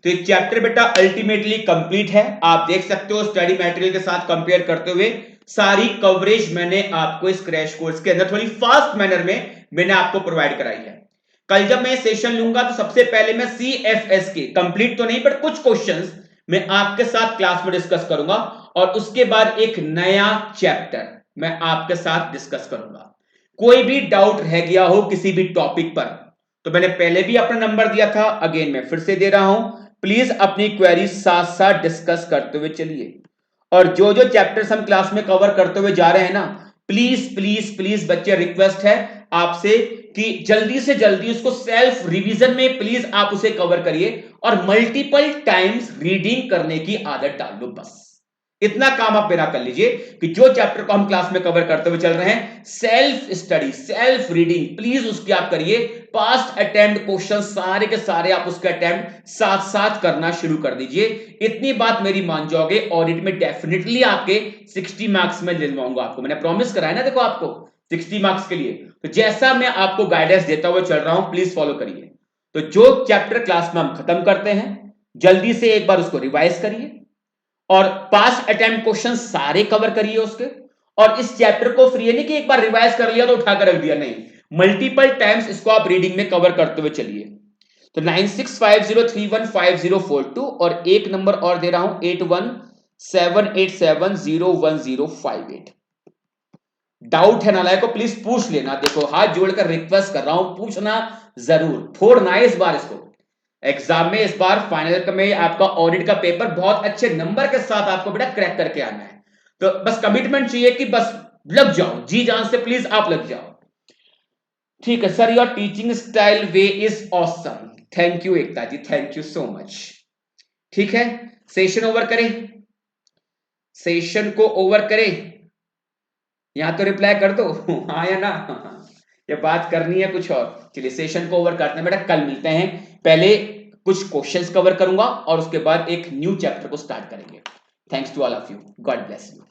तो ये चैप्टर बेटा अल्टीमेटली कंप्लीट है, आप देख सकते हो स्टडी मटेरियल के साथ कंपेयर करते हुए सारी कवरेज मैंने आपको इस क्रैश कोर्स के अंदर थोड़ी फास्ट मैनर में मैंने आपको प्रोवाइड कराई है। कल जब मैं सेशन लूंगा तो सबसे पहले मैं सीएफएस के कंप्लीट तो नहीं बट कुछ क्वेश्चंस मैं आपके साथ क्लास में डिस्कस करूंगा, और उसके बाद एक नया चैप्टर मैं आपके साथ डिस्कस करूंगा। कोई भी डाउट रह गया हो किसी भी टॉपिक पर तो मैंने पहले भी अपना नंबर दिया था, अगेन मैं फिर से दे रहा हूं, प्लीज अपनी क्वेरी साथ साथ डिस्कस करते हुए चलिए। और जो जो चैप्टर्स हम क्लास में कवर करते हुए जा रहे हैं ना, प्लीज प्लीज प्लीज बच्चे रिक्वेस्ट है आपसे कि जल्दी से जल्दी उसको सेल्फ रिवीजन में प्लीज आप उसे कवर करिए और मल्टीपल टाइम्स रीडिंग करने की आदत डाल लो। बस इतना काम आप मेरा कर लीजिए कि जो चैप्टर को हम क्लास में कवर करते हुए चल रहे हैं self study self reading please उसकी आप करिए। पास्ट अटेम्प्ट क्वेश्चन सारे के सारे आप उसके अटेम्प्ट साथ साथ करना शुरू कर दीजिए। इतनी बात मेरी मान जाओगे, ऑडिट में डेफिनेटली आपके 60 मार्क्स में दिलवाऊंगा आपको, मैंने प्रॉमिस कराया ना देखो आपको 60 मार्क्स के लिए। तो जैसा मैं आपको गाइडेंस देता हुआ चल रहा हूं प्लीज फॉलो करिए। तो जो चैप्टर क्लास में हम खत्म करते हैं जल्दी से एक बार उसको रिवाइज करिए और पास्ट अटेम्प्ट क्वेश्चन सारे कवर करिए उसके, और इस चैप्टर को फ्री है नहीं कि एक बार रिवाइज कर लिया तो उठाकर रख दिया, नहीं, मल्टीपल टाइम्स इसको आप रीडिंग में कवर करते हुए चलिए। तो 9650315042 और एक नंबर और दे रहा हूं 8178701058। डाउट है नालायक को प्लीज पूछ लेना, देखो हाथ जोड़कर रिक्वेस्ट कर रहा हूं, पूछना जरूर, छोड़ना है इस बार इसको। एग्जाम में इस बार फाइनल में आपका ऑडिट का पेपर बहुत अच्छे नंबर के साथ आपको बेटा क्रैक करके आना है, तो बस कमिटमेंट चाहिए कि बस लग जाओ, जी जान से प्लीज आप लग जाओ। ठीक है sir, your teaching style way is awesome, thank you Ekta ji, thank you so much. ठीक है, सेशन ओवर करें, सेशन को ओवर करें, यहां तो रिप्लाई कर दो हाँ या ना। या बात करनी है कुछ और? चलिए सेशन को ओवर करते हैं बेटा, कल मिलते हैं। पहले कुछ क्वेश्चंस कवर करूंगा और उसके बाद एक न्यू चैप्टर को स्टार्ट करेंगे। Thanks to all of you, God bless you.